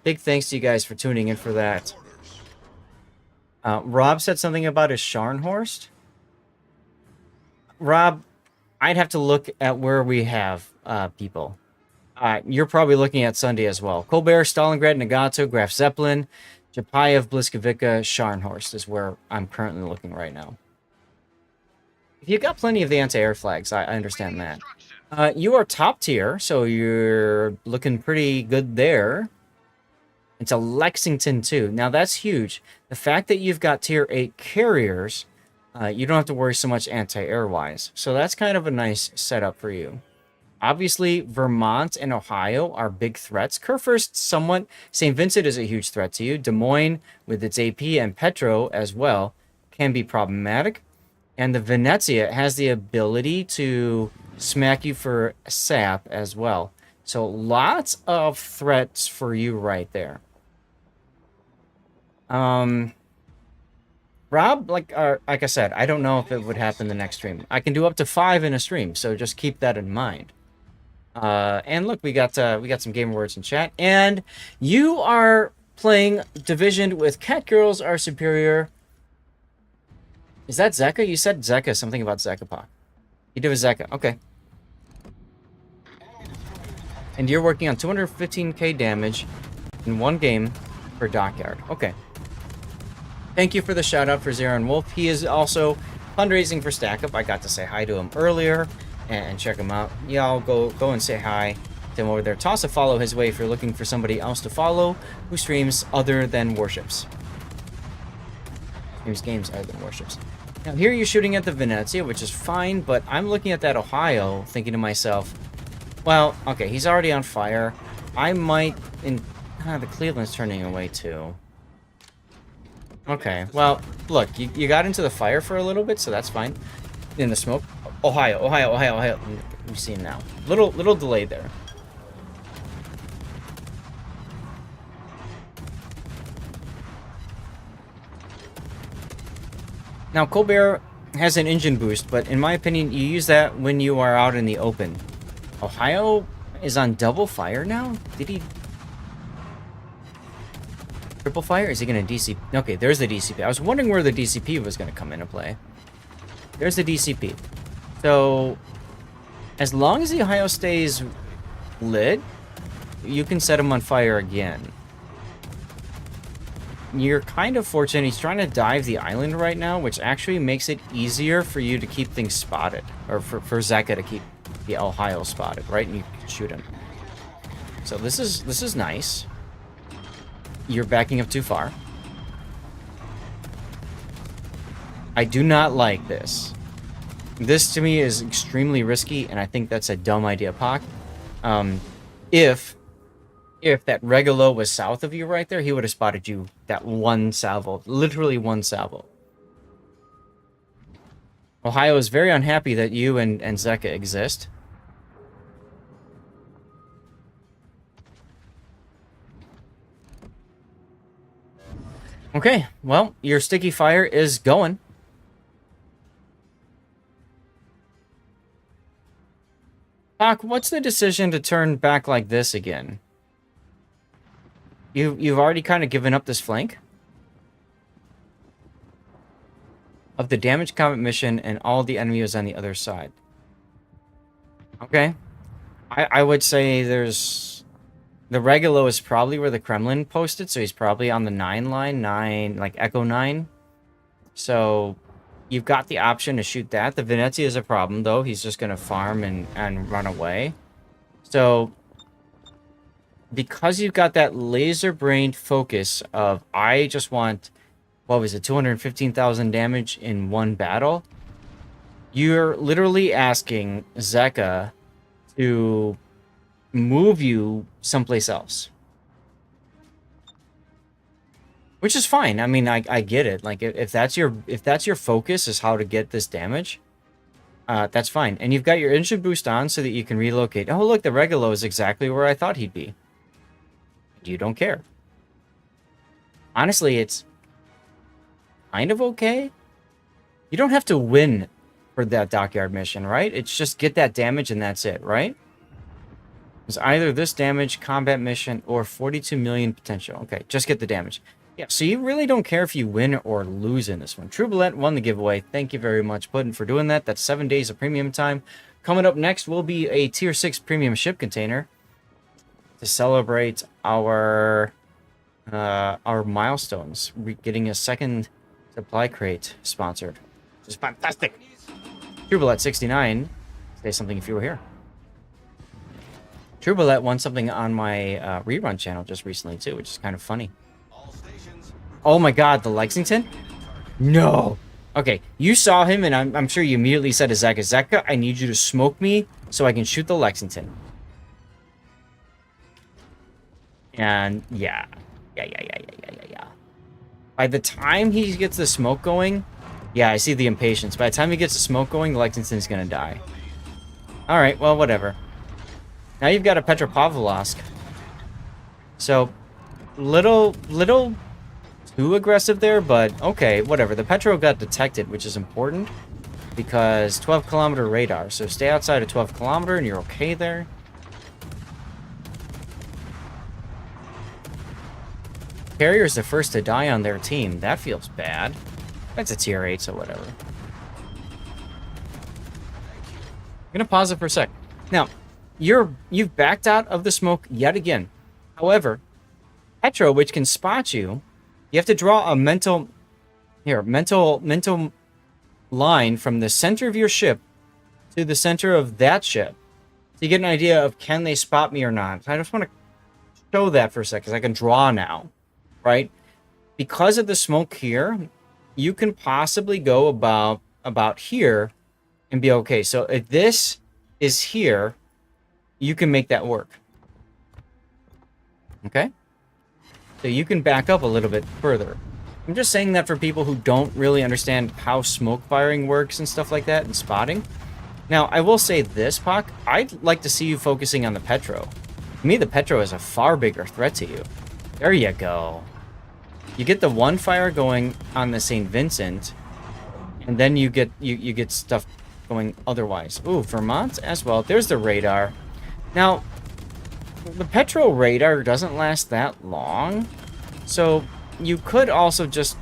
big thanks to you guys for tuning in for that. Rob said something about his Scharnhorst. Rob, I'd have to look at where we have people. You're probably looking at Sunday as well. Colbert, Stalingrad, Nagato, Graf Zeppelin, Chapayev, Bliskovica, Scharnhorst is where I'm currently looking right now. If you've got plenty of the anti-air flags, I understand that. You are top tier, so you're looking pretty good there. It's a Lexington too. Now that's huge. The fact that you've got tier 8 carriers, you don't have to worry so much anti-air wise. So that's kind of a nice setup for you. Obviously, Vermont and Ohio are big threats. Kurfürst, somewhat. St. Vincent is a huge threat to you. Des Moines, with its AP, and Petro as well, can be problematic. And the Venezia has the ability to smack you for sap as well. So lots of threats for you right there. Rob, like I said, I don't know if it would happen the next stream. I can do up to 5 in a stream, so just keep that in mind. And look, we got some game words in chat, and you are playing Division with Cat Girls Are Superior. Is that Zeka? You said Zeka, something about Zekapok. You did with Zeka, okay. And you're working on 215k damage in one game for Dockyard. Okay. Thank you for the shout out for Zaron Wolf. He is also fundraising for StackUp. I got to say hi to him earlier and check him out. Y'all go and say hi to him over there. Toss a follow his way if you're looking for somebody else to follow who streams other than Warships. Streams games other than Warships. Now here you're shooting at the Venezia, which is fine, but I'm looking at that Ohio thinking to myself, well, okay, he's already on fire. I might... the Cleveland's turning away too. Okay, well, look, you got into the fire for a little bit, so that's fine. In the smoke. Ohio. We see him now. Little delay there. Now, Colbert has an engine boost, but in my opinion, you use that when you are out in the open. Ohio is on double fire now? Did he... Triple fire? Is he going to DCP? Okay, there's the DCP. I was wondering where the DCP was going to come into play. There's the DCP. So, as long as the Ohio stays lit, you can set him on fire again. You're kind of fortunate. He's trying to dive the island right now, which actually makes it easier for you to keep things spotted. Or for Zeka to keep the Ohio spotted, right? And you can shoot him. So this is nice. You're backing up too far. I do not like this. This to me is extremely risky, and I think that's a dumb idea, Pac. If that Regolo was south of you right there, he would have spotted you that one salvo. Literally one salvo. Ohio is very unhappy that you and Zeka exist. Okay, well, your sticky fire is going. Doc, what's the decision to turn back like this again? You've already kind of given up this flank of the damage combat mission, and all the enemies on the other side. Okay. I would say there's... The Regulo is probably where the Kremlin posted, so he's probably on the 9 line, 9, like Echo 9. So you've got the option to shoot that. The Venezia is a problem, though. He's just going to farm and run away. So because you've got that laser-brained focus of, I just want, what was it, 215,000 damage in one battle, you're literally asking Zeka to move you someplace else. Which is fine. I mean, I get it. Like, if that's your focus is how to get this damage, that's fine. And you've got your engine boost on so that you can relocate. Oh, look, the Regulo is exactly where I thought he'd be. You don't care. Honestly, it's kind of okay. You don't have to win for that dockyard mission, right? It's just get that damage and that's it, right? It's either this damage, combat mission, or 42 million potential. Okay, just get the damage. Yeah, so you really don't care if you win or lose in this one. True Bullet won the giveaway. Thank you very much, Puddin, for doing that. That's 7 days of premium time. Coming up next will be a Tier 6 premium ship container to celebrate our milestones. We're getting a second supply crate sponsored, which is fantastic. True Bullet 69. Say something if you were here. True Bullet won something on my rerun channel just recently too, which is kind of funny. Oh my god, the Lexington? No. Okay, you saw him, and I'm sure you immediately said to Zeka, I need you to smoke me so I can shoot the Lexington. And yeah. By the time he gets the smoke going, yeah, I see the impatience. By the time he gets the smoke going, the Lexington's gonna die. Alright, well, whatever. Now you've got a Petropavlovsk. So, little too aggressive there, but okay, whatever. The Petro got detected, which is important because 12-kilometer radar. So stay outside of 12-kilometer and you're okay there. Carrier's the first to die on their team. That feels bad. That's a tier 8, so whatever. I'm gonna pause it for a sec. Now, you've backed out of the smoke yet again. However, Petro, which can spot you, you have to draw a mental line from the center of your ship to the center of that ship. So you get an idea of can they spot me or not. I just want to show that for a second, because I can draw now, right? Because of the smoke here, you can possibly go about here and be okay. So if this is here, you can make that work. Okay? So you can back up a little bit further. I'm just saying that for people who don't really understand how smoke firing works and stuff like that and spotting. Now, I will say this, Puck. I'd like to see you focusing on the Petro. To me, the Petro is a far bigger threat to you. There you go. You get the one fire going on the St. Vincent, and then you get stuff going otherwise. Ooh, Vermont as well. There's the radar. Now, the Petro radar doesn't last that long, so you could also just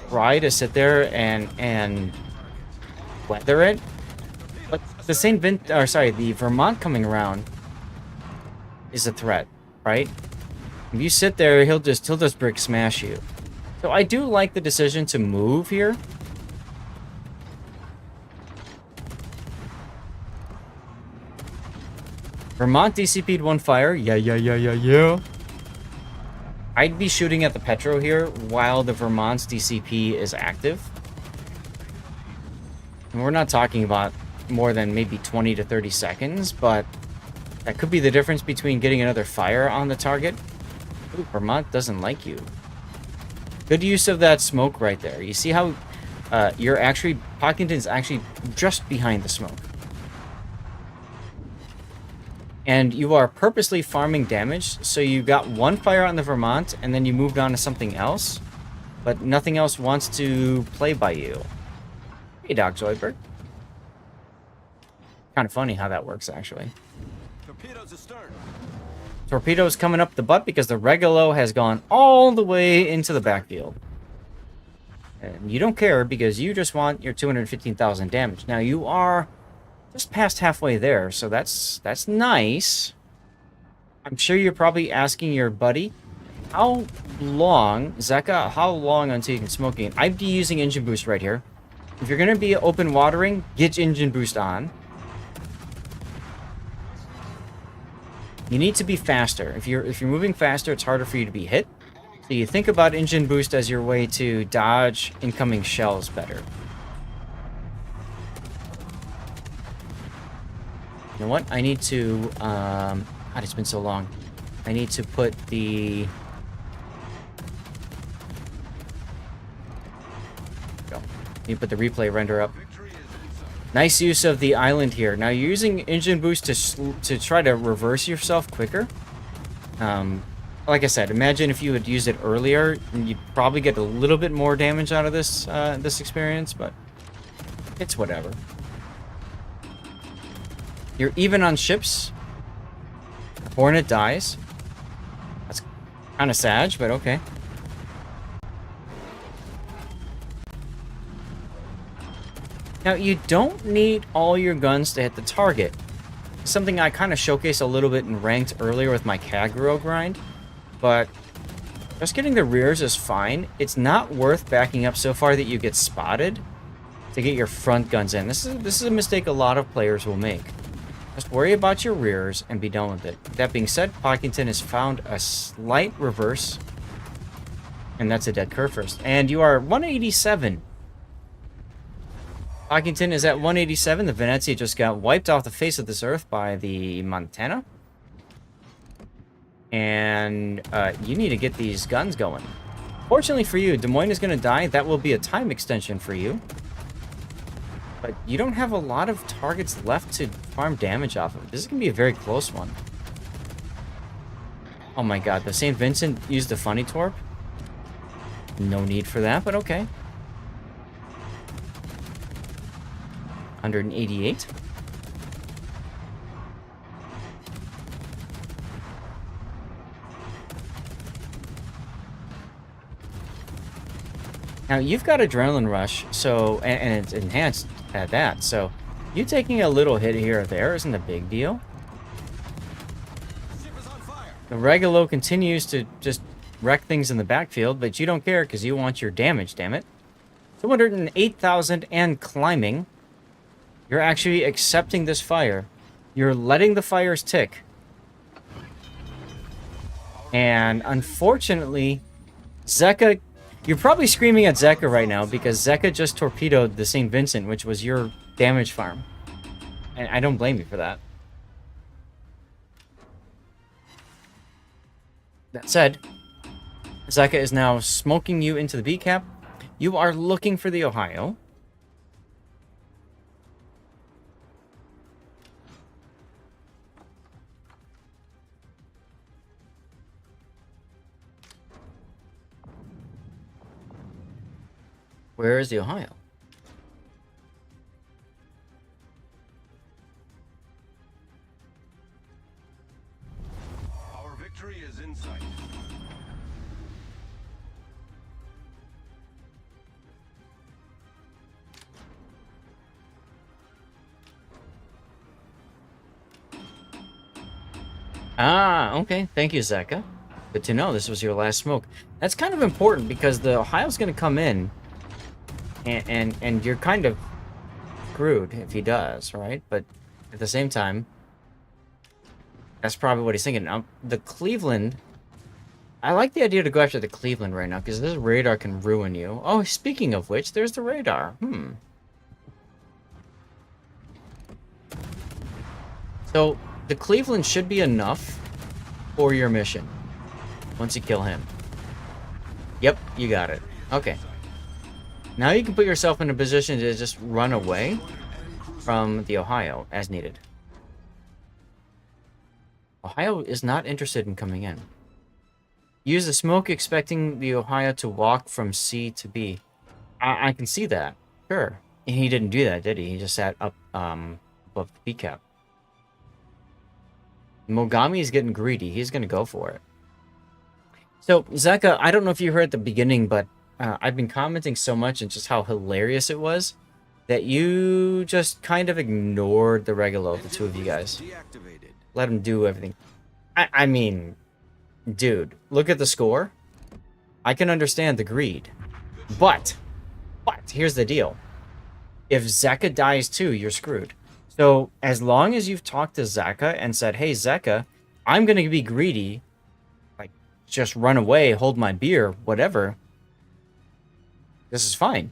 try to sit there and weather it. But the the Vermont coming around is a threat, right? If you sit there, he'll just brick smash you. So I do like the decision to move here. Vermont DCP'd one fire. Yeah. I'd be shooting at the Petro here while the Vermont's DCP is active. And we're not talking about more than maybe 20 to 30 seconds, but that could be the difference between getting another fire on the target. Ooh, Vermont doesn't like you. Good use of that smoke right there. You see how Pockington's actually just behind the smoke. And you are purposely farming damage, so you got one fire on the Vermont, and then you moved on to something else, but nothing else wants to play by you. Hey, Doc Zoidberg. Kind of funny how that works, actually. Torpedoes astern. torpedoes coming up the butt because the Regulo has gone all the way into the backfield. And you don't care because you just want your 215,000 damage. Now, you are just past halfway there, so that's nice. I'm sure you're probably asking your buddy, how long, Zeka, how long until you can smoke again? I'd be using engine boost right here. If you're going to be open watering, get engine boost on. You need to be faster. If you're moving faster, it's harder for you to be hit. So you think about engine boost as your way to dodge incoming shells better. You know what? I need to, God, it's been so long. I need to put the... Go. I need to put the replay render up. Nice use of the island here. Now, you're using engine boost to try to reverse yourself quicker. Like I said, imagine if you had used it earlier, you'd probably get a little bit more damage out of this this experience, but it's whatever. You're even on ships. Hornet dies. That's kind of sad, but okay. Now, you don't need all your guns to hit the target. Something I kind of showcased a little bit in ranked earlier with my Kaguro grind. But just getting the rears is fine. It's not worth backing up so far that you get spotted to get your front guns in. This is a mistake a lot of players will make. Just worry about your rears and be done with it. That being said, Pockington has found a slight reverse. And that's a dead curve first. And you are 187. Pockington is at 187. The Venezia just got wiped off the face of this earth by the Montana. And you need to get these guns going. Fortunately for you, Des Moines is going to die. That will be a time extension for you. But you don't have a lot of targets left to farm damage off of. This is going to be a very close one. Oh my god, the St. Vincent used the funny torp? No need for that, but okay. 188. Now, you've got Adrenaline Rush, so, and it's enhanced at that, so you taking a little hit here or there isn't a big deal. The Regulo continues to just wreck things in the backfield, but you don't care because you want your damage, damn it. 208,000 and climbing. You're actually accepting this fire. You're letting the fires tick. And unfortunately, Zeka... You're probably screaming at Zeka right now because Zeka just torpedoed the St. Vincent, which was your damage farm. And I don't blame you for that. That said, Zeka is now smoking you into the B cap. You are looking for the Ohio. Where is the Ohio? Our victory is in sight. Ah, okay. Thank you, Zeka. Good to know this was your last smoke. That's kind of important because the Ohio's going to come in, and you're kind of screwed if he does, right? But at the same time, that's probably what he's thinking. Now, the Cleveland... I like the idea to go after the Cleveland right now because this radar can ruin you. Oh, speaking of which, there's the radar. So, the Cleveland should be enough for your mission once you kill him. Yep, you got it. Okay. Now you can put yourself in a position to just run away from the Ohio as needed. Ohio is not interested in coming in. Use the smoke expecting the Ohio to walk from C to B. I can see that. Sure. And he didn't do that, did he? He just sat up above the B cap. Mogami is getting greedy. He's going to go for it. So, Zeka, I don't know if you heard at the beginning, but I've been commenting so much and just how hilarious it was that you just kind of ignored the Regulo, the two of you guys. Deactivated. Let him do everything. I mean, dude, look at the score. I can understand the greed. But here's the deal. If Zeka dies too, you're screwed. So as long as you've talked to Zeka and said, hey, Zeka, I'm going to be greedy. Like, just run away, hold my beer, whatever. This is fine.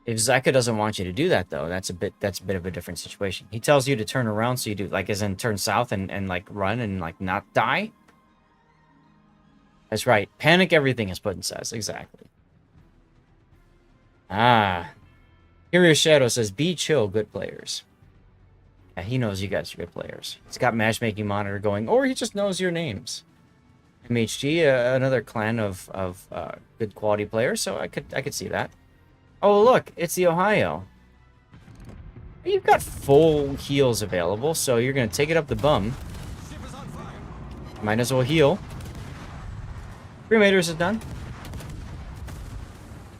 If Zeka doesn't want you to do that, though, that's a bit of a different situation. He tells you to turn around, so you do, like, as in turn south and like, run and, like, not die. That's right. Panic everything, as Putin says. Exactly. Ah. Curious Shadow says, be chill, good players. Yeah, he knows you guys are good players. He's got matchmaking monitor going, or he just knows your names. MHG, another clan of good quality players, so I could see that. Oh, look, it's the Ohio. You've got full heals available, so you're going to take it up the bum. Might as well heal. Cremators is done.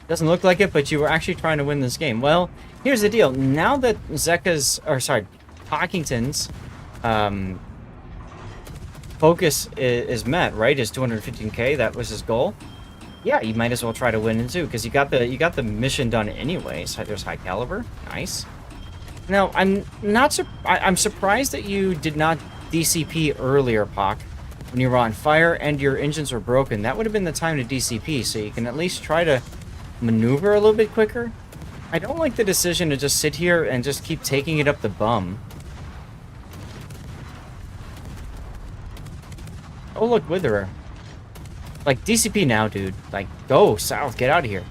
Doesn't look like it, but you were actually trying to win this game. Well, here's the deal. Now that Pockington's focus is met, right? His 215k, that was his goal. Yeah, you might as well try to win it too, because you got the mission done anyways. There's high caliber, nice. Now I'm surprised that you did not DCP earlier, Pock, when you were on fire and your engines were broken. That would have been the time to DCP, so you can at least try to maneuver a little bit quicker. I don't like the decision to just sit here and just keep taking it up the bum. Oh look, Witherer. Like, DCP now, dude. Like, go south. Get out of here.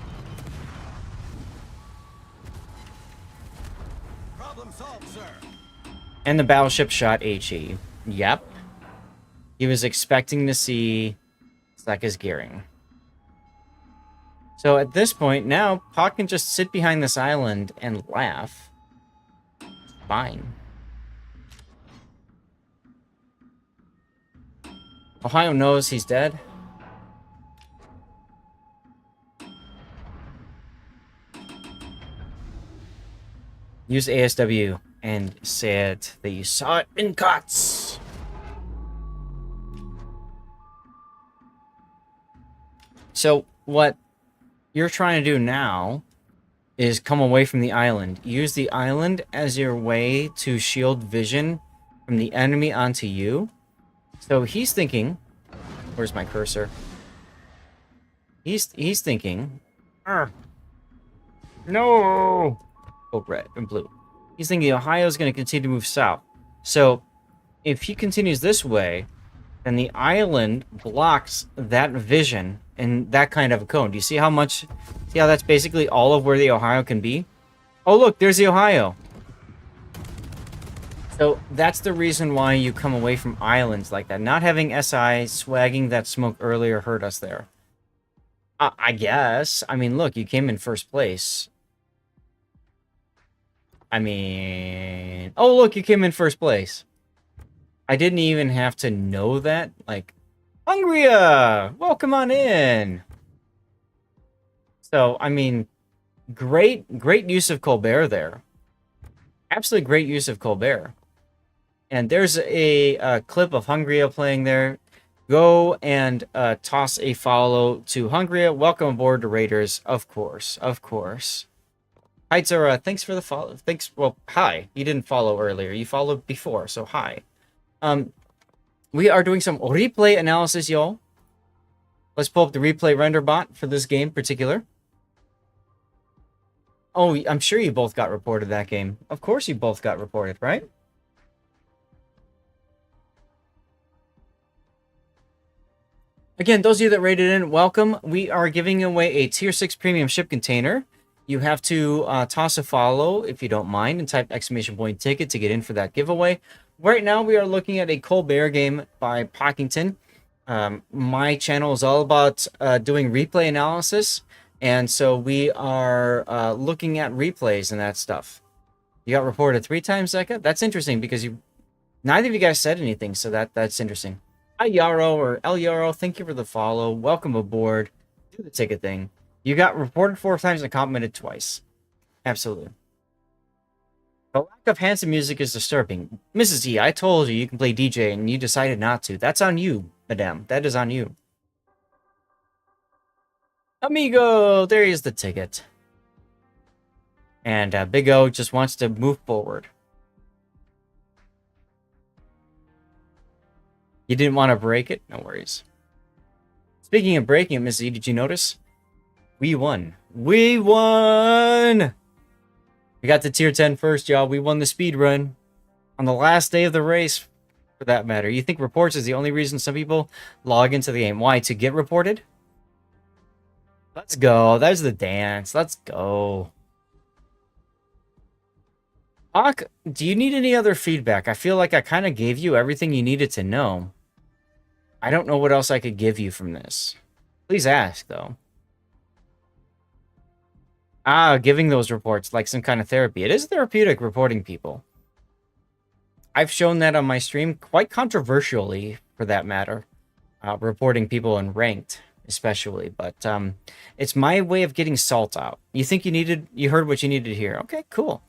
Problem solved, sir. And the battleship shot HE. Yep. He was expecting to see Zeka's gearing. So at this point, now, Pock can just sit behind this island and laugh. Fine. Ohio knows he's dead. Use ASW and said that you saw it in cuts. So what you're trying to do now is come away from the island. Use the island as your way to shield vision from the enemy onto you. So he's thinking, where's my cursor? He's thinking, no. Oh, red and blue. He's thinking Ohio's going to continue to move south. So if he continues this way, then the island blocks that vision in that kind of a cone. Do you see how much? See how that's basically all of where the Ohio can be? Oh, look, there's the Ohio. So that's the reason why you come away from islands like that. Not having SI swagging that smoke earlier hurt us there. I guess. I mean, look, you came in first place. I mean... Oh, look, you came in first place. I didn't even have to know that. Like, Hungria! Welcome on in! So, I mean, great use of Colbert there. Absolutely great use of Colbert. And there's a clip of Hungria playing there. Go and toss a follow to Hungria. Welcome aboard to Raiders, of course, of course. Hi, Zara. Thanks for the follow. Thanks. Well, hi. You didn't follow earlier. You followed before, so hi. We are doing some replay analysis, y'all. Let's pull up the replay render bot for this game in particular. Oh, I'm sure you both got reported that game. Of course you both got reported, right? Again, those of you that rated in, welcome. We are giving away a Tier 6 Premium Ship Container. You have to toss a follow, if you don't mind, and type ! ticket to get in for that giveaway. Right now, we are looking at a Colbert game by Pockington. My channel is all about doing replay analysis, and so we are looking at replays and that stuff. You got reported 3 times, Zeka? That's interesting, because you Neither of you guys said anything, so that's interesting. Hi, Yarrow or El Yarrow. Thank you for the follow. Welcome aboard. Do the ticket thing. You got reported 4 times and complimented twice. Absolutely. The lack of handsome music is disturbing. Mrs. E, I told you can play DJ and you decided not to. That's on you, madame. That is on you. Amigo! There is the ticket. And Big O just wants to move forward. You didn't want to break it? No worries. Speaking of breaking it, Mrs. E, did you notice? We won. We won! We got to tier 10 first, y'all. We won the speed run on the last day of the race, for that matter. You think reports is the only reason some people log into the game? Why? To get reported? Let's go. There's the dance. Let's go. Hawk, do you need any other feedback? I feel like I kind of gave you everything you needed to know. I don't know what else I could give you from this. Please ask, though. Giving those reports like some kind of therapy. It is therapeutic reporting people. I've shown that on my stream, quite controversially, for that matter. Reporting people in ranked, especially. But it's my way of getting salt out. You think you heard what you needed to hear. Okay, cool.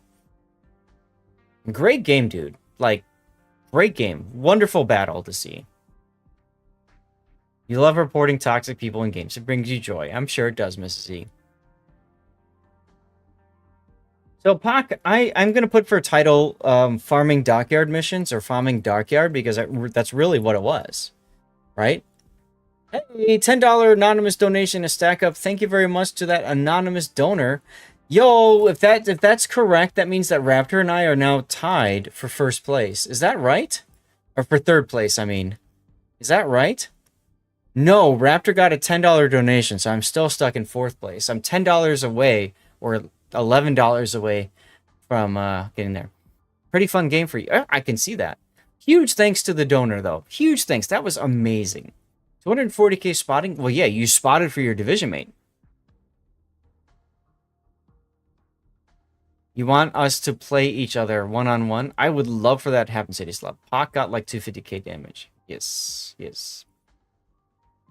Great game, dude. Like, great game. Wonderful battle to see. You love reporting toxic people in games. It brings you joy. I'm sure it does, Mrs. E. So, Pac, I'm going to put for a title Farming Dockyard Missions or Farming Dockyard because that's really what it was, right? Hey, $10 anonymous donation to Stack Up. Thank you very much to that anonymous donor. Yo, if that's correct, that means that Raptor and I are now tied for first place. Is that right? Or for third place, I mean. Is that right? No, Raptor got a $10 donation, so I'm still stuck in fourth place. I'm $10 away, or $11 away from getting there. Pretty fun game for you. I can see that. Huge thanks to the donor, though. Huge thanks. That was amazing. 240k spotting? Well, yeah, you spotted for your division mate. You want us to play each other one-on-one? I would love for that to happen, City Slub. Pac got like 250k damage. Yes, yes.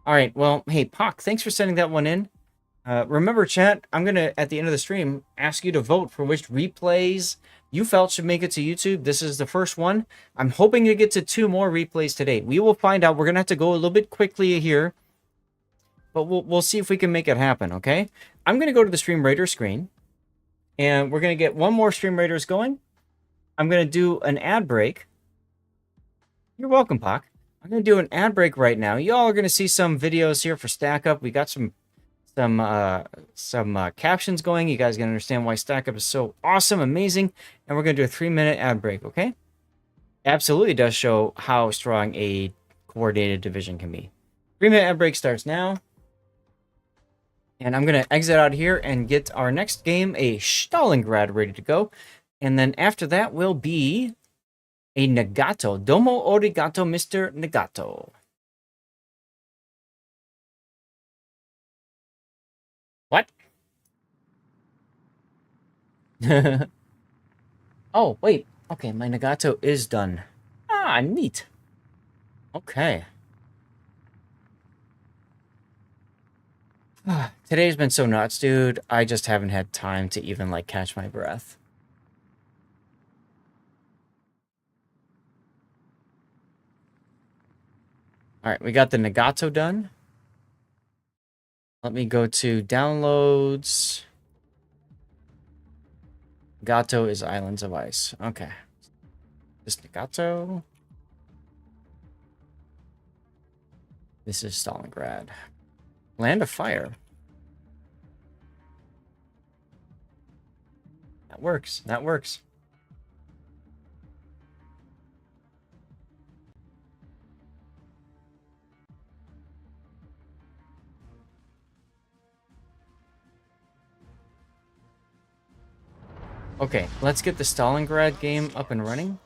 All right, well, hey, Pac, thanks for sending that one in. Remember, chat, I'm going to, at the end of the stream, ask you to vote for which replays you felt should make it to YouTube. This is the first one. I'm hoping to get to 2 more replays today. We will find out. We're going to have to go a little bit quickly here, but we'll see if we can make it happen, okay? I'm going to go to the Stream Raider screen, and we're going to get one more Stream Raiders going. I'm going to do an ad break. You're welcome, Pac. I'm going to do an ad break right now. Y'all are going to see some videos here for Stack Up. We got some captions going. You guys are going to understand why Stack Up is so awesome, amazing. And we're going to do a 3-minute ad break, okay? Absolutely does show how strong a coordinated division can be. 3-minute ad break starts now. And I'm going to exit out here and get our next game, a Stalingrad, ready to go. And then after that will be a Nagato. Domo arigato, Mr. Nagato. What? Oh, wait. Okay, my Nagato is done. Ah, neat. Okay. Today's been so nuts, dude. I just haven't had time to even, like, catch my breath. Alright, we got the Nagato done. Let me go to downloads. Nagato is Islands of Ice. Okay. This Nagato. This is Stalingrad. Land of Fire. That works. That works. Okay, let's get the Stalingrad game up and running.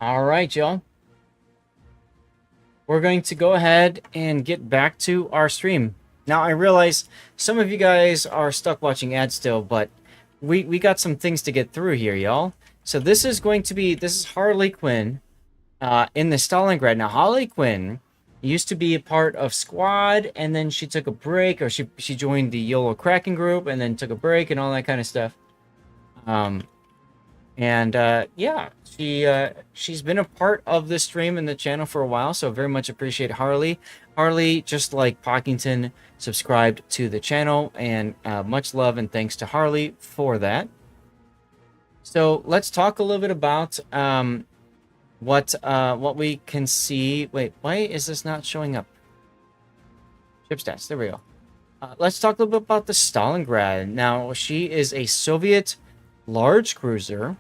All right, y'all. We're going to go ahead and get back to our stream. Now, I realize some of you guys are stuck watching ads still, but we got some things to get through here, y'all. So this is Harley Quinn in the Stalingrad. Now, Harley Quinn used to be a part of Squad, and then she took a break, or she joined the YOLO Kraken group, and then took a break and all that kind of stuff. Yeah, she's been a part of the stream and the channel for a while, so very much appreciate Harley. Harley, just like Pockington, subscribed to the channel, and much love and thanks to Harley for that. So let's talk a little bit about what we can see. Wait, why is this not showing up? Ship stats, there we go. Let's talk a little bit about the Stalingrad. Now, she is a Soviet large cruiser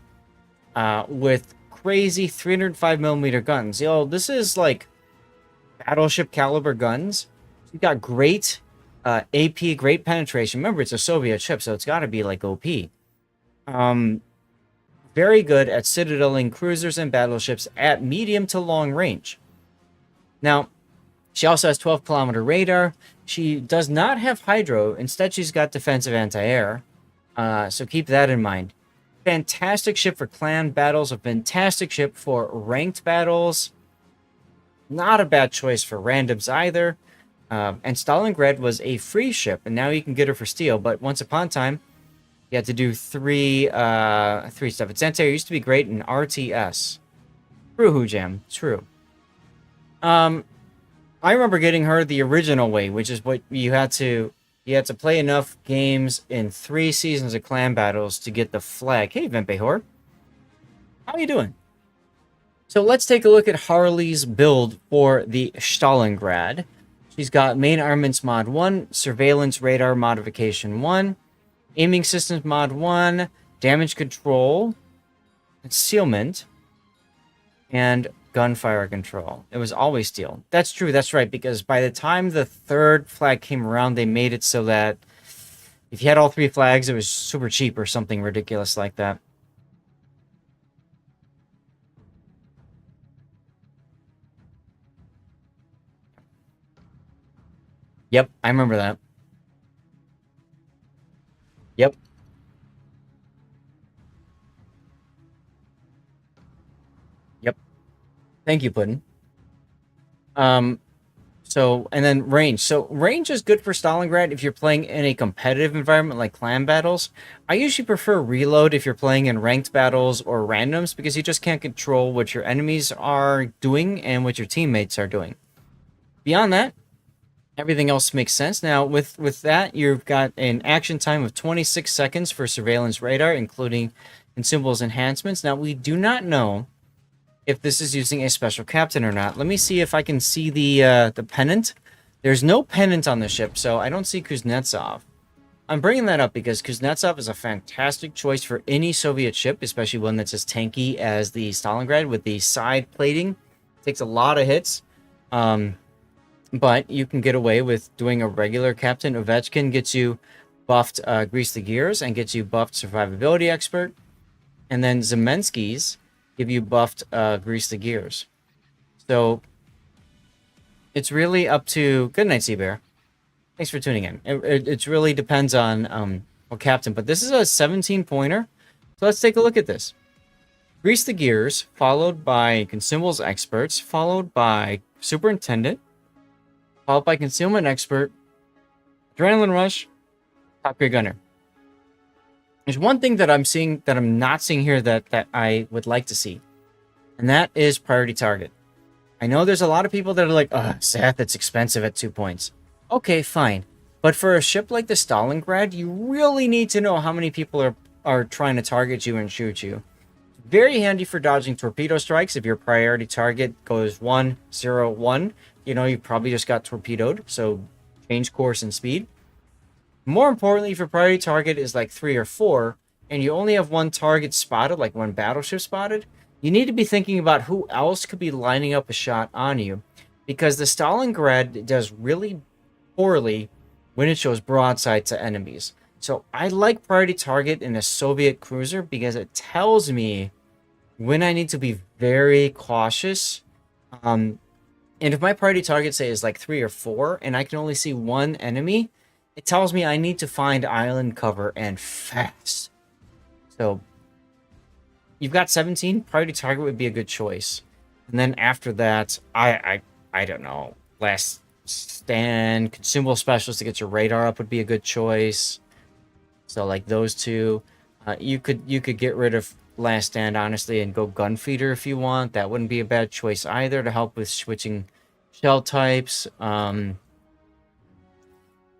with crazy 305mm guns. Yo, this is like battleship caliber guns. You've got great AP, great penetration. Remember, it's a Soviet ship, so it's got to be like OP. Very good at citadeling cruisers and battleships at medium to long range. Now, she also has 12-kilometer radar. She does not have hydro. Instead, she's got defensive anti-air. So keep that in mind. Fantastic ship for clan battles. A fantastic ship for ranked battles. Not a bad choice for randoms either. And Stalingrad was a free ship, and now you can get her for steel. But once upon a time, you had to do three stuff. Its anti-air used to be great in RTS. True, Hoojam. True. I remember getting her the original way, which is what you had to play enough games in 3 seasons of clan battles to get the flag. Hey, Vempehor. How you doing? So let's take a look at Harley's build for the Stalingrad. She's got main armaments mod 1, surveillance radar modification 1, aiming systems mod 1, damage control, concealment, and gunfire control. It was always steel. That's true, that's right, because by the time the 3rd flag came around, they made it so that if you had all 3 flags, it was super cheap or something ridiculous like that. Yep, I remember that. Yep. Yep. Thank you, Puddin. So, and then range. So, range is good for Stalingrad if you're playing in a competitive environment like clan battles. I usually prefer reload if you're playing in ranked battles or randoms, because you just can't control what your enemies are doing and what your teammates are doing. Beyond that, everything else makes sense. Now, with that, you've got an action time of 26 seconds for surveillance radar, including consumables enhancements. Now, we do not know if this is using a special captain or not. Let me see if I can see the pennant. There's no pennant on the ship, so I don't see Kuznetsov. I'm bringing that up because Kuznetsov is a fantastic choice for any Soviet ship, especially one that's as tanky as the Stalingrad with the side plating. It takes a lot of hits. But you can get away with doing a regular captain. Ovechkin gets you buffed Grease the Gears and gets you buffed Survivability Expert. And then Zemensky's give you buffed Grease the Gears. So it's really up to... Good night, Seabear. Thanks for tuning in. It really depends on what captain. But this is a 17-pointer. So let's take a look at this. Grease the Gears, followed by Consumables Experts, followed by Superintendent, followed by Concealment Expert, Adrenaline Rush, Top Gear Gunner. There's one thing that I'm seeing that I'm not seeing here that I would like to see, and that is Priority Target. I know there's a lot of people that are like, Seth, it's expensive at 2 points. Okay, fine. But for a ship like the Stalingrad, you really need to know how many people are trying to target you and shoot you. Very handy for dodging torpedo strikes. If your priority target goes 1, 0, 1, you know, you probably just got torpedoed, so change course and speed. More importantly, if your priority target is like 3 or 4, and you only have 1 target spotted, like 1 battleship spotted, you need to be thinking about who else could be lining up a shot on you, because the Stalingrad does really poorly when it shows broadside to enemies. So I like priority target in a Soviet cruiser because it tells me when I need to be very cautious. And if my priority target, say, is like 3 or 4, and I can only see one enemy, it tells me I need to find island cover and fast. So you've got 17. Priority target would be a good choice. And then after that, I don't know. Last stand, consumable specialist to get your radar up would be a good choice. So like those two. You could get rid of last stand, honestly, and go gun feeder if you want. That wouldn't be a bad choice either to help with switching shell types.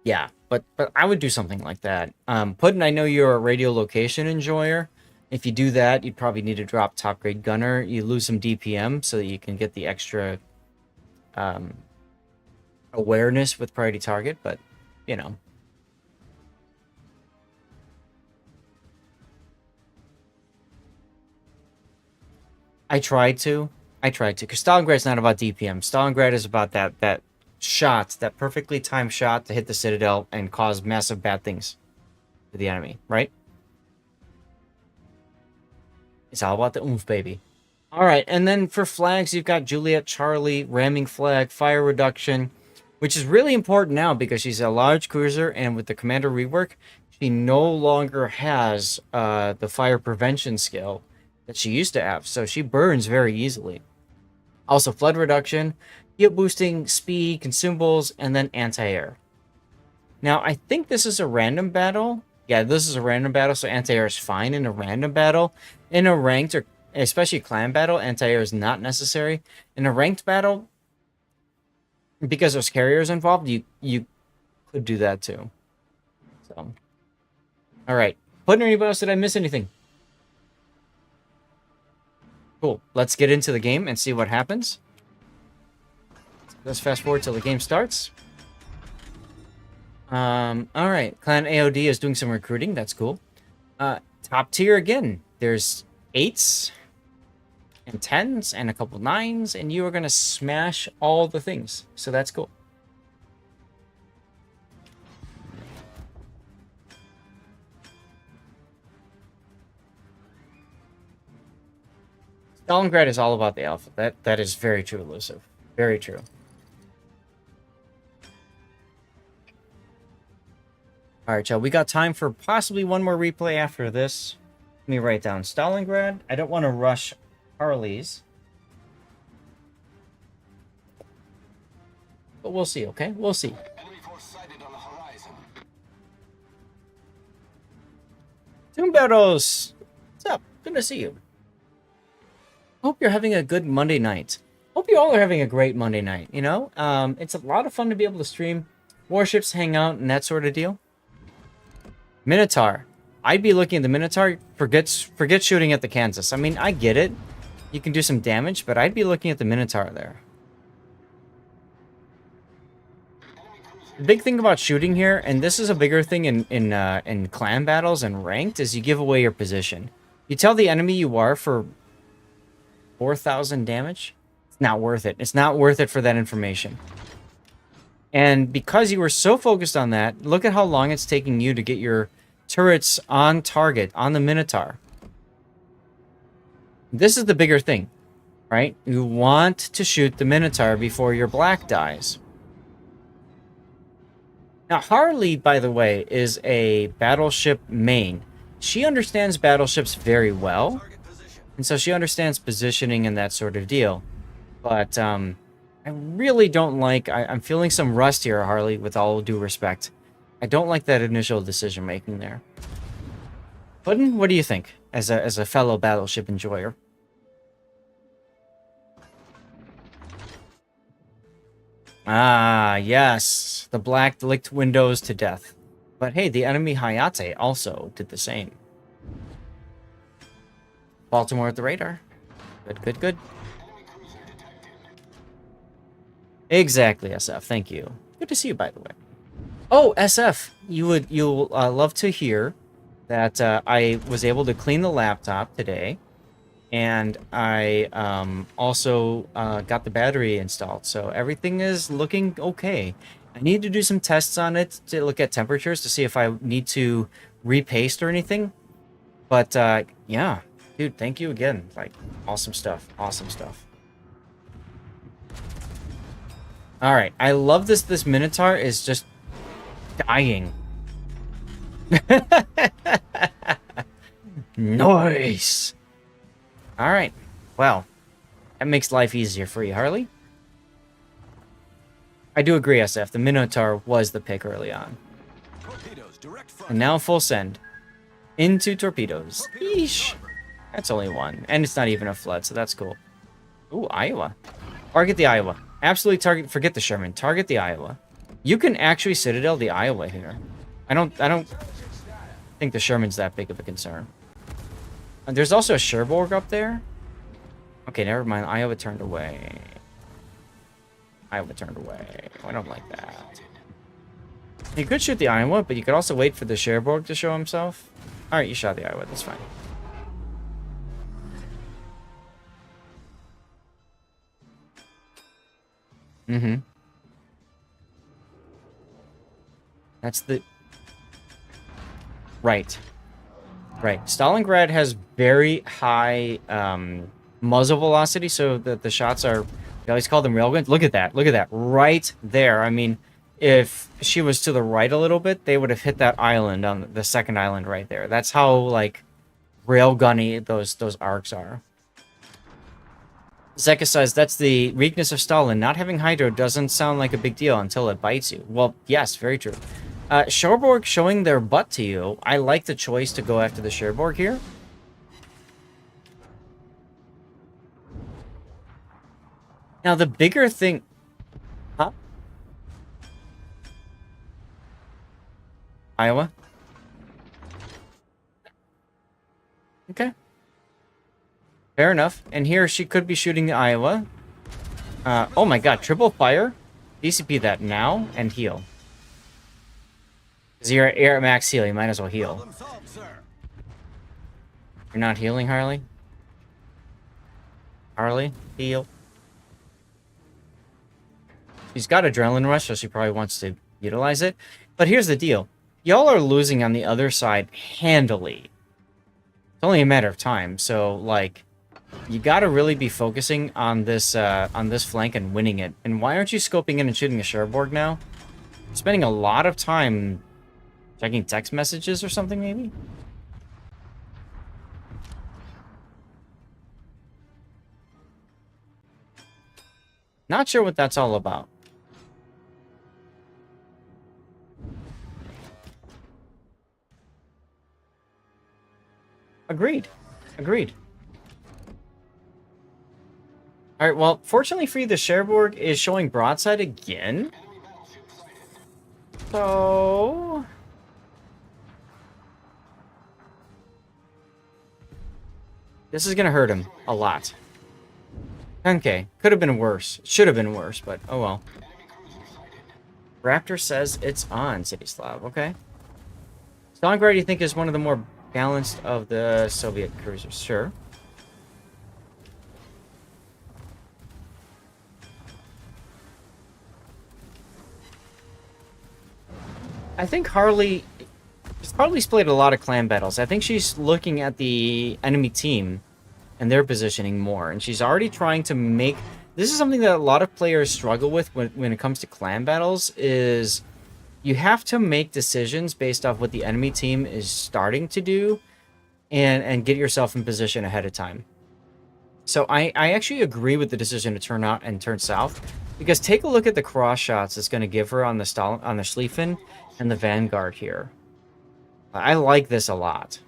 Yeah, but I would do something like that. Puddin', I know you're a radio location enjoyer. If you do that, you'd probably need to drop top grade gunner. You lose some DPM so that you can get the extra awareness with priority target, but you know. I tried to, because Stalingrad's not about DPM. Stalingrad is about that shot, that perfectly timed shot to hit the Citadel and cause massive bad things to the enemy, right? It's all about the oomph, baby. All right, and then for flags, you've got Juliet Charlie, ramming flag, fire reduction, which is really important now because she's a large cruiser, and with the commander rework, she no longer has the fire prevention skill that she used to have, so she burns very easily. Also, flood reduction, hit boosting, speed, consumables, and then anti-air. Now, I think this is a random battle. Yeah, this is a random battle, so anti-air is fine in a random battle. In a ranked, or especially clan battle, anti-air is not necessary. In a ranked battle, because there's carriers involved, you could do that too. So, all right. Putting anybody else, did I miss anything? Cool. Let's get into the game and see what happens. Let's fast forward till the game starts. All right. Clan AOD is doing some recruiting. That's cool. Top tier again. There's 8s and 10s and a couple 9s, and you are going to smash all the things. So that's cool. Stalingrad is all about the alpha. That is very true, Elusive. Very true. All right, y'all. We got time for possibly one more replay after this. Let me write down Stalingrad. I don't want to rush Harley's. But we'll see, okay? We'll see. Enemy force sighted on the horizon. Toombattles! What's up? Good to see you. Hope you're having a good Monday night. Hope you all are having a great Monday night, you know? It's a lot of fun to be able to stream Warships, hang out, and that sort of deal. Minotaur. I'd be looking at the Minotaur. Forget shooting at the Kansas. I mean, I get it. You can do some damage, but I'd be looking at the Minotaur there. The big thing about shooting here, and this is a bigger thing in clan battles and ranked, is you give away your position. You tell the enemy you are for 4,000 damage. It's not worth it. It's not worth it for that information. And because you were so focused on that, look at how long it's taking you to get your turrets on target, on the Minotaur. This is the bigger thing, right? You want to shoot the Minotaur before your black dies. Now, Harley, by the way, is a battleship main. She understands battleships very well, and so she understands positioning and that sort of deal. But I really don't like... I'm feeling some rust here, Harley, with all due respect. I don't like that initial decision-making there. Puddin', what do you think, as a fellow battleship enjoyer? Ah, yes. The black licked windows to death. But hey, the enemy Hayate also did the same. Baltimore at the radar. Good, good, good. Exactly, SF. Thank you. Good to see you, by the way. Oh, SF, you'll love to hear that I was able to clean the laptop today, and I also got the battery installed, so everything is looking okay. I need to do some tests on it to look at temperatures to see if I need to repaste or anything. But yeah, Dude, thank you again. Like, awesome stuff. Awesome stuff. Alright, I love this. This Minotaur is just dying. Nice! Alright, well, that makes life easier for you, Harley. I do agree, SF. The Minotaur was the pick early on. Torpedoes, direct front. And now full send. Into torpedoes. Yeesh. That's only one. And it's not even a flood, so that's cool. Ooh, Iowa. Target the Iowa. Absolutely target. Forget the Sherman. Target the Iowa. You can actually Citadel the Iowa here. I don't think the Sherman's that big of a concern. And there's also a Cherbourg up there. Okay, never mind. Iowa turned away. Iowa turned away. I don't like that. You could shoot the Iowa, but you could also wait for the Cherbourg to show himself. Alright, you shot the Iowa. That's fine. Mm-hmm. That's the... Right. Right. Stalingrad has very high muzzle velocity, so that the shots are... We always call them railguns. Look at that. Look at that. Right there. I mean, if she was to the right a little bit, they would have hit that island on the second island right there. That's how, like, railgunny those arcs are. Zeka says, that's the weakness of Stalin. Not having Hydro doesn't sound like a big deal until it bites you. Well, yes, very true. Cherbourg showing their butt to you. I like the choice to go after the Cherbourg here. Now, the bigger thing... Huh? Iowa? Okay. Fair enough. And here she could be shooting the Iowa. Oh my god, triple fire? DCP that now and heal. Because you're at max heal, you might as well heal. Problem solved, sir. You're not healing, Harley? Harley, heal. She's got Adrenaline Rush, so she probably wants to utilize it. But here's the deal. Y'all are losing on the other side handily. It's only a matter of time, so, like... You gotta really be focusing on this flank and winning it. And why aren't you scoping in and shooting a Cherbourg now? You're spending a lot of time checking text messages or something, maybe? Not sure what that's all about. Agreed. Agreed. Alright, well, fortunately for you, the Cherbourg is showing broadside again. So... This is gonna hurt him a lot. 10k. Could have been worse. Should have been worse, but oh well. Raptor says it's on, Cityslav. Okay. Stalingrad, you think, is one of the more balanced of the Soviet cruisers? Sure. I think Harley's played a lot of clan battles. I think she's looking at the enemy team and their positioning more. And she's already trying to make... This is something that a lot of players struggle with when it comes to clan battles, is you have to make decisions based off what the enemy team is starting to do and get yourself in position ahead of time. So I actually agree with the decision to turn out and turn south, because take a look at the cross shots it's going to give her on the Schlieffen and the Vanguard here. I like this a lot.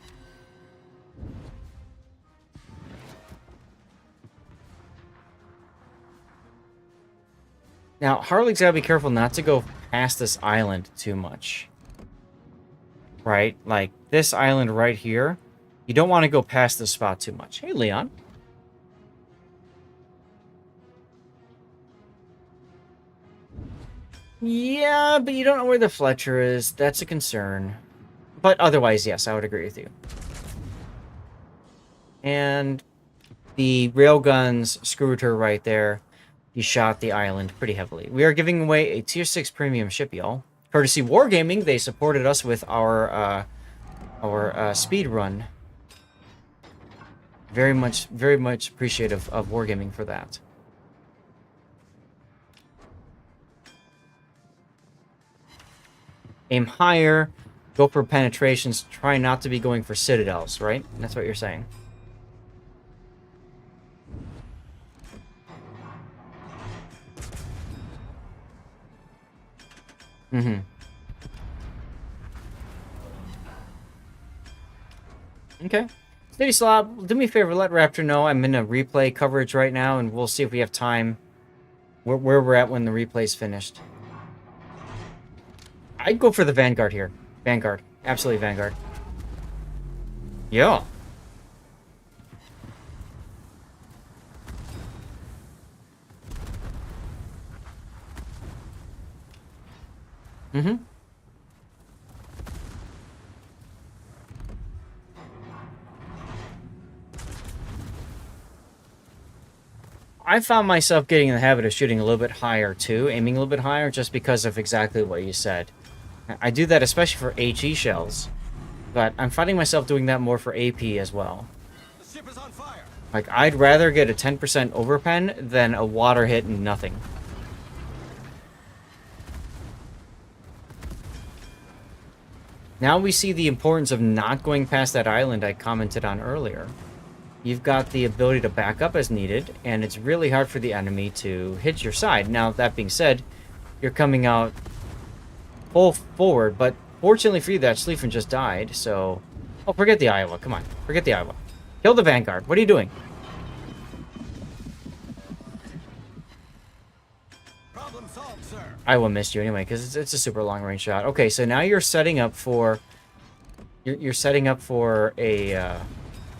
Now, Harley's got to be careful not to go past this island too much. Right? Like, this island right here, you don't want to go past this spot too much. Hey, Leon. Yeah, but you don't know where the Fletcher is. That's a concern. But otherwise, yes, I would agree with you. And the railguns screwed her right there. He shot the island pretty heavily. We are giving away a Tier 6 premium ship, y'all. Courtesy Wargaming, they supported us with our speed run. Very much appreciative of Wargaming for that. Aim higher, go for penetrations, try not to be going for citadels, right? That's what you're saying. Mm-hmm. Okay. Steady Slob, do me a favor, let Raptor know I'm in a replay coverage right now, and we'll see if we have time where we're at when the replay's finished. I'd go for the Vanguard here. Vanguard. Absolutely Vanguard. Yeah. Mm-hmm. I found myself getting in the habit of shooting a little bit higher, too. Aiming a little bit higher, just because of exactly what you said. I do that especially for HE shells. But I'm finding myself doing that more for AP as well. The ship is on fire. Like, I'd rather get a 10% overpen than a water hit and nothing. Now we see the importance of not going past that island I commented on earlier. You've got the ability to back up as needed, and it's really hard for the enemy to hit your side. Now, that being said, you're coming out full forward, but fortunately for you, that Schlieffen just died, so... Oh, forget the Iowa. Come on. Forget the Iowa. Kill the Vanguard. What are you doing? Problem solved, sir. Iowa missed you anyway, because it's a super long-range shot. Okay, so now you're setting up for... You're setting up for a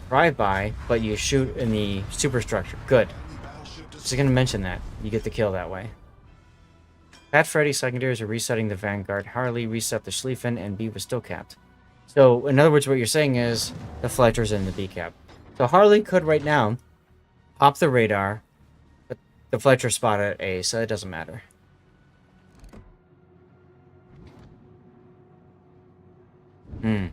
drive-by, but you shoot in the superstructure. Good. Just going to mention that. You get the kill that way. Pat Freddy secondaries are resetting the Vanguard. Harley reset the Schlieffen, and B was still capped. So, in other words, what you're saying is the Fletcher's in the B cap. So Harley could right now pop the radar, but the Fletcher spot at A, so it doesn't matter. Hmm.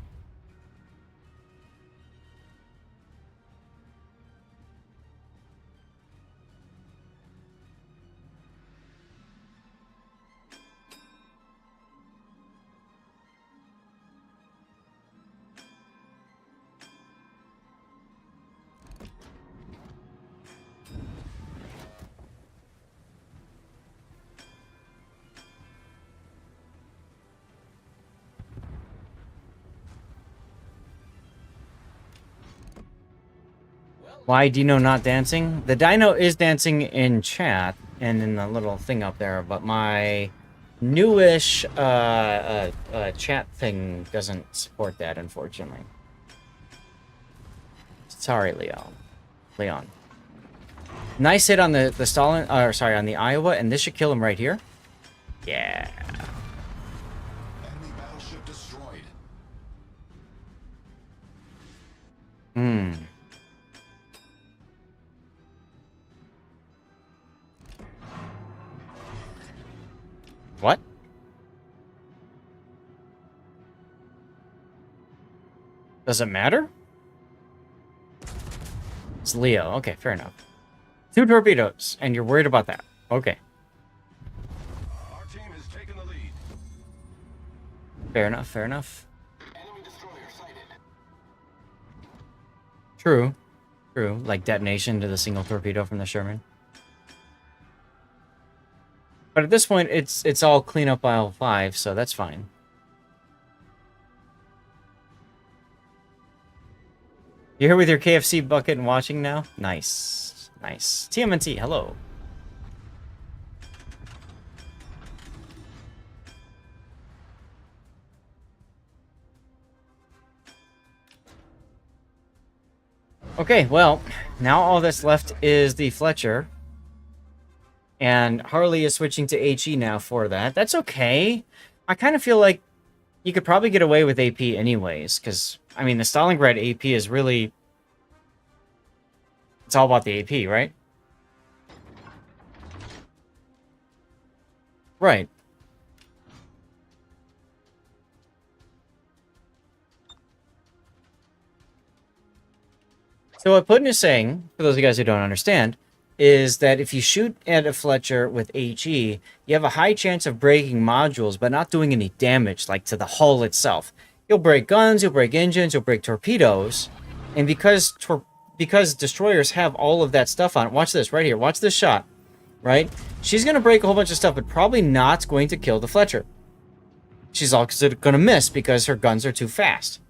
Why Dino not dancing? The Dino is dancing in chat and in the little thing up there, but my newish chat thing doesn't support that, unfortunately. Sorry, Leon. Nice hit on the Stalin, or sorry, on the Iowa, and this should kill him right here. Yeah. Enemy battleship destroyed. Hmm. What? Does it matter? It's Leo. Okay, fair enough. 2 torpedoes, and you're worried about that. Okay. Our team has taken the lead. Fair enough, fair enough. Enemy destroyer sighted. True. True. Like detonation to the single torpedo from the Sherman. But at this point, it's all clean up aisle 5, so that's fine. You here with your KFC bucket and watching now? Nice. Nice. TMNT, hello. Okay, well, now all that's left is the Fletcher. And Harley is switching to HE now for that. That's okay. I kind of feel like you could probably get away with AP anyways, because, I mean, the Stalingrad AP is really... It's all about the AP, right? Right. So what Putin is saying, for those of you guys who don't understand, is that if you shoot at a Fletcher with HE, you have a high chance of breaking modules, but not doing any damage, like to the hull itself. You'll break guns, you'll break engines, you'll break torpedoes, and because destroyers have all of that stuff on it, watch this right here, watch this shot, right? She's going to break a whole bunch of stuff, but probably not going to kill the Fletcher. She's all going to miss because her guns are too fast.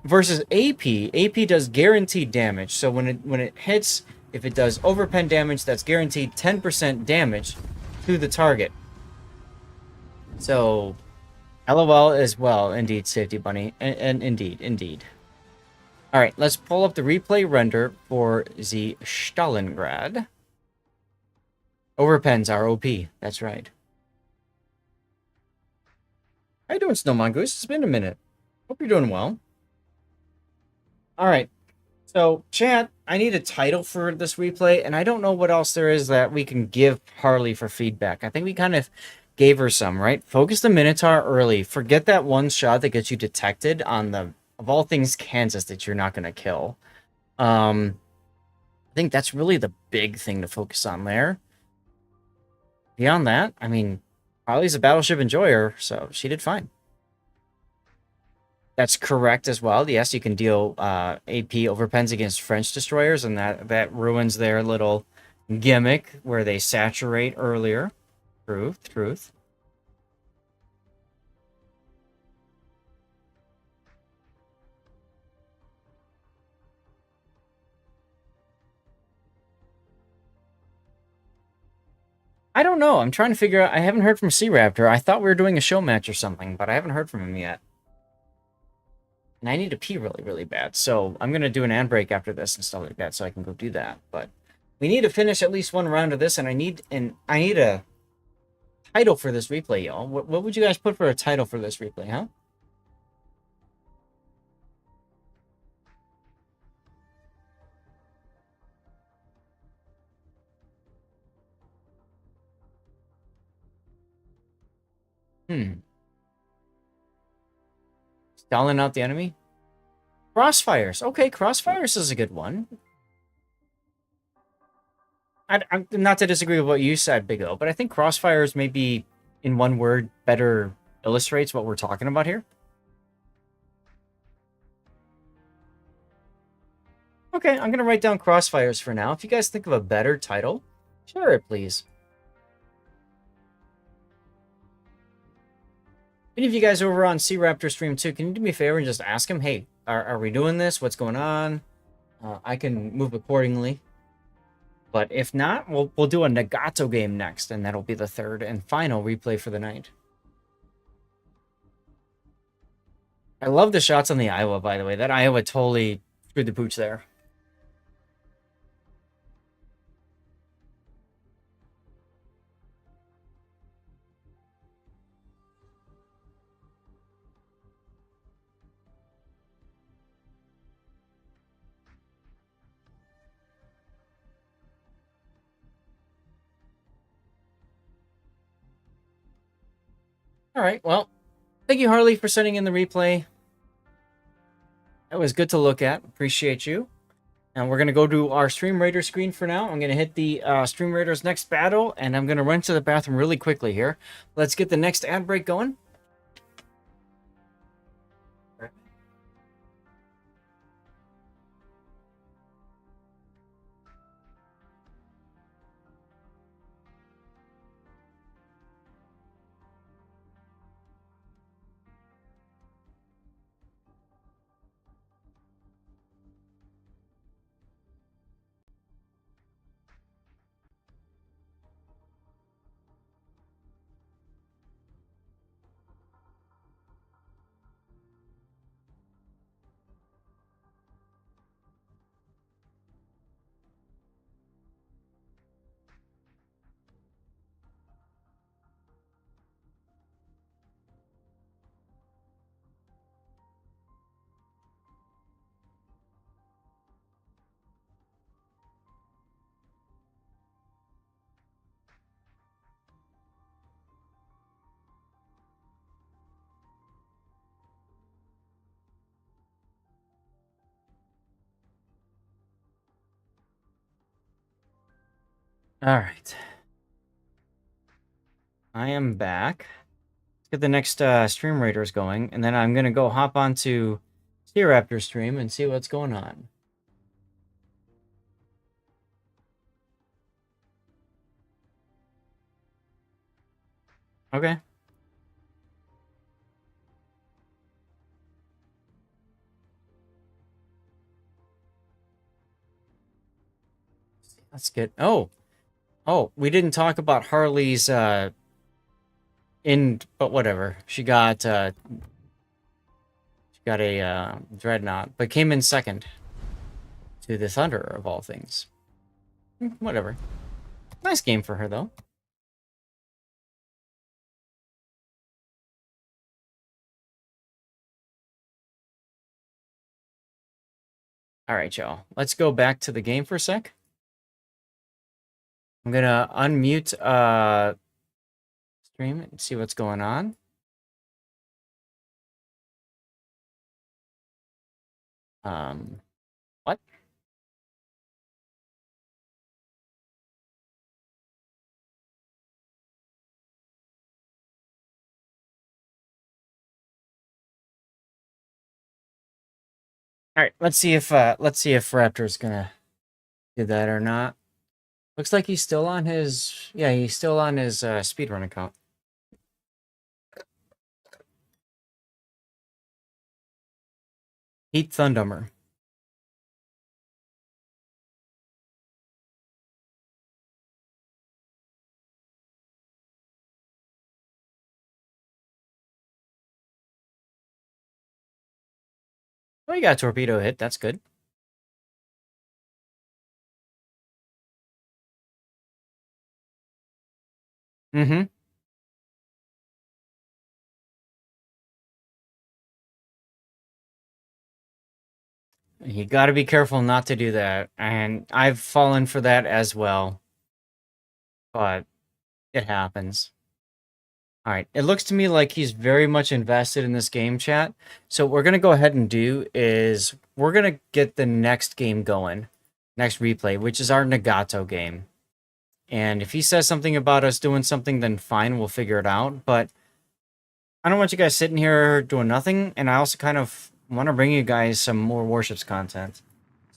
Versus AP does guaranteed damage. So when it hits, if it does overpen damage, that's guaranteed 10% damage to the target. So, LOL as well, indeed, Safety Bunny, and indeed. All right, let's pull up the replay render for the Stalingrad. Overpens are OP. That's right. How you doing, Snow Mongoose? It's been a minute. Hope you're doing well. All right. So, chat, I need a title for this replay, and I don't know what else there is that we can give Harley for feedback. I think we kind of gave her some, right? Focus the Minotaur early. Forget that one shot that gets you detected on the, of all things, Kansas that you're not going to kill. I think that's really the big thing to focus on there. Beyond that, I mean, Harley's a battleship enjoyer, so she did fine. That's correct as well. Yes, you can deal AP overpens against French destroyers, and that ruins their little gimmick where they saturate earlier. Truth. I don't know. I'm trying to figure out. I haven't heard from Sea Raptor. I thought we were doing a show match or something, but I haven't heard from him yet. And I need to pee really, really bad. So I'm going to do an ad break after this and stuff like that so I can go do that. But we need to finish at least one round of this, and I need a title for this replay, y'all. What would you guys put for a title for this replay, huh? Stalling out the enemy? Crossfires. Okay, Crossfires is a good one. I'm not to disagree with what you said, Big O, but I think Crossfires maybe, in one word, better illustrates what we're talking about here. Okay, I'm going to write down Crossfires for now. If you guys think of a better title, share it, please. Any of you guys over on Sea Raptor Stream 2, can you do me a favor and just ask him, hey, are we doing this? What's going on? I can move accordingly. But if not, we'll do a Nagato game next, and that'll be the third and final replay for the night. I love the shots on the Iowa, by the way. That Iowa totally screwed the pooch there. All right, well, thank you, Harley, for sending in the replay. That was good to look at. Appreciate you. And we're going to go to our Stream Raider screen for now. I'm going to hit the Stream Raiders next battle, and I'm going to run to the bathroom really quickly here. Let's get the next ad break going. All right. I am back. Let's get the next stream raiders going, and then I'm going to go hop onto Sea Raptor stream and see what's going on. Okay. Let's get... Oh, we didn't talk about Harley's but whatever. She got a dreadnought, but came in second to the Thunder of all things. Whatever. Nice game for her though. All right, y'all. Let's go back to the game for a sec. I'm gonna unmute stream and see what's going on. What? All right, let's see if Raptor's gonna do that or not. Looks like he's still on his speedrun account. Heat Thundumer. Well, you got a torpedo hit. That's good. Mm-hmm. You got to be careful not to do that. And I've fallen for that as well. But it happens. All right. It looks to me like he's very much invested in this game, chat. So what we're going to go ahead and do is we're going to get the next game going. Next replay, which is our Nagato game. And if he says something about us doing something, then fine, we'll figure it out. But I don't want you guys sitting here doing nothing. And I also kind of want to bring you guys some more Warships content.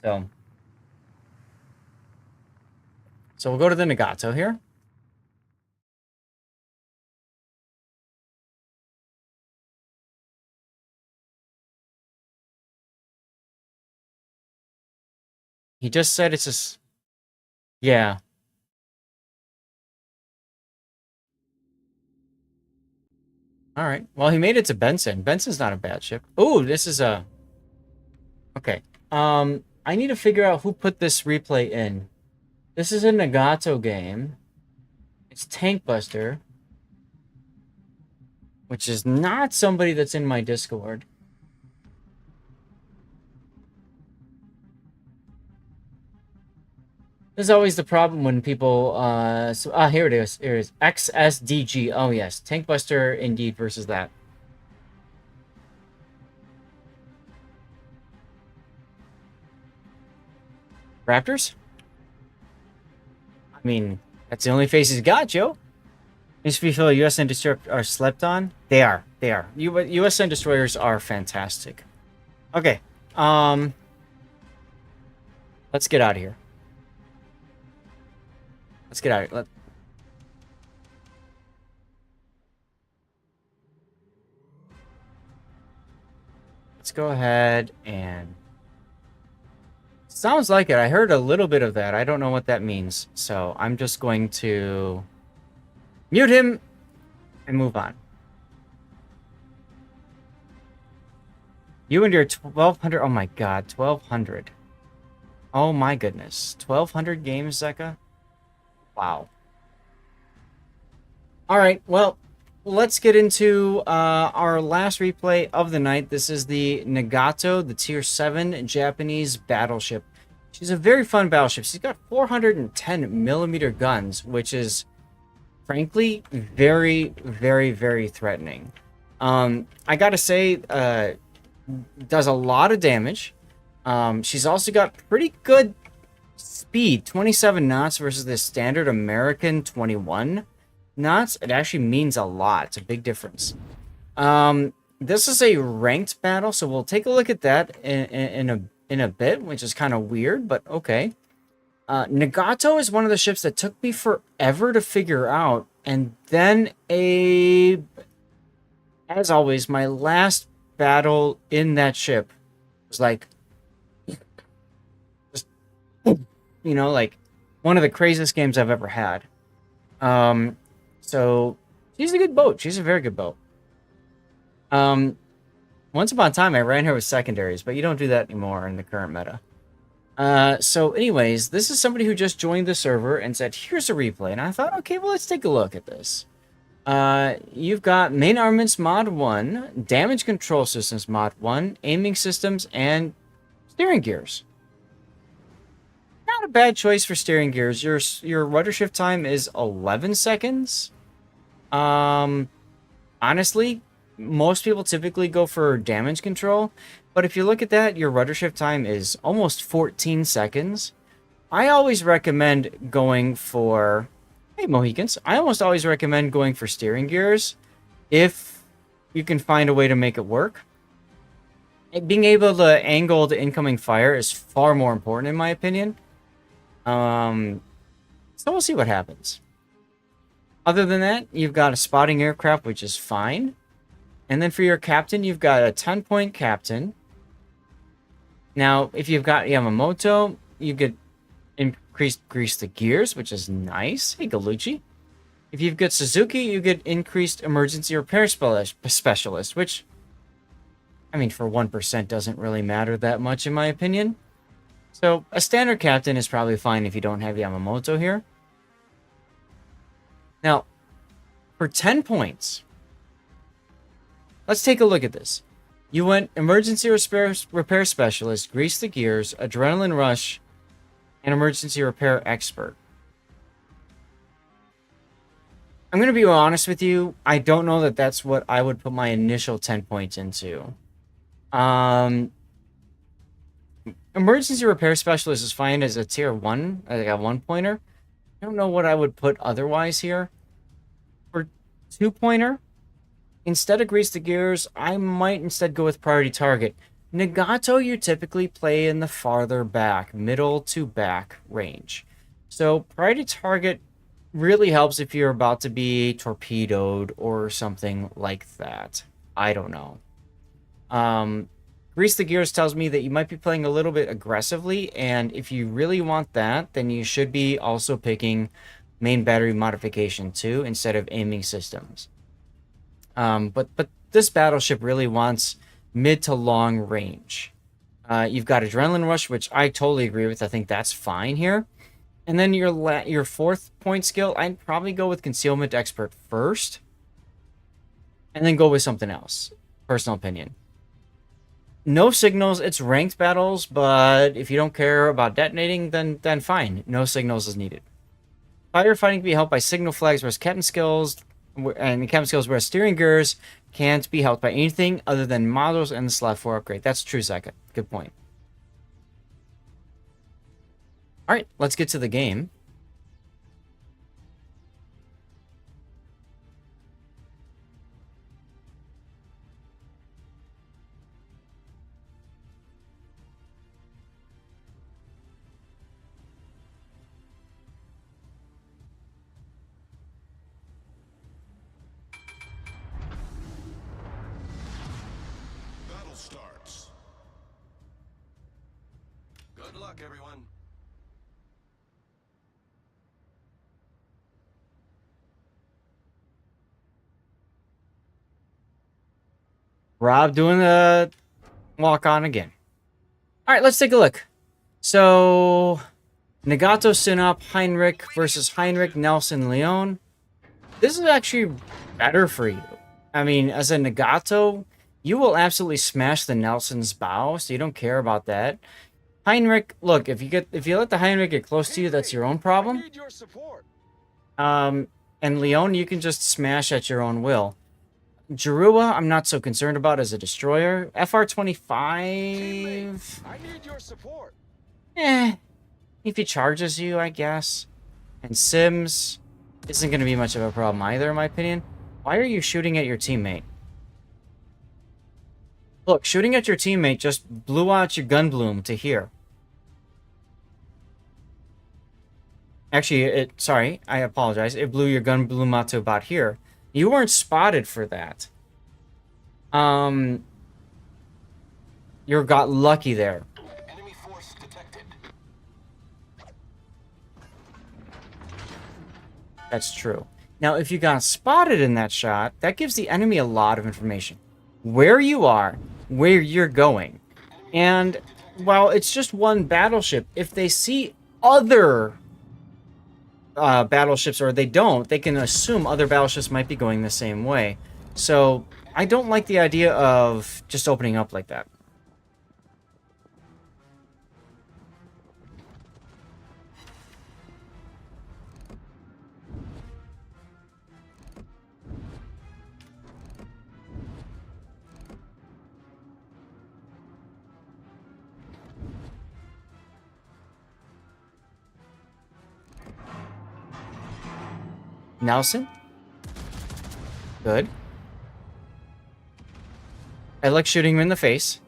So we'll go to the Nagato here. He just said it's a... Yeah. All right. Well, he made it to Benson. Benson's not a bad ship. Oh, this is a... Okay. I need to figure out who put this replay in. This is a Nagato game. It's Tank Buster, which is not somebody that's in my Discord. There's always the problem when people, here it is. Here it is. XSDG. Oh, yes. Tank Buster, indeed, versus that. Raptors? I mean, that's the only face he's got, Joe. Needs to be feel U.S. and destroyers are slept on. They are. They are. U.S. and destroyers are fantastic. Okay. Let's get out of here. Let's get out of here. Let's go ahead and... Sounds like it. I heard a little bit of that. I don't know what that means. So I'm just going to mute him and move on. You and your 1,200... Oh my god, 1,200. Oh my goodness. 1,200 games, Zeka? Wow. All right, well, let's get into our last replay of the night. This is the Nagato, the Tier 7 Japanese battleship. She's a very fun battleship. She's got 410mm guns, which is, frankly, very, very, very threatening. I gotta say, does a lot of damage. She's also got pretty good speed, 27 knots versus the standard American 21 knots, it actually means a lot. It's a big difference. This is a ranked battle, so we'll take a look at that in a bit, which is kind of weird, but okay. Nagato is one of the ships that took me forever to figure out, and then as always, my last battle in that ship was like, just, you know, like one of the craziest games I've ever had. So she's a good boat. She's a very good boat. Once upon a time, I ran her with secondaries, but you don't do that anymore in the current meta. So anyways, this is somebody who just joined the server and said, here's a replay. And I thought, okay, well, let's take a look at this. You've got main armaments mod 1, damage control systems mod 1, aiming systems, and steering gears. Not a bad choice for steering gears. Your rudder shift time is 11 seconds. Honestly, most people typically go for damage control, but if you look at that, your rudder shift time is almost 14 seconds. I always recommend going for... Hey, Mohicans. I almost always recommend going for steering gears if you can find a way to make it work. Being able to angle the incoming fire is far more important, in my opinion. So we'll see what happens. Other than that, you've got a spotting aircraft, which is fine. And then for your captain, you've got a 10-point captain. Now, if you've got Yamamoto, you get increased grease the gears, which is nice. Hey, Galucci. If you've got Suzuki, you get increased emergency repair specialist, which, I mean, for 1% doesn't really matter that much, in my opinion. So, a standard captain is probably fine if you don't have Yamamoto here. Now, for 10 points, let's take a look at this. You went emergency repair specialist, grease the gears, adrenaline rush, and emergency repair expert. I'm going to be honest with you. I don't know that that's what I would put my initial 10 points into. Emergency repair specialist is fine as a tier 1, like a 1-pointer. I don't know what I would put otherwise here. For 2-pointer, instead of grease the gears, I might instead go with priority target. Nagato, you typically play in the farther back, middle to back range. So priority target really helps if you're about to be torpedoed or something like that. I don't know. Grease the gears tells me that you might be playing a little bit aggressively, and if you really want that, then you should be also picking main battery modification 2 instead of aiming systems. But this battleship really wants mid to long range. You've got adrenaline rush, which I totally agree with. I think that's fine here. And then your 4th point skill, I'd probably go with concealment expert first, and then go with something else. Personal opinion. No signals. It's ranked battles, but if you don't care about detonating, then fine. No signals is needed. Firefighting can be helped by signal flags, whereas captain skills, whereas steering gears can't be helped by anything other than models and the slot 4 upgrade. That's true, Zaka. Good point. Alright, let's get to the game. Battle starts. Good luck, everyone. Rob doing the walk on again. Alright, let's take a look. So, Nagato Sinop Heinrich versus Heinrich Nelson Leon. This is actually better for you. I mean, as a Nagato, you will absolutely smash the Nelson's bow, so you don't care about that. Heinrich, look, if you let the Heinrich get close to you, that's your own problem. I need your support. And Leon, you can just smash at your own will. Jirua, I'm not so concerned about as a destroyer. FR-25... Teammate, I need your support. Eh. If he charges you, I guess. And Sims isn't going to be much of a problem either, in my opinion. Why are you shooting at your teammate? Look, shooting at your teammate just blew out your gun bloom to here. Actually, sorry, I apologize. It blew your gun bloom out to about here. You weren't spotted for that. You got lucky there. Enemy force detected. That's true. Now, if you got spotted in that shot, that gives the enemy a lot of information. Where you are, where you're going. And while it's just one battleship, if they see other battleships or they don't, they can assume other battleships might be going the same way. So I don't like the idea of just opening up like that. Nelson? Good. I like shooting him in the face.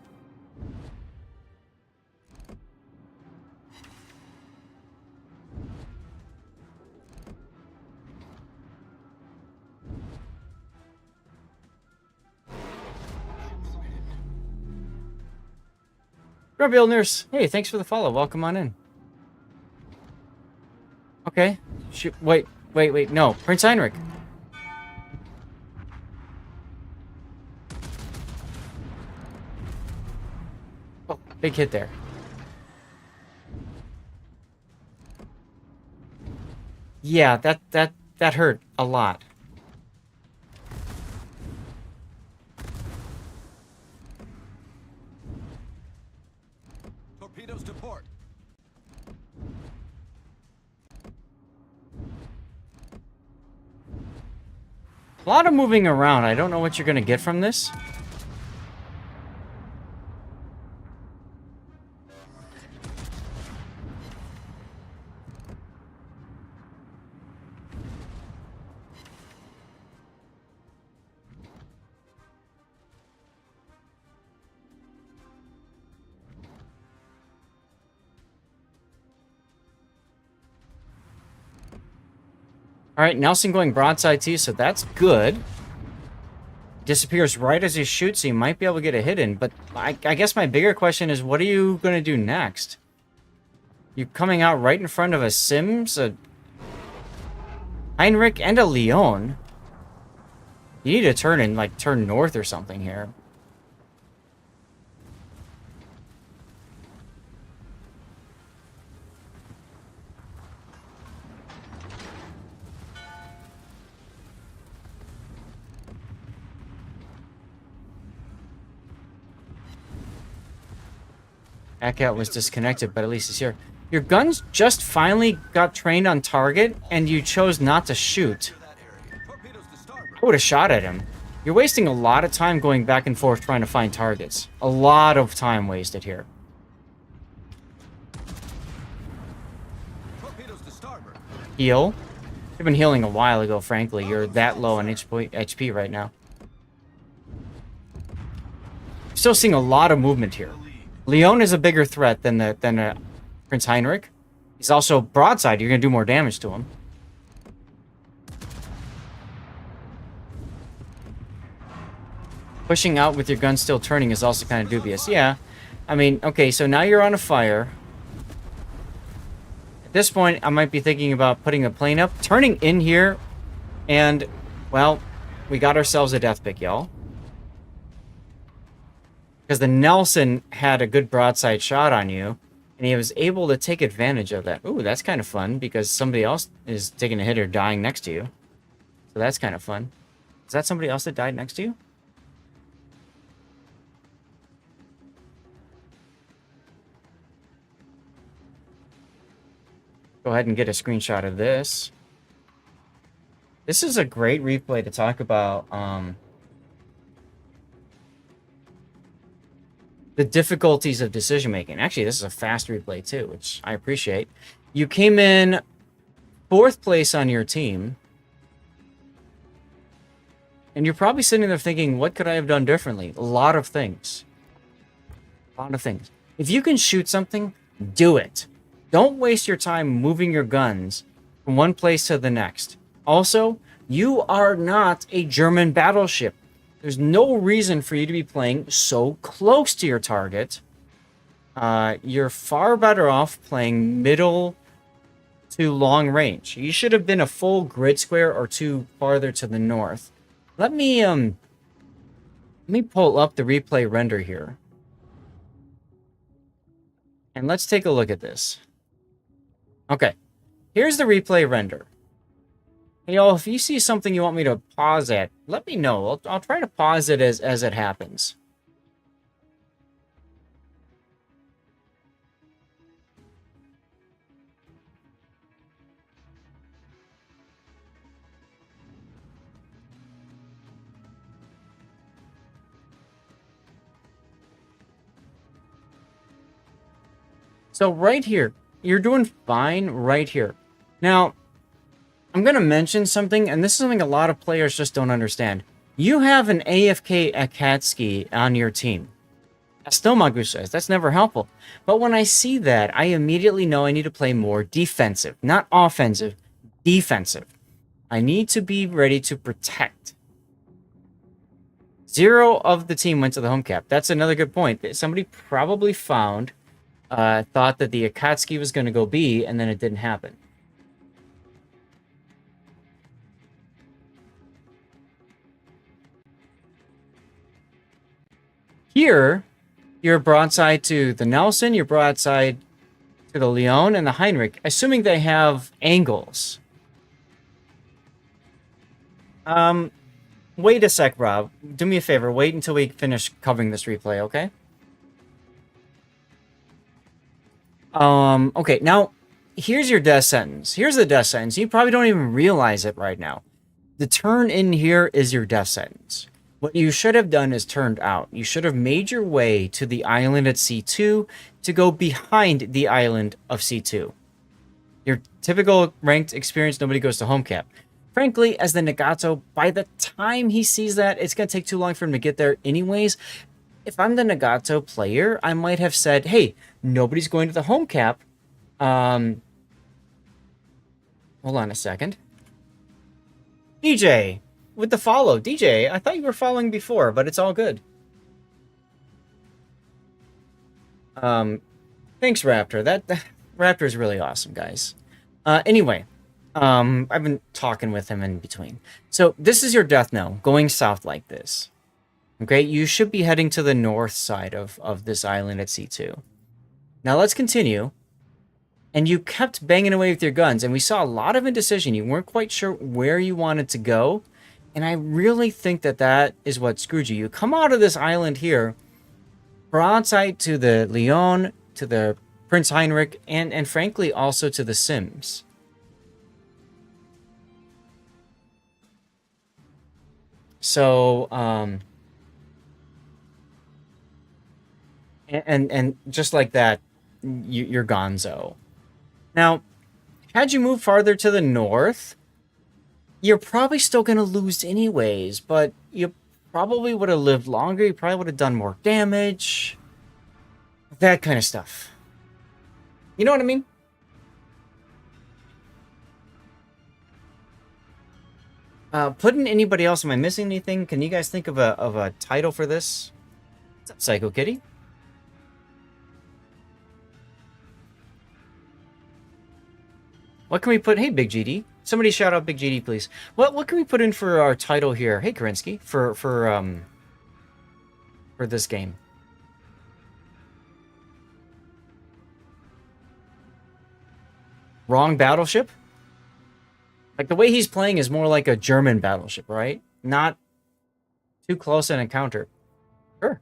Grubby Nurse, hey, thanks for the follow. Welcome on in. Okay. Shoot. Wait. No. Prince Heinrich. Oh, big hit there. Yeah, that hurt a lot. Torpedoes to port. A lot of moving around. I don't know what you're going to get from this. All right, Nelson going broadside to you, so that's good. Disappears right as he shoots, so you might be able to get a hit in. But I guess my bigger question is, what are you going to do next? You coming out right in front of a Sims, a Heinrich, and a Leon. You need to turn and, like, turn north or something here. Backout was disconnected, but at least it's here. Your guns just finally got trained on target, and you chose not to shoot. Torpedoes to starboard. I would have shot at him. You're wasting a lot of time going back and forth trying to find targets. A lot of time wasted here. Torpedoes to starboard. Heal. You've been healing a while ago, frankly. You're that low on HP right now. Still seeing a lot of movement here. Leon is a bigger threat than Prince Heinrich. He's also broadside. You're going to do more damage to him. Pushing out with your gun still turning is also kind of dubious. Yeah. I mean, okay, so now you're on a fire. At this point, I might be thinking about putting a plane up, turning in here, and, well, we got ourselves a death pick, y'all. Because the Nelson had a good broadside shot on you, and he was able to take advantage of that. Ooh, that's kind of fun, because somebody else is taking a hit or dying next to you. So that's kind of fun. Is that somebody else that died next to you? Go ahead and get a screenshot of this. This is a great replay to talk about, the difficulties of decision making. Actually, this is a fast replay too, which I appreciate. You came in 4th place on your team, and you're probably sitting there thinking, what could I have done differently? A lot of things. A lot of things. If you can shoot something, do it. Don't waste your time moving your guns from one place to the next. Also, you are not a German battleship. There's no reason for you to be playing so close to your target. You're far better off playing middle to long range. You should have been a full grid square or 2 farther to the north. Let me pull up the replay render here. And let's take a look at this. Okay, here's the replay render. Hey, y'all, if you see something you want me to pause at, let me know. I'll try to pause it as it happens. So right here, you're doing fine right here. Now, I'm going to mention something, and this is something a lot of players just don't understand. You have an AFK Akatsuki on your team. Stomagu says, that's never helpful. But when I see that, I immediately know I need to play more defensive. Not offensive, defensive. I need to be ready to protect. 0 of the team went to the home cap. That's another good point. Somebody probably found... thought that the Akatsuki was going to go B, and then it didn't happen. Here, you're broadside to the Nelson, you're broadside to the Leon and the Heinrich, assuming they have angles. Wait a sec, Rob. Do me a favor. Wait until we finish covering this replay, okay? Okay, now, here's your death sentence. Here's the death sentence. You probably don't even realize it right now. The turn in here is your death sentence. What you should have done is turned out. You should have made your way to the island at C2 to go behind the island of C2. Your typical ranked experience, nobody goes to home cap. Frankly, as the Nagato, by the time he sees that, it's going to take too long for him to get there anyways. If I'm the Nagato player, I might have said, hey, nobody's going to the home cap. Hold on a second. DJ, with the follow. DJ, I thought you were following before, but it's all good. Thanks, Raptor. That Raptor is really awesome, guys. Anyway, I've been talking with him in between. So this is your death now, going south like this. Okay, you should be heading to the north side of this island at C2. Now let's continue. And you kept banging away with your guns, and we saw a lot of indecision. You weren't quite sure where you wanted to go, and I really think that that is what screwed you. You come out of this island here, broadside to the Leon, to the Prince Heinrich, and frankly also to the Sims. So, and just like that, you're gonzo. Now, had you moved farther to the north, you're probably still going to lose anyways, but you probably would have lived longer, you probably would have done more damage, that kind of stuff. You know what I mean? Putting anybody else, am I missing anything? Can you guys think of a title for this? What's up, Psycho Kitty? What can we put? Hey, Big GD. Somebody shout out Big GD, please. What can we put in for our title here? Hey, Karinsky, for this game. Wrong battleship? Like, the way he's playing is more like a German battleship, right? Not too close an encounter. Sure.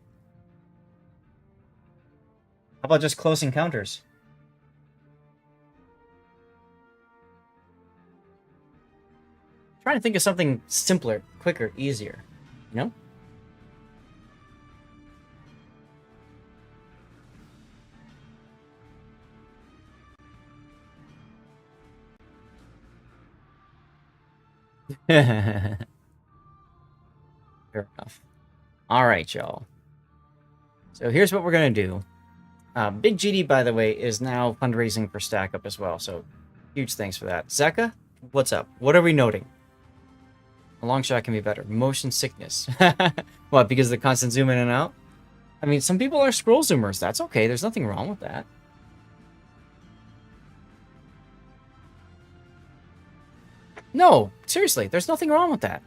How about just close encounters? Trying to think of something simpler, quicker, easier, you know? Fair enough. All right, y'all. So here's what we're going to do. Big GD, by the way, is now fundraising for StackUp as well. So huge thanks for that. Zeka, what's up? What are we noting? A long shot can be better. Motion sickness. What, because of the constant zoom in and out? I mean, some people are scroll zoomers. That's okay. There's nothing wrong with that. No, seriously, there's nothing wrong with that.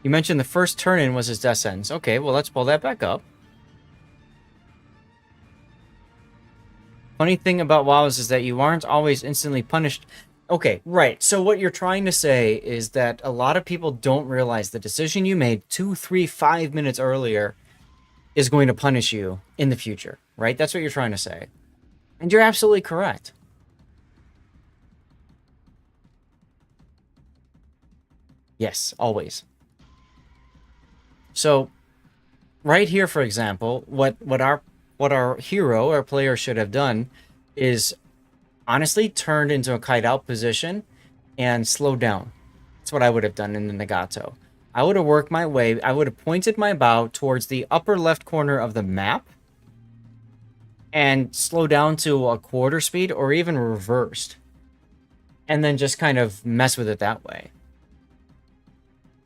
You mentioned the first turn-in was his death sentence. Okay, well, let's pull that back up. Funny thing about WoWs is that you aren't always instantly punished. Okay, right. So what you're trying to say is that a lot of people don't realize the decision you made 2, 3, 5 minutes earlier is going to punish you in the future, right? That's what you're trying to say. And you're absolutely correct. Yes, always. So, right here, for example, what our hero, our player, should have done is honestly turned into a kite out position and slowed down. That's what I would have done in the Nagato. I would have worked my way, I would have pointed my bow towards the upper left corner of the map and slow down to a quarter speed or even reversed. And then just kind of mess with it that way.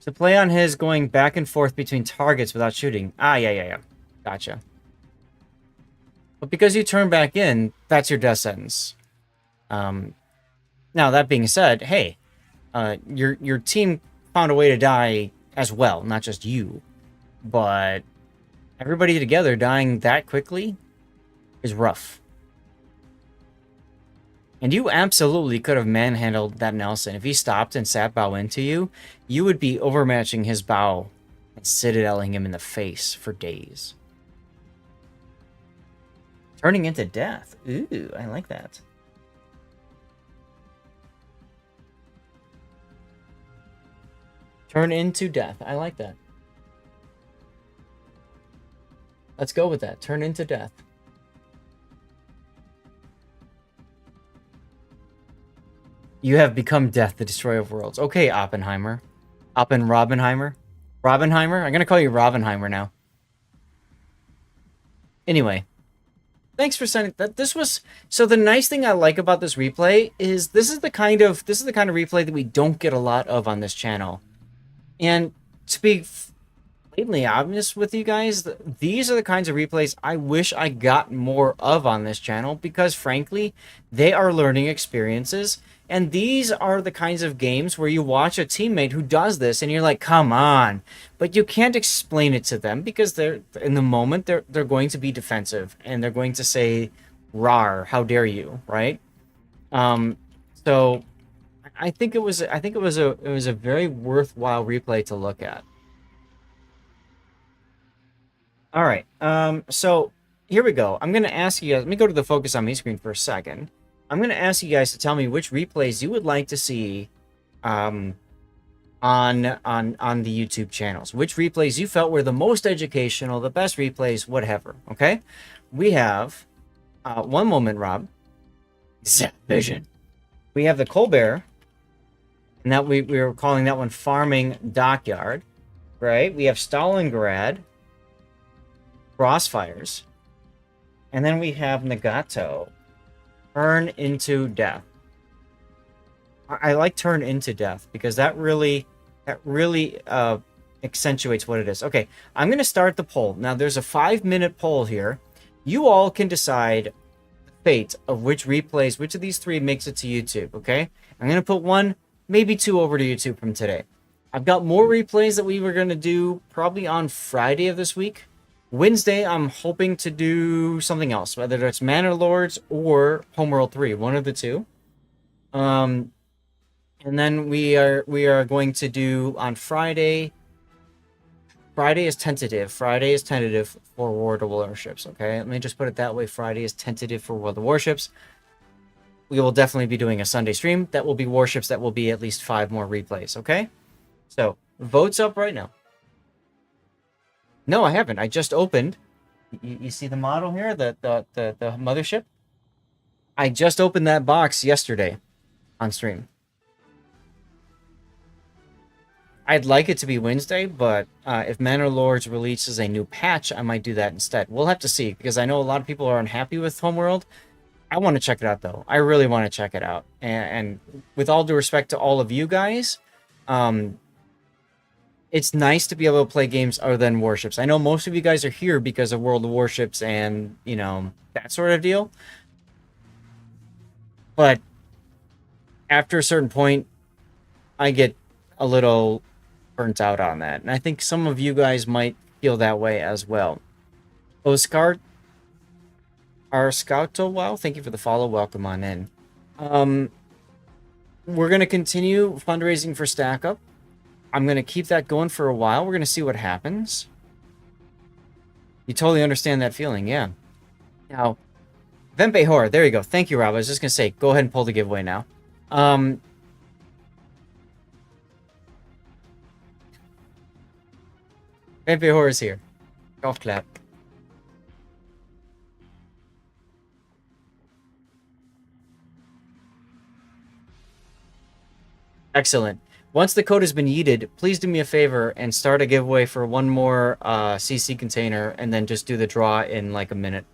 To play on his going back and forth between targets without shooting. Ah, yeah. Gotcha. But because you turn back in, that's your death sentence. Now, that being said, hey, your team found a way to die as well, not just you. But everybody together dying that quickly is rough. And you absolutely could have manhandled that Nelson. If he stopped and sat bow into you, you would be overmatching his bow and citadeling him in the face for days. Turning into death. Ooh, I like that. Turn into death. I like that. Let's go with that. Turn into death. You have become death, the destroyer of worlds. Okay, Oppenheimer. Robbenheimer. Robbenheimer? I'm going to call you Robbenheimer now. Anyway. Thanks for sending that. This was... So the nice thing I like about this replay is this is the kind of replay that we don't get a lot of on this channel. And to be blatantly obvious with you guys, these are the kinds of replays I wish I got more of on this channel because, frankly, they are learning experiences. And these are the kinds of games where you watch a teammate who does this and you're like, come on. But you can't explain it to them because they're in the moment they're going to be defensive and they're going to say, "Rar, how dare you," right? So I think it was a very worthwhile replay to look at. All right. So here we go. I'm going to ask you guys, let me go to the focus on me screen for a second. I'm going to ask you guys to tell me which replays you would like to see on the YouTube channels. Which replays you felt were the most educational, the best replays, whatever. Okay? We have one moment, Rob. Zap Vision. We have the Colbert, and that we were calling that one Farming Dockyard, right? We have Stalingrad, Crossfires, and then we have Nagato. Turn into death. I like turn into death because that really accentuates what it is. Okay, I'm going to start the poll. Now, there's a 5-minute poll here. You all can decide the fate of which replays, which of these three makes it to YouTube, okay? I'm going to put 1, maybe 2 over to YouTube from today. I've got more replays that we were going to do probably on Friday of this week. Wednesday, I'm hoping to do something else, whether it's Manor Lords or Homeworld 3, one of the two. And then we are going to do on Friday. Friday is tentative. Friday is tentative for World of Warships, okay? Let me just put it that way. Friday is tentative for World of Warships. We will definitely be doing a Sunday stream. That will be Warships. That will be at least 5 more replays, okay? So, votes up right now. No, I haven't. I just opened. You see the model here, the mothership? I just opened that box yesterday on stream. I'd like it to be Wednesday, but if Manor Lords releases a new patch, I might do that instead. We'll have to see, because I know a lot of people are unhappy with Homeworld. I want to check it out, though. I really want to check it out. And with all due respect to all of you guys, it's nice to be able to play games other than Warships. I know most of you guys are here because of World of Warships and, you know, that sort of deal. But after a certain point, I get a little burnt out on that. And I think some of you guys might feel that way as well. Oscar Scouto, wow, thank you for the follow. Welcome on in. We're going to continue fundraising for StackUp. I'm going to keep that going for a while. We're going to see what happens. You totally understand that feeling, yeah. Now, Vempe Horror, there you go. Thank you, Rob. I was just going to say, go ahead and pull the giveaway now. Vempe Horror is here. Golf clap. Excellent. Once the code has been yeeted, please do me a favor and start a giveaway for one more CC container, and then just do the draw in like a minute.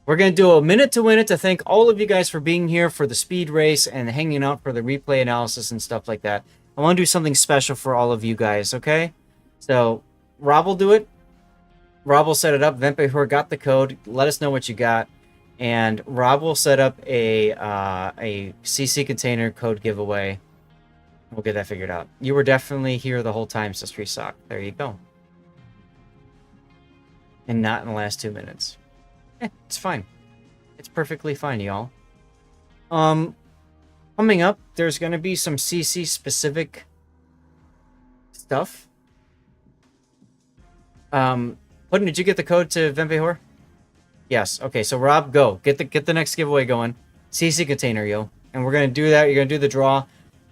We're going to do a minute to win it to thank all of you guys for being here for the speed race and hanging out for the replay analysis and stuff like that. I want to do something special for all of you guys, okay? So, Rob will do it. Rob will set it up. Vempehor got the code. Let us know what you got. And Rob will set up a CC container code giveaway. We'll get that figured out. You were definitely here the whole time, says Tree Sock. There you go. And not in the last 2 minutes. It's fine. It's perfectly fine, y'all. Coming up, there's going to be some CC specific stuff. Puddin', did you get the code to Vempehor? Yes. Okay, so Rob, go. Get the next giveaway going. CC container, yo. And we're going to do that. You're going to do the draw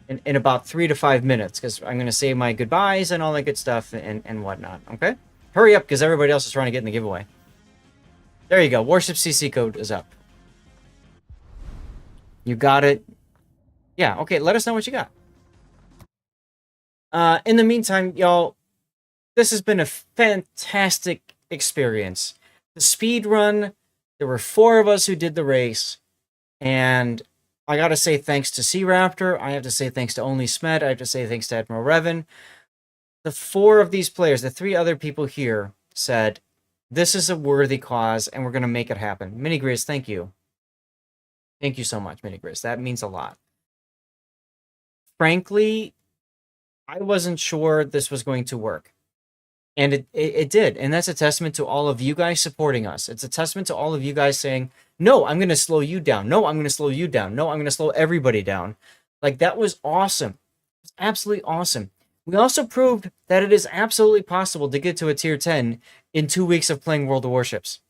in about 3 to 5 minutes, because I'm going to say my goodbyes and all that good stuff and whatnot, okay? Hurry up, because everybody else is trying to get in the giveaway. There you go. Warship CC code is up. You got it. Yeah, okay, let us know what you got. In the meantime, y'all, this has been a fantastic experience. The speed run, there were 4 of us who did the race, and I gotta say thanks to Sea Raptor, I have to say thanks to Only Smed, I have to say thanks to Admiral Revan. The 4 of these players, the 3 other people here, said, this is a worthy cause, and we're gonna make it happen. Minigriz, thank you. Thank you so much, Minigriz. That means a lot. Frankly, I wasn't sure this was going to work. And it did. And that's a testament to all of you guys supporting us. It's a testament to all of you guys saying, no, I'm going to slow you down. No, I'm going to slow you down. No, I'm going to slow everybody down. Like, that was awesome. It's absolutely awesome. We also proved that it is absolutely possible to get to a tier 10 in 2 weeks of playing World of Warships,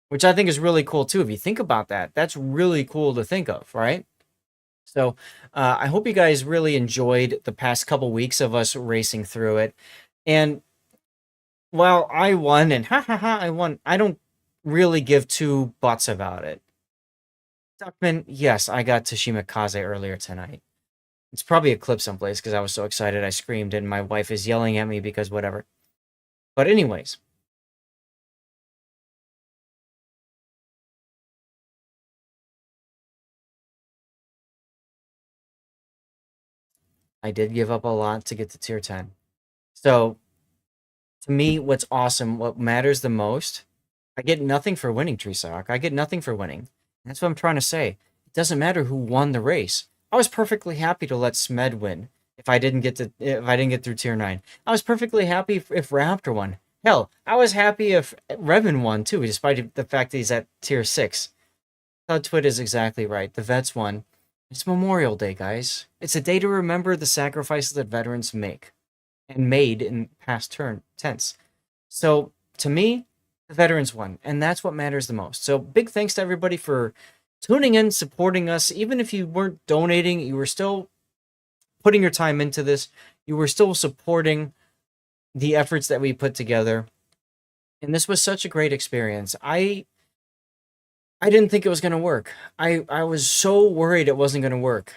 which I think is really cool too. If you think about that, that's really cool to think of, right? So I hope you guys really enjoyed the past couple weeks of us racing through it. And while I won, and I won, I don't really give 2 butts about it. Duckman, yes, I got Tashima Kaze earlier tonight. It's probably a clip someplace because I was so excited I screamed, and my wife is yelling at me because whatever. But anyways. I did give up a lot to get to tier 10. So, to me, what's awesome, what matters the most, I get nothing for winning, Treesock. I get nothing for winning. That's what I'm trying to say. It doesn't matter who won the race. I was perfectly happy to let Smed win if I didn't get through tier 9. I was perfectly happy if Raptor won. Hell, I was happy if Revan won too, despite the fact that he's at tier 6. Twit is exactly right. The vets won. It's Memorial Day, guys. It's a day to remember the sacrifices that veterans make and made in past tense. So, to me, the veterans won, and that's what matters the most. So, big thanks to everybody for tuning in, supporting us. Even if you weren't donating, you were still putting your time into this. You were still supporting the efforts that we put together. And this was such a great experience. I didn't think it was going to work. I was so worried it wasn't going to work.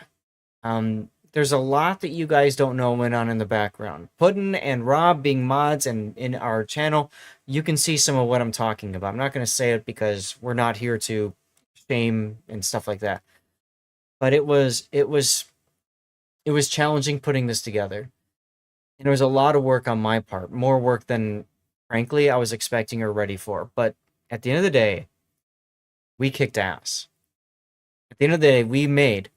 there's a lot that you guys don't know went on in the background. Puddin and Rob being mods and in our channel, you can see some of what I'm talking about. I'm not going to say it because we're not here to shame and stuff like that. But it was challenging putting this together. And it was a lot of work on my part, more work than frankly I was expecting or ready for. But at the end of the day, we kicked ass. At the end of the day, we made,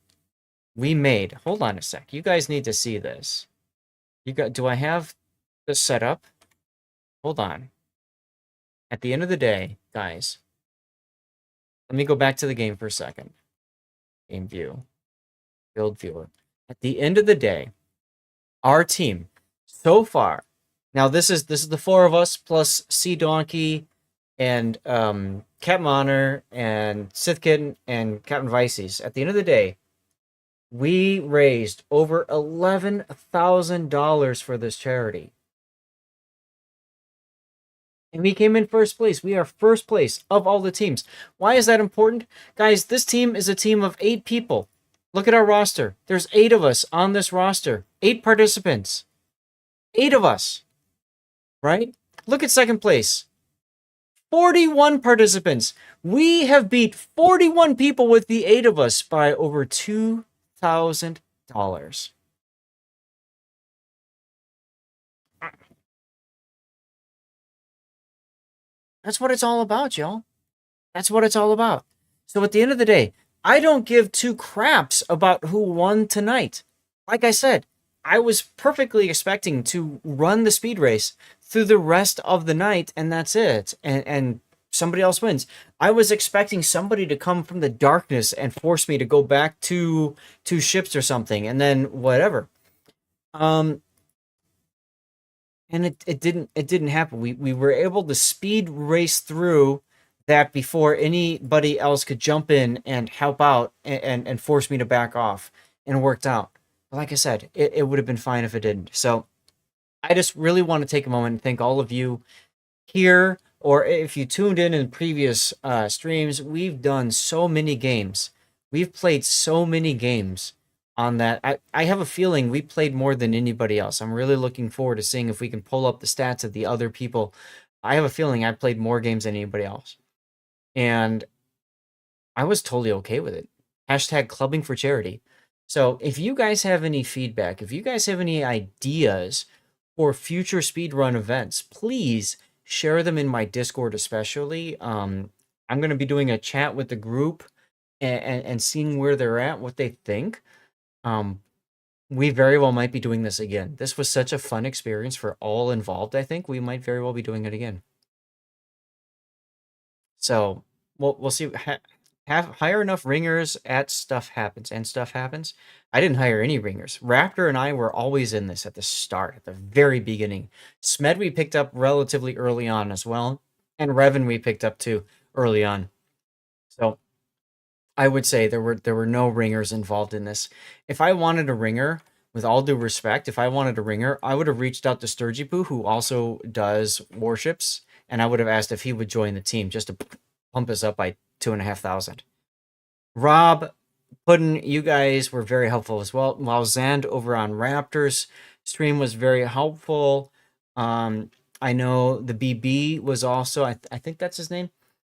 hold on a sec. You guys need to see this. Do I have this set up? Hold on. At the end of the day, guys, let me go back to the game for a second. Game view. Build viewer. At the end of the day, our team so far, now this is the 4 of us plus Sea Donkey and Captain Honor and Sith Kitten and Captain Vices. At the end of the day, we raised over $11,000 for this charity. And we came in first place. We are first place of all the teams. Why is that important? Guys, this team is a team of 8 people. Look at our roster. There's 8 of us on this roster. 8 participants. 8 of us. Right? Look at second place. 41 participants. We have beat 41 people with the 8 of us by over $2,000. That's what it's all about, y'all. That's what it's all about. So at the end of the day, I don't give 2 craps about who won tonight. Like I said, I was perfectly expecting to run the speed race through the rest of the night, and that's it. And somebody else wins. I was expecting somebody to come from the darkness and force me to go back to 2 ships or something, and then whatever. And it didn't happen. We were able to speed race through that before anybody else could jump in and help out and force me to back off, and it worked out. But like I said, it would have been fine if it didn't. So I just really want to take a moment and thank all of you here, or if you tuned in previous streams. We've done so many games. We've played so many games on that. I have a feeling we played more than anybody else. I'm really looking forward to seeing if we can pull up the stats of the other people. I have a feeling I played more games than anybody else. And I was totally okay with it. Hashtag clubbing for charity. So if you guys have any feedback, if you guys have any ideas for future speedrun events, please share them in my Discord especially. I'm going to be doing a chat with the group and seeing where they're at, what they think. We very well might be doing this again. This was such a fun experience for all involved. I think we might very well be doing it again. So we'll see. Hire enough ringers at stuff happens, and stuff happens. I didn't hire any ringers. Raptor and I were always in this at the start, at the very beginning. Smed we picked up relatively early on as well, and Revan we picked up too early on. So I would say there were no ringers involved in this. If I wanted a ringer, with all due respect, if I wanted a ringer, I would have reached out to Sturgipoo, who also does Warships, and I would have asked if he would join the team just to pump us up by 2,500. Rob, Puddin, you guys were very helpful as well. While Zand over on Raptors stream was very helpful. I know the BB was also, I think that's his name,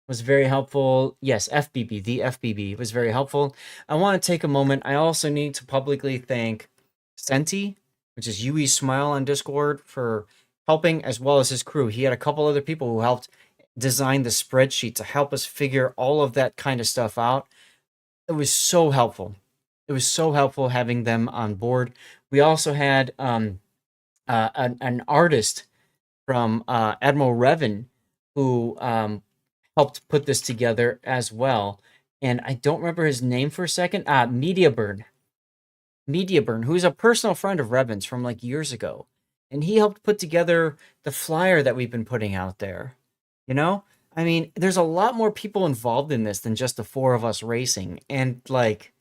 was very helpful. Yes, FBB, the FBB was very helpful. I want to take a moment. I also need to publicly thank Senti, which is Yui Smile on Discord, for helping, as well as his crew. He had a couple other people who helped design the spreadsheet to help us figure all of that kind of stuff out. It was so helpful. It was so helpful having them on board. We also had an artist from Admiral Revan who helped put this together as well. And I don't remember his name for a second. Mediaburn, who's a personal friend of Revan's from like years ago. And he helped put together the flyer that we've been putting out there. You know? I mean, there's a lot more people involved in this than just the 4 of us racing. And like,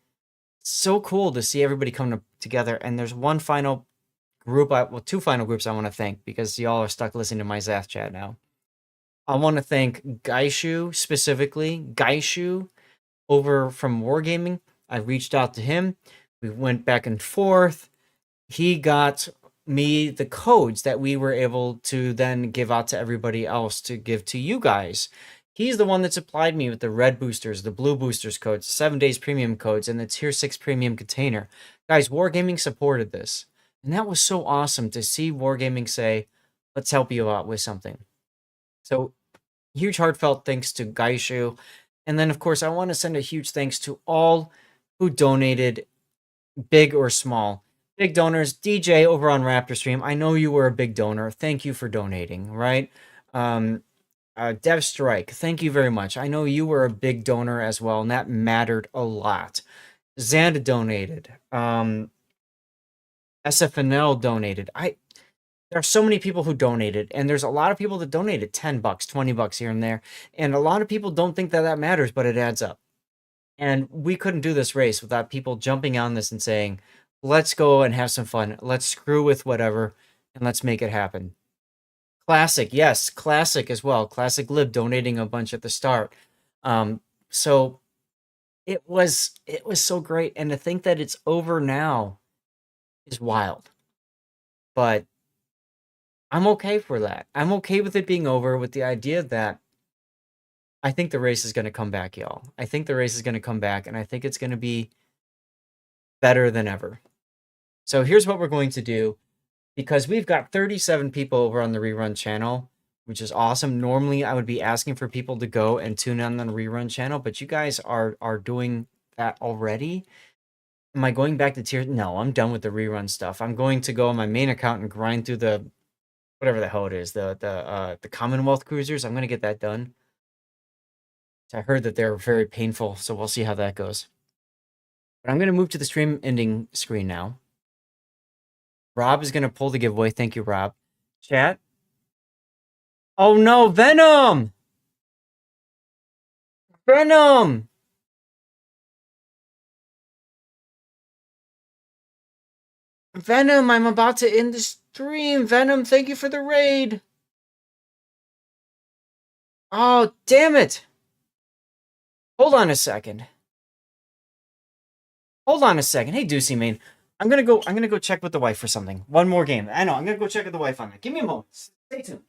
so cool to see everybody come together. And there's one final group, well, 2 final groups I want to thank, because y'all are stuck listening to my Zath chat now. I want to thank Gaishu specifically. Gaishu over from Wargaming. I reached out to him. We went back and forth. He got me the codes that we were able to then give out to everybody else to give to you guys. He's the one that supplied me with the red boosters, the blue boosters codes, 7 days premium codes, and the tier 6 premium container. Guys, Wargaming supported this. And that was so awesome to see Wargaming say, let's help you out with something. So huge heartfelt thanks to Gaishu. And then, of course, I want to send a huge thanks to all who donated, big or small. Big donors, DJ over on Raptor Stream. I know you were a big donor. Thank you for donating, right? Dev Strike, thank you very much. I know you were a big donor as well, and that mattered a lot. Xanda donated. SFNL donated. There are so many people who donated, and there's a lot of people that donated $10, $20 here and there, and a lot of people don't think that that matters, but it adds up. And we couldn't do this race without people jumping on this and saying, let's go and have some fun. Let's screw with whatever, and let's make it happen. Classic, yes, Classic as well. Classic Lib donating a bunch at the start. So it was so great, and to think that it's over now is wild. But I'm okay for that. I'm okay with it being over, with the idea that I think the race is going to come back, y'all. I think the race is going to come back, and I think it's going to be better than ever. So here's what we're going to do. Because we've got 37 people over on the Rerun channel, which is awesome. Normally, I would be asking for people to go and tune in on the Rerun channel, but you guys are doing that already. Am I going back to tier? No, I'm done with the Rerun stuff. I'm going to go on my main account and grind through the whatever the hell it is, the Commonwealth cruisers. I'm going to get that done. I heard that they're very painful, so we'll see how that goes. But I'm going to move to the stream ending screen now. Rob is going to pull the giveaway. Thank you, Rob. Chat. Oh, no. Venom! Venom! Venom, I'm about to end the stream. Venom, thank you for the raid. Oh, damn it. Hold on a second. Hold on a second. Hey, Deucey Main. I'm gonna go check with the wife for something. One more game. I know, I'm gonna go check with the wife on that. Give me a moment. Stay tuned.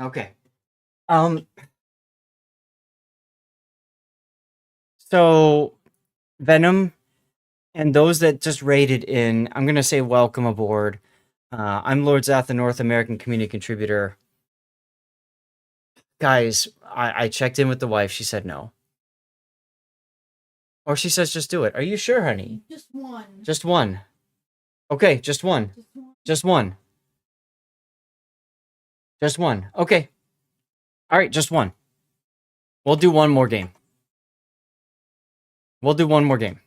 Okay. So Venom and those that just raided in, I'm gonna say welcome aboard. I'm Lord Zath, the North American community contributor. Guys, I checked in with the wife. She said no. Or she says just do it. Are you sure, honey? Just one. Just one. Okay, just one. Just one. Just one. Okay. All right, just one. We'll do one more game. We'll do one more game.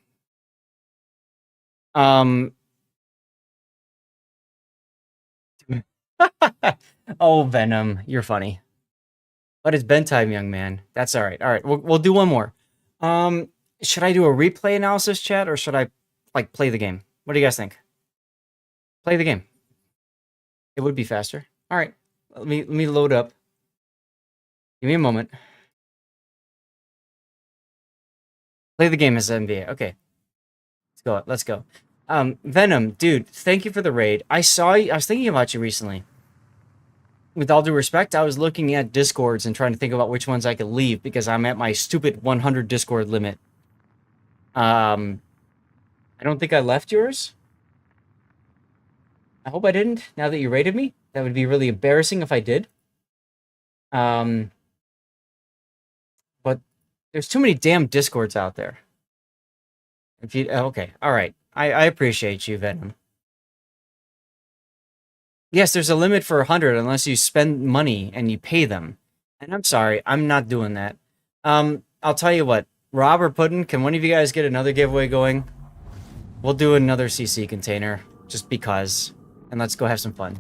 Oh, Venom, you're funny. But it's bedtime, young man. That's all right. All right, we'll do one more. Should I do a replay analysis, chat, or should I like play the game? What do you guys think? Play the game. It would be faster. All right, let me load up. Give me a moment. Play the game as NBA. Okay, let's go. Let's go. Venom, dude, thank you for the raid. I saw you. I was thinking about you recently. With all due respect, I was looking at Discords and trying to think about which ones I could leave because I'm at my stupid 100 Discord limit. I don't think I left yours. I hope I didn't. Now that you rated me, that would be really embarrassing if I did. But there's too many damn Discords out there. If you okay, all right. I appreciate you, Venom. Yes, there's a limit for 100 unless you spend money and you pay them. And I'm sorry, I'm not doing that. I'll tell you what, Rob or Puddin', can one of you guys get another giveaway going? We'll do another CC container, just because. And let's go have some fun.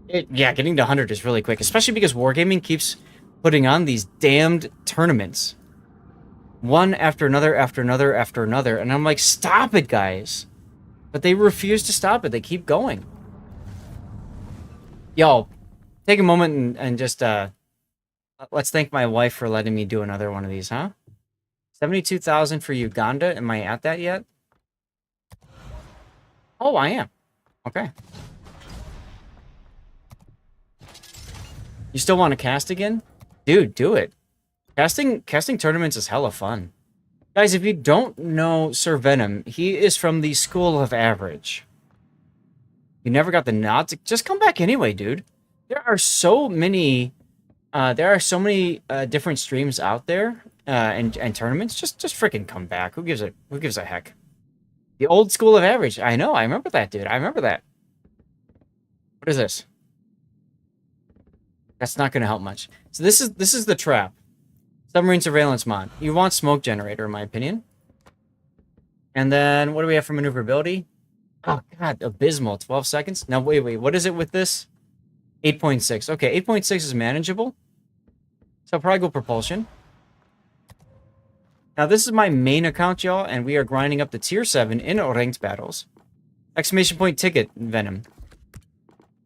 Yeah, getting to 100 is really quick, especially because Wargaming keeps putting on these damned tournaments. One after another, after another, after another. And I'm like, stop it, guys. But they refuse to stop it. They keep going. Yo, take a moment and just, let's thank my wife for letting me do another one of these, huh? 72,000 for Uganda. Am I at that yet? Oh, I am. Okay. You still want to cast again? Dude, do it. Casting tournaments is hella fun. Guys, if you don't know Sir Venom, he is from the School of Average. You never got the nod. Just come back anyway, dude. There are so many different streams out there and tournaments. Just freaking come back. Who gives a heck? The old School of Average. I know. I remember that, dude. I remember that. What is this? That's not going to help much. So this is the trap. Submarine surveillance mod. You want smoke generator, in my opinion. And then what do we have for maneuverability? Oh god, abysmal. 12 seconds. Now wait. What is it with this? 8.6. Okay, 8.6 is manageable. So I'll probably go propulsion. Now this is my main account, y'all, and we are grinding up to tier 7 in ranked battles. Exclamation point ticket, Venom.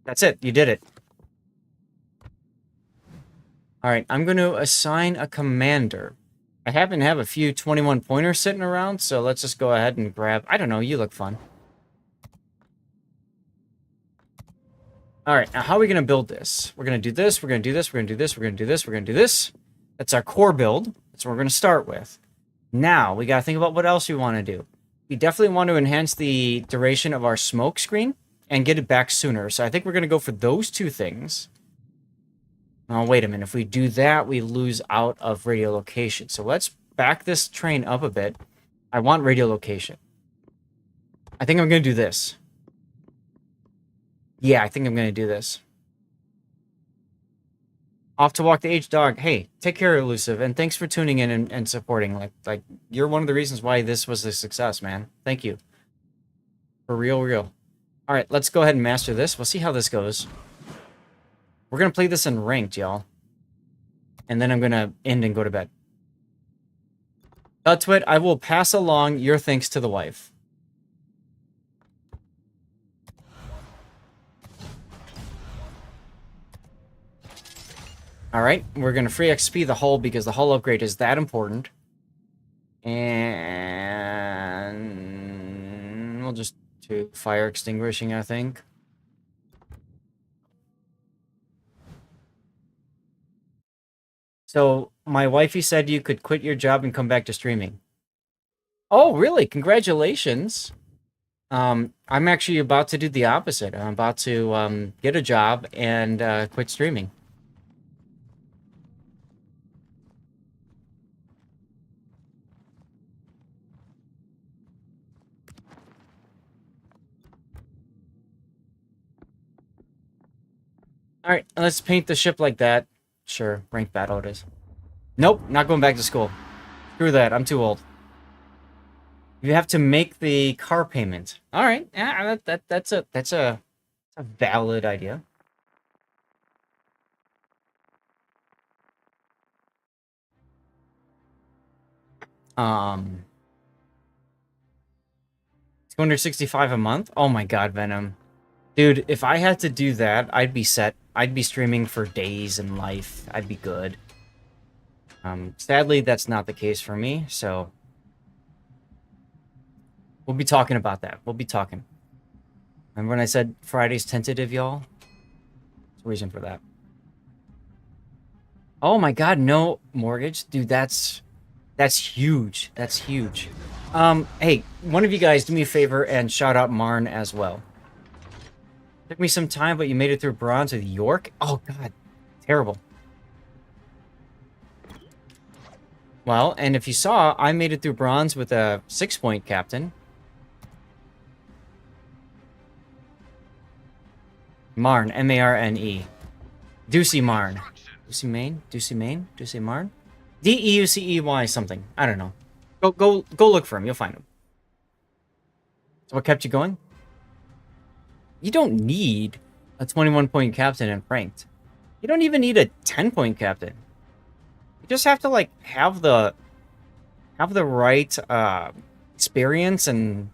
That's it. You did it. Alright, I'm going to assign a commander. I happen to have a few 21 pointers sitting around, so let's just go ahead and grab... I don't know, you look fun. Alright, now how are we going to build this? We're going to do this, we're going to do this, we're going to do this, we're going to do this, we're going to do this. That's our core build. That's what we're going to start with. Now, we got to think about what else we want to do. We definitely want to enhance the duration of our smoke screen and get it back sooner. So I think we're going to go for those two things. Oh, wait a minute. If we do that, we lose out of radiolocation. So let's back this train up a bit. I want radiolocation. I think I'm going to do this. Yeah, I think I'm going to do this. Off to walk the aged dog. Hey, take care, Elusive, and thanks for tuning in and supporting. Like, you're one of the reasons why this was a success, man. Thank you. For real. All right, let's go ahead and master this. We'll see how this goes. We're going to play this in ranked, y'all. And then I'm going to end and go to bed. Twit, I will pass along your thanks to the wife. Alright, we're going to free XP the hull because the hull upgrade is that important. And we'll just do fire extinguishing, I think. So, my wifey said you could quit your job and come back to streaming. Oh, really? Congratulations. I'm actually about to do the opposite. I'm about to get a job and quit streaming. Alright, let's paint the ship like that. Sure, ranked battle it is. Nope, not going back to school. Screw that, I'm too old. You have to make the car payment. Alright, yeah, that's a valid idea. $265 a month? Oh my god, Venom. Dude, if I had to do that, I'd be set. I'd be streaming for days in life. I'd be good. Sadly, that's not the case for me, so... We'll be talking about that. We'll be talking. Remember when I said Friday's tentative, y'all? There's a reason for that. Oh my god, no mortgage? Dude, that's huge. That's huge. Hey, one of you guys do me a favor and shout out Marn as well. Took me some time, but you made it through bronze with York? Oh, God. Terrible. Well, and if you saw, I made it through bronze with a 6-point captain. Marn. M-A-R-N-E. Deucey Marn. Deucey Main? Deucey Main? Deucey Marn? D-E-U-C-E-Y something. I don't know. Go look for him. You'll find him. So what kept you going? You don't need a 21-point captain in ranked. You don't even need a 10-point captain. You just have to, like, have the have the right experience and,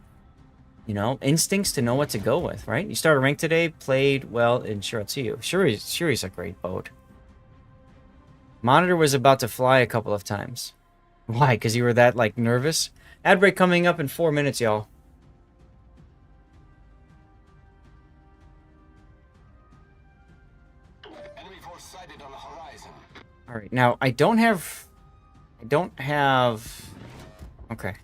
you know, instincts to know what to go with, right? You start a rank today, played well in Shiratsu. Shuri's a great boat. Monitor was about to fly a couple of times. Why? Because you were that, like, nervous? Ad break coming up in 4 minutes, y'all. Enemy force sighted on the horizon. Alright, now, I don't have... Okay.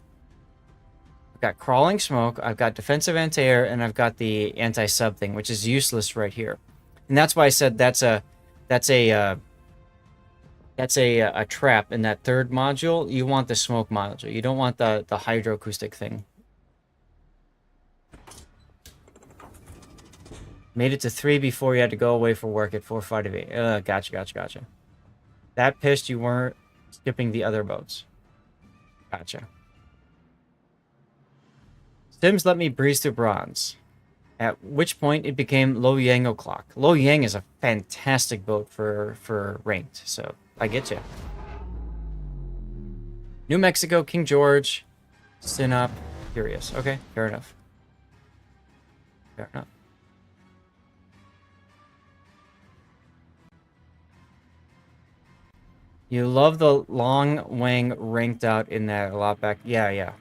I've got crawling smoke, I've got defensive anti-air, and I've got the anti-sub thing, which is useless right here. And that's why I said that's a trap in that third module. You want the smoke module. You don't want the hydroacoustic thing. Made it to 3 before you had to go away for work at 4:58. Gotcha. That pissed you weren't skipping the other boats. Gotcha. Sims let me breeze through bronze. At which point it became Lo Yang o'clock. Lo Yang is a fantastic boat for ranked, so I get you. New Mexico, King George, Sinop, Curious. Okay, fair enough. Fair enough. You love the long wang ranked out in that a lot back. Yeah.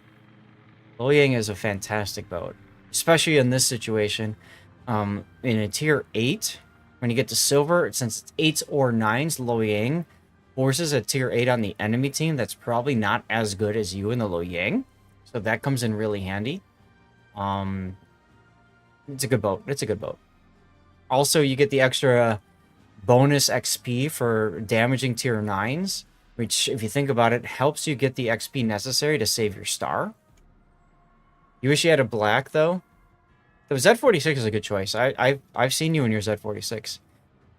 Lo Yang is a fantastic boat, especially in this situation. In a tier 8, when you get to silver, since it's 8s or 9s, Lo Yang forces a tier 8 on the enemy team that's probably not as good as you in the Lo Yang. So that comes in really handy. It's a good boat. It's a good boat. Also, you get the extra bonus XP for damaging tier 9s, which, if you think about it, helps you get the XP necessary to save your star. You wish you had a black, though? The Z46 is a good choice. I've seen you in your Z46.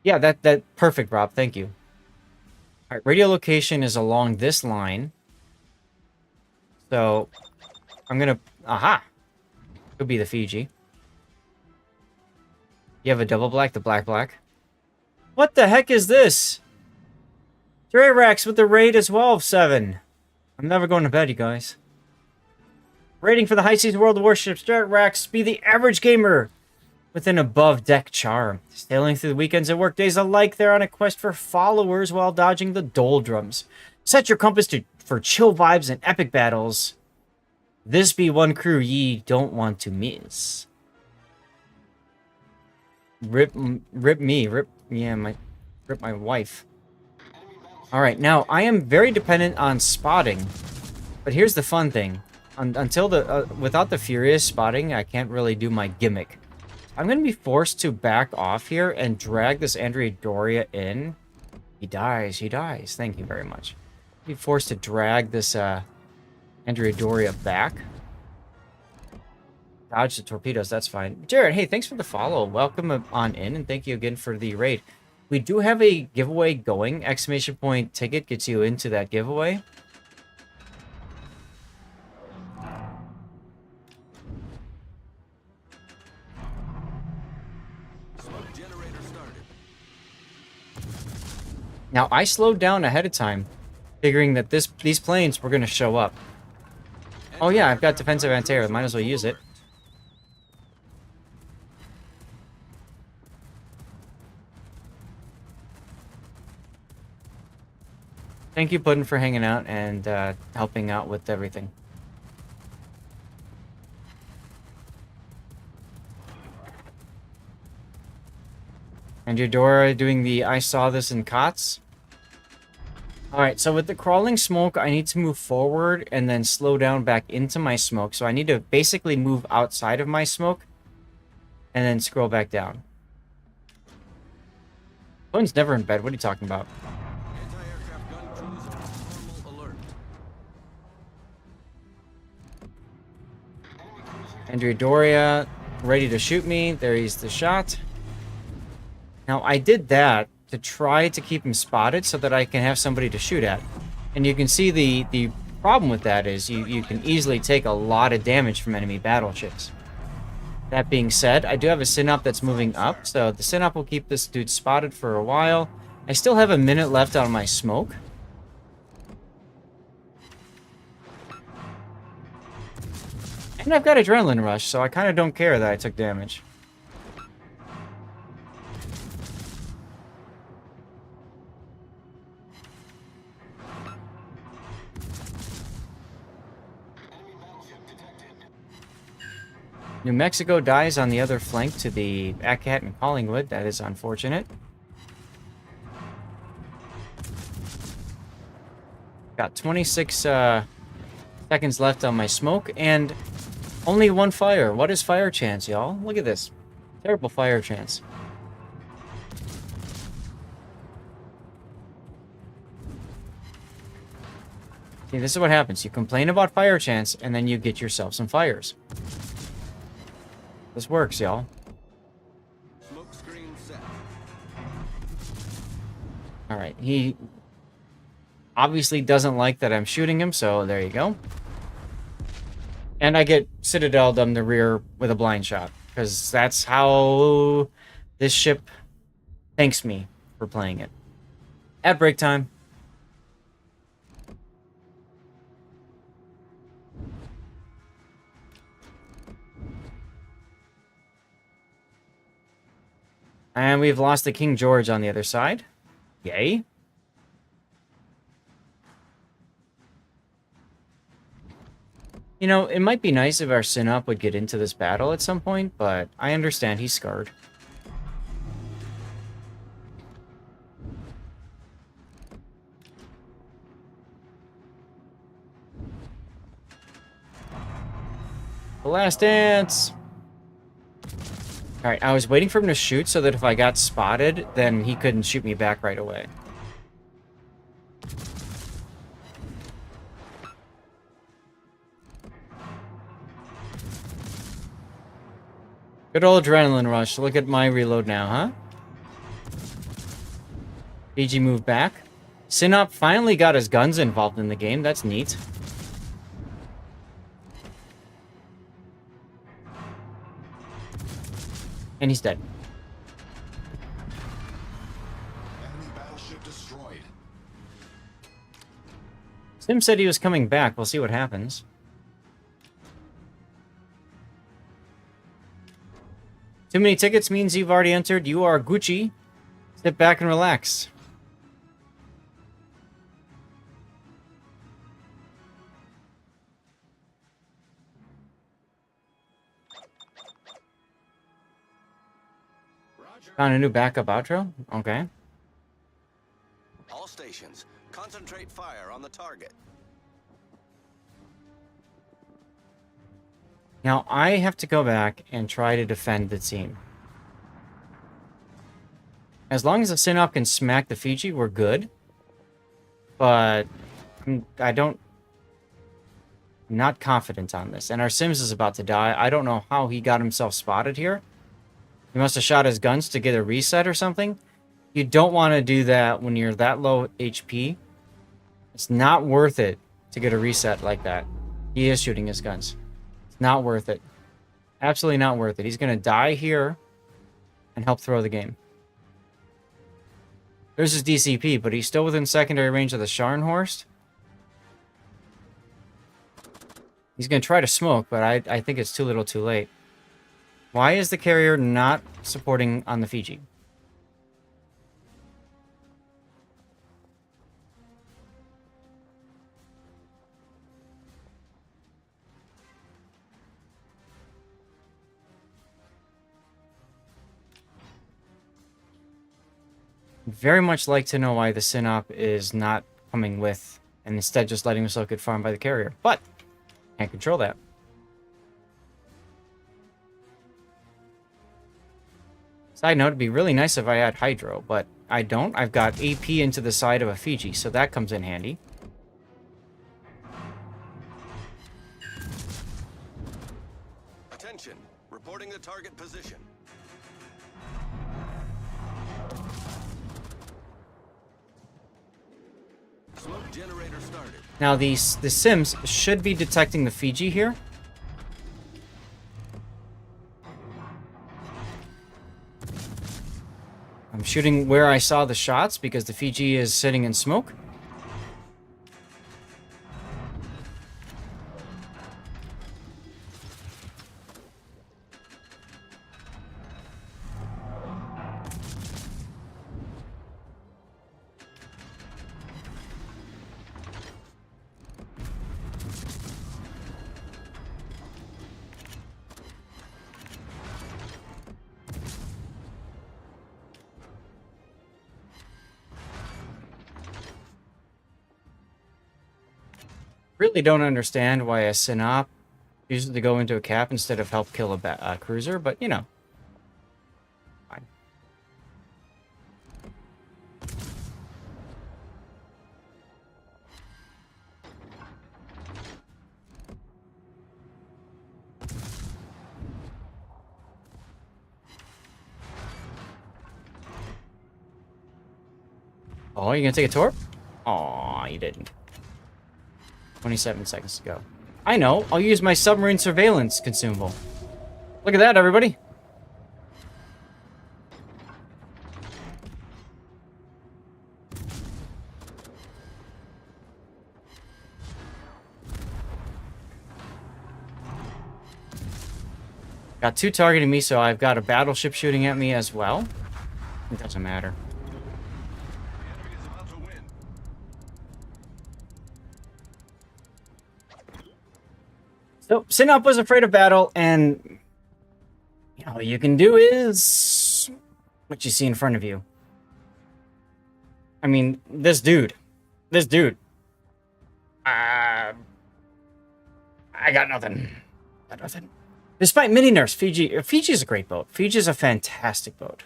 Yeah, that perfect, Rob. Thank you. All right, radio location is along this line. So, I'm gonna... Aha! Could be the Fiji. You have a double black, the black. What the heck is this? Dre-Rax with the raid as well of 7. I'm never going to bed, you guys. Rating for the High Seas World Warships. Dre-Rax, be the average gamer with an above-deck charm. Sailing through the weekends and workdays alike, they're on a quest for followers while dodging the doldrums. Set your compass for chill vibes and epic battles. This be one crew ye don't want to miss. Rip my wife. Alright, now, I am very dependent on spotting. But here's the fun thing. Without the Furious spotting, I can't really do my gimmick. I'm going to be forced to back off here and drag this Andrea Doria in. He dies. Thank you very much. Be forced to drag this Andrea Doria back. Dodge the torpedoes, that's fine. Jared, hey, thanks for the follow. Welcome on in, and thank you again for the raid. We do have a giveaway going. Exclamation point ticket gets you into that giveaway. Smoke generator started. Now, I slowed down ahead of time, figuring that these planes were going to show up. Oh yeah, I've got defensive anti-air. Might as well use it. Thank you, Puddin', for hanging out and helping out with everything. And Eudora doing the I saw this in COTS. Alright, so with the crawling smoke, I need to move forward and then slow down back into my smoke. So I need to basically move outside of my smoke and then scroll back down. Puddin's never in bed. What are you talking about? Anti-aircraft gun crews are on normal alert. Andrea Doria ready to shoot me. There he's the shot. Now, I did that to try to keep him spotted so that I can have somebody to shoot at. And you can see the problem with that is you can easily take a lot of damage from enemy battleships. That being said, I do have a Synop that's moving up, so the Synop will keep this dude spotted for a while. I still have a minute left on my smoke. And I've got Adrenaline Rush, so I kind of don't care that I took damage. New Mexico dies on the other flank to the Acat and Collingwood. That is unfortunate. Got 26 seconds left on my smoke, and only one fire. What is fire chance, y'all? Look at this. Terrible fire chance. See, this is what happens. You complain about fire chance, and then you get yourself some fires. This works, y'all. Smoke screen set. Alright, he obviously doesn't like that I'm shooting him, so there you go. And I get Citadel'd on the rear with a blind shot, because that's how this ship thanks me for playing it. At break time. And we've lost the King George on the other side. Yay. You know, it might be nice if our Synop would get into this battle at some point, but I understand he's scarred. The last dance! Alright, I was waiting for him to shoot so that if I got spotted, then he couldn't shoot me back right away. Good old adrenaline rush. Look at my reload now, huh? BG moved back. Synop finally got his guns involved in the game. That's neat. And he's dead. Enemy battleship destroyed. Sim said he was coming back. We'll see what happens. Too many tickets means you've already entered. You are Gucci. Sit back and relax. Found a new backup outro? Okay. All stations, concentrate fire on the target. Now, I have to go back and try to defend the team. As long as the Synop can smack the Fiji, we're good. But I'm not confident on this. And our Sims is about to die. I don't know how he got himself spotted here. He must have shot his guns to get a reset or something. You don't want to do that when you're that low HP. It's not worth it to get a reset like that. He is shooting his guns. It's not worth it. Absolutely not worth it. He's going to die here and help throw the game. There's his DCP, but he's still within secondary range of the Scharnhorst. He's going to try to smoke, but I think it's too little too late. Why is the carrier not supporting on the Fiji? Very much like to know why the Synop is not coming with, and instead just letting himself get farmed by the carrier. But, can't control that. Side note, it'd be really nice if I had Hydro, but I don't. I've got AP into the side of a Fiji, so that comes in handy. Attention, reporting the target position. Smoke generator started. Now, the Sims should be detecting the Fiji here. I'm shooting where I saw the shots because the Fiji is sitting in smoke. Really don't understand why a synop chooses to go into a cap instead of help kill a cruiser, but you know. Fine. Oh, you gonna take a torp? Aw, you didn't. 27 seconds to go. I know. I'll use my submarine surveillance consumable. Look at that, everybody. Got two targeting me, so I've got a battleship shooting at me as well. It doesn't matter. The enemy is about to win. So, Synop was afraid of battle, and all you can do is what you see in front of you. I mean, this dude. I got nothing. Got nothing. Despite many nerfs, Fiji's a great boat. Fiji's a fantastic boat.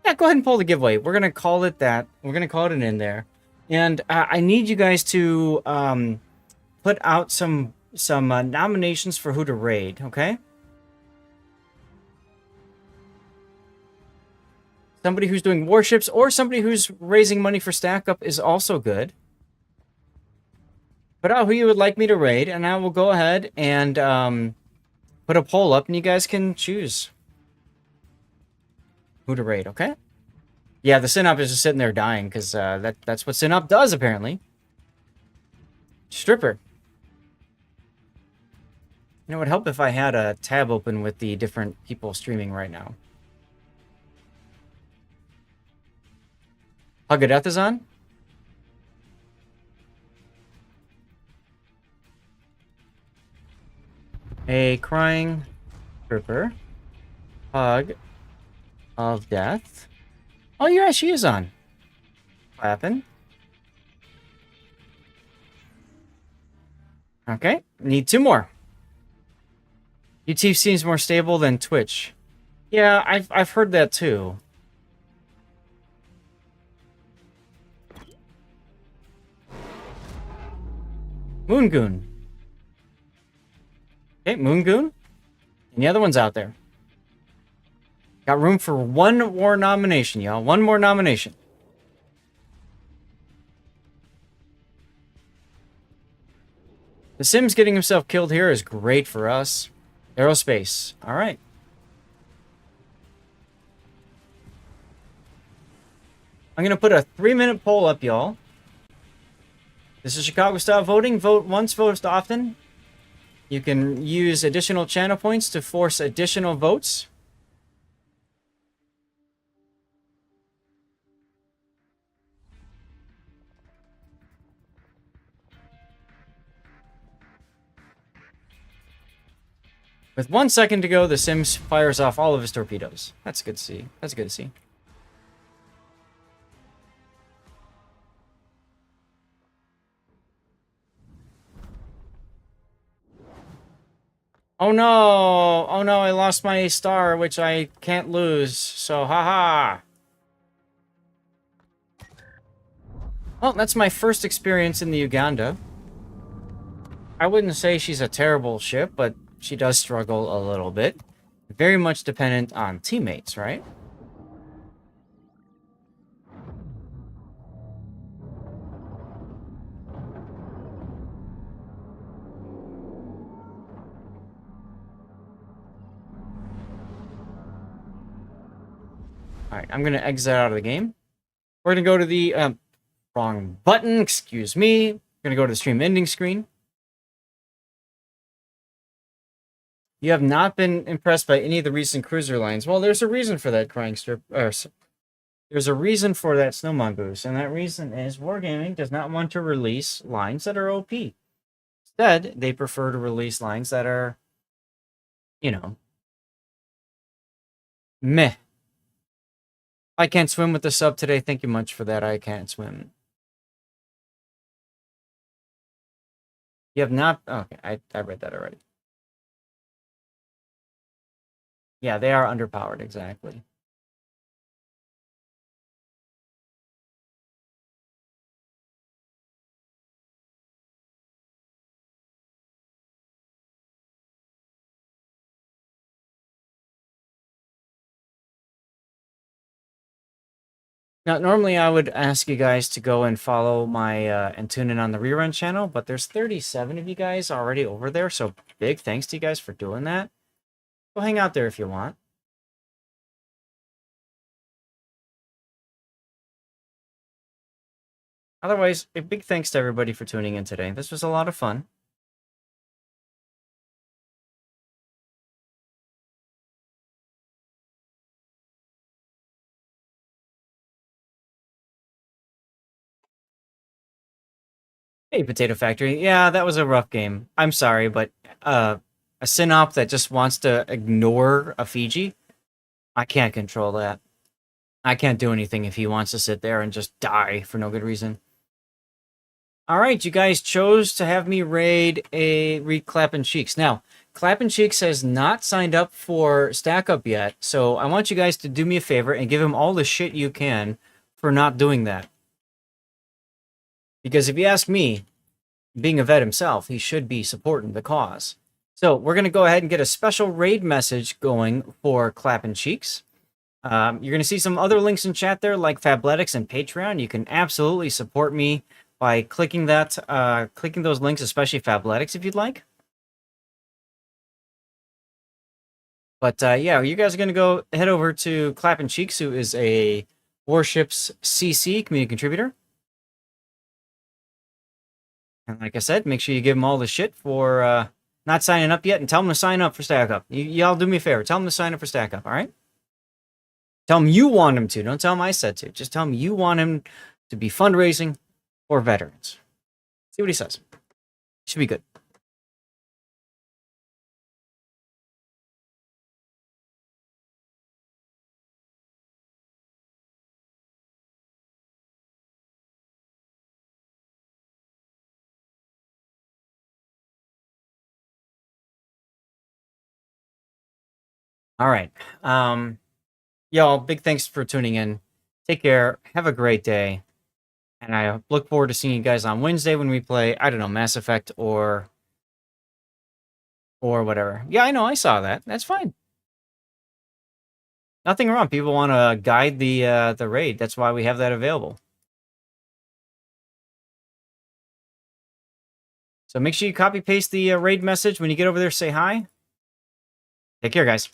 Yeah, go ahead and pull the giveaway. We're gonna call it that. We're gonna call it an in there. And I need you guys to put out some nominations for who to raid. Okay. Somebody who's doing warships or somebody who's raising money for Stack Up is also good. Put out who you would like me to raid, and I will go ahead and put a poll up, and you guys can choose who to raid, okay? Yeah, the Synop is just sitting there dying, because that's what Synop does, apparently. Stripper. You know, it would help if I had a tab open with the different people streaming right now. Hug of Death is on? A crying stripper. Hug of Death. Oh, yeah, she is on. What happened? Okay, need two more. YouTube seems more stable than Twitch. Yeah, I've heard that too. Moongoon. Okay, Moongoon. And the other one's out there. Got room for one more nomination, y'all. One more nomination. The Sims getting himself killed here is great for us. Aerospace. All right. I'm going to put a 3-minute poll up, y'all. This is Chicago-style voting. Vote once, vote often. You can use additional channel points to force additional votes. With 1 second to go, the Sims fires off all of his torpedoes. That's good to see. That's good to see. Oh no! Oh no, I lost my star, which I can't lose. So, haha! Well, that's my first experience in the Uganda. I wouldn't say she's a terrible ship, but she does struggle a little bit. Very much dependent on teammates, right? Alright, I'm going to exit out of the game. We're going to go to the... wrong button, excuse me. We're going to go to the stream ending screen. You have not been impressed by any of the recent cruiser lines. Well, there's a reason for that, Crying Strip. There's a reason for that Snowmon boost, and that reason is Wargaming does not want to release lines that are OP. Instead, they prefer to release lines that are, you know, meh. I can't swim with the sub today. Thank you much for that. I can't swim. You have not... Okay, I read that already. Yeah, they are underpowered, exactly. Now, normally I would ask you guys to go and follow my and tune in on the rerun channel, but there's 37 of you guys already over there, so big thanks to you guys for doing that. Go hang out there if you want. Otherwise, a big thanks to everybody for tuning in today. This was a lot of fun. Hey, Potato Factory. Yeah, that was a rough game. I'm sorry, but a Synop that just wants to ignore a Fiji, I can't control that. I can't do anything if he wants to sit there and just die for no good reason. All right, you guys chose to have me raid Clappin' Cheeks. Now, Clappin' Cheeks has not signed up for Stack Up yet, so I want you guys to do me a favor and give him all the shit you can for not doing that. Because if you ask me, being a vet himself, he should be supporting the cause. So we're going to go ahead and get a special raid message going for Clappin' Cheeks. You're going to see some other links in chat there, like Fabletics and Patreon. You can absolutely support me by clicking those links, especially Fabletics, if you'd like. But yeah, you guys are going to go head over to Clappin' Cheeks, who is a Warships CC community contributor. And like I said, make sure you give him all the shit for not signing up yet, and tell him to sign up for Stack Up. Y'all do me a favor. Tell him to sign up for Stack Up, all right? Tell him you want him to. Don't tell him I said to. Just tell him you want him to be fundraising for veterans. See what he says. Should be good. All right. Y'all, big thanks for tuning in. Take care. Have a great day. And I look forward to seeing you guys on Wednesday when we play, I don't know, Mass Effect or whatever. Yeah, I know. I saw that. That's fine. Nothing wrong. People want to guide the raid. That's why we have that available. So make sure you copy paste the raid message when you get over there. Say hi. Take care, guys.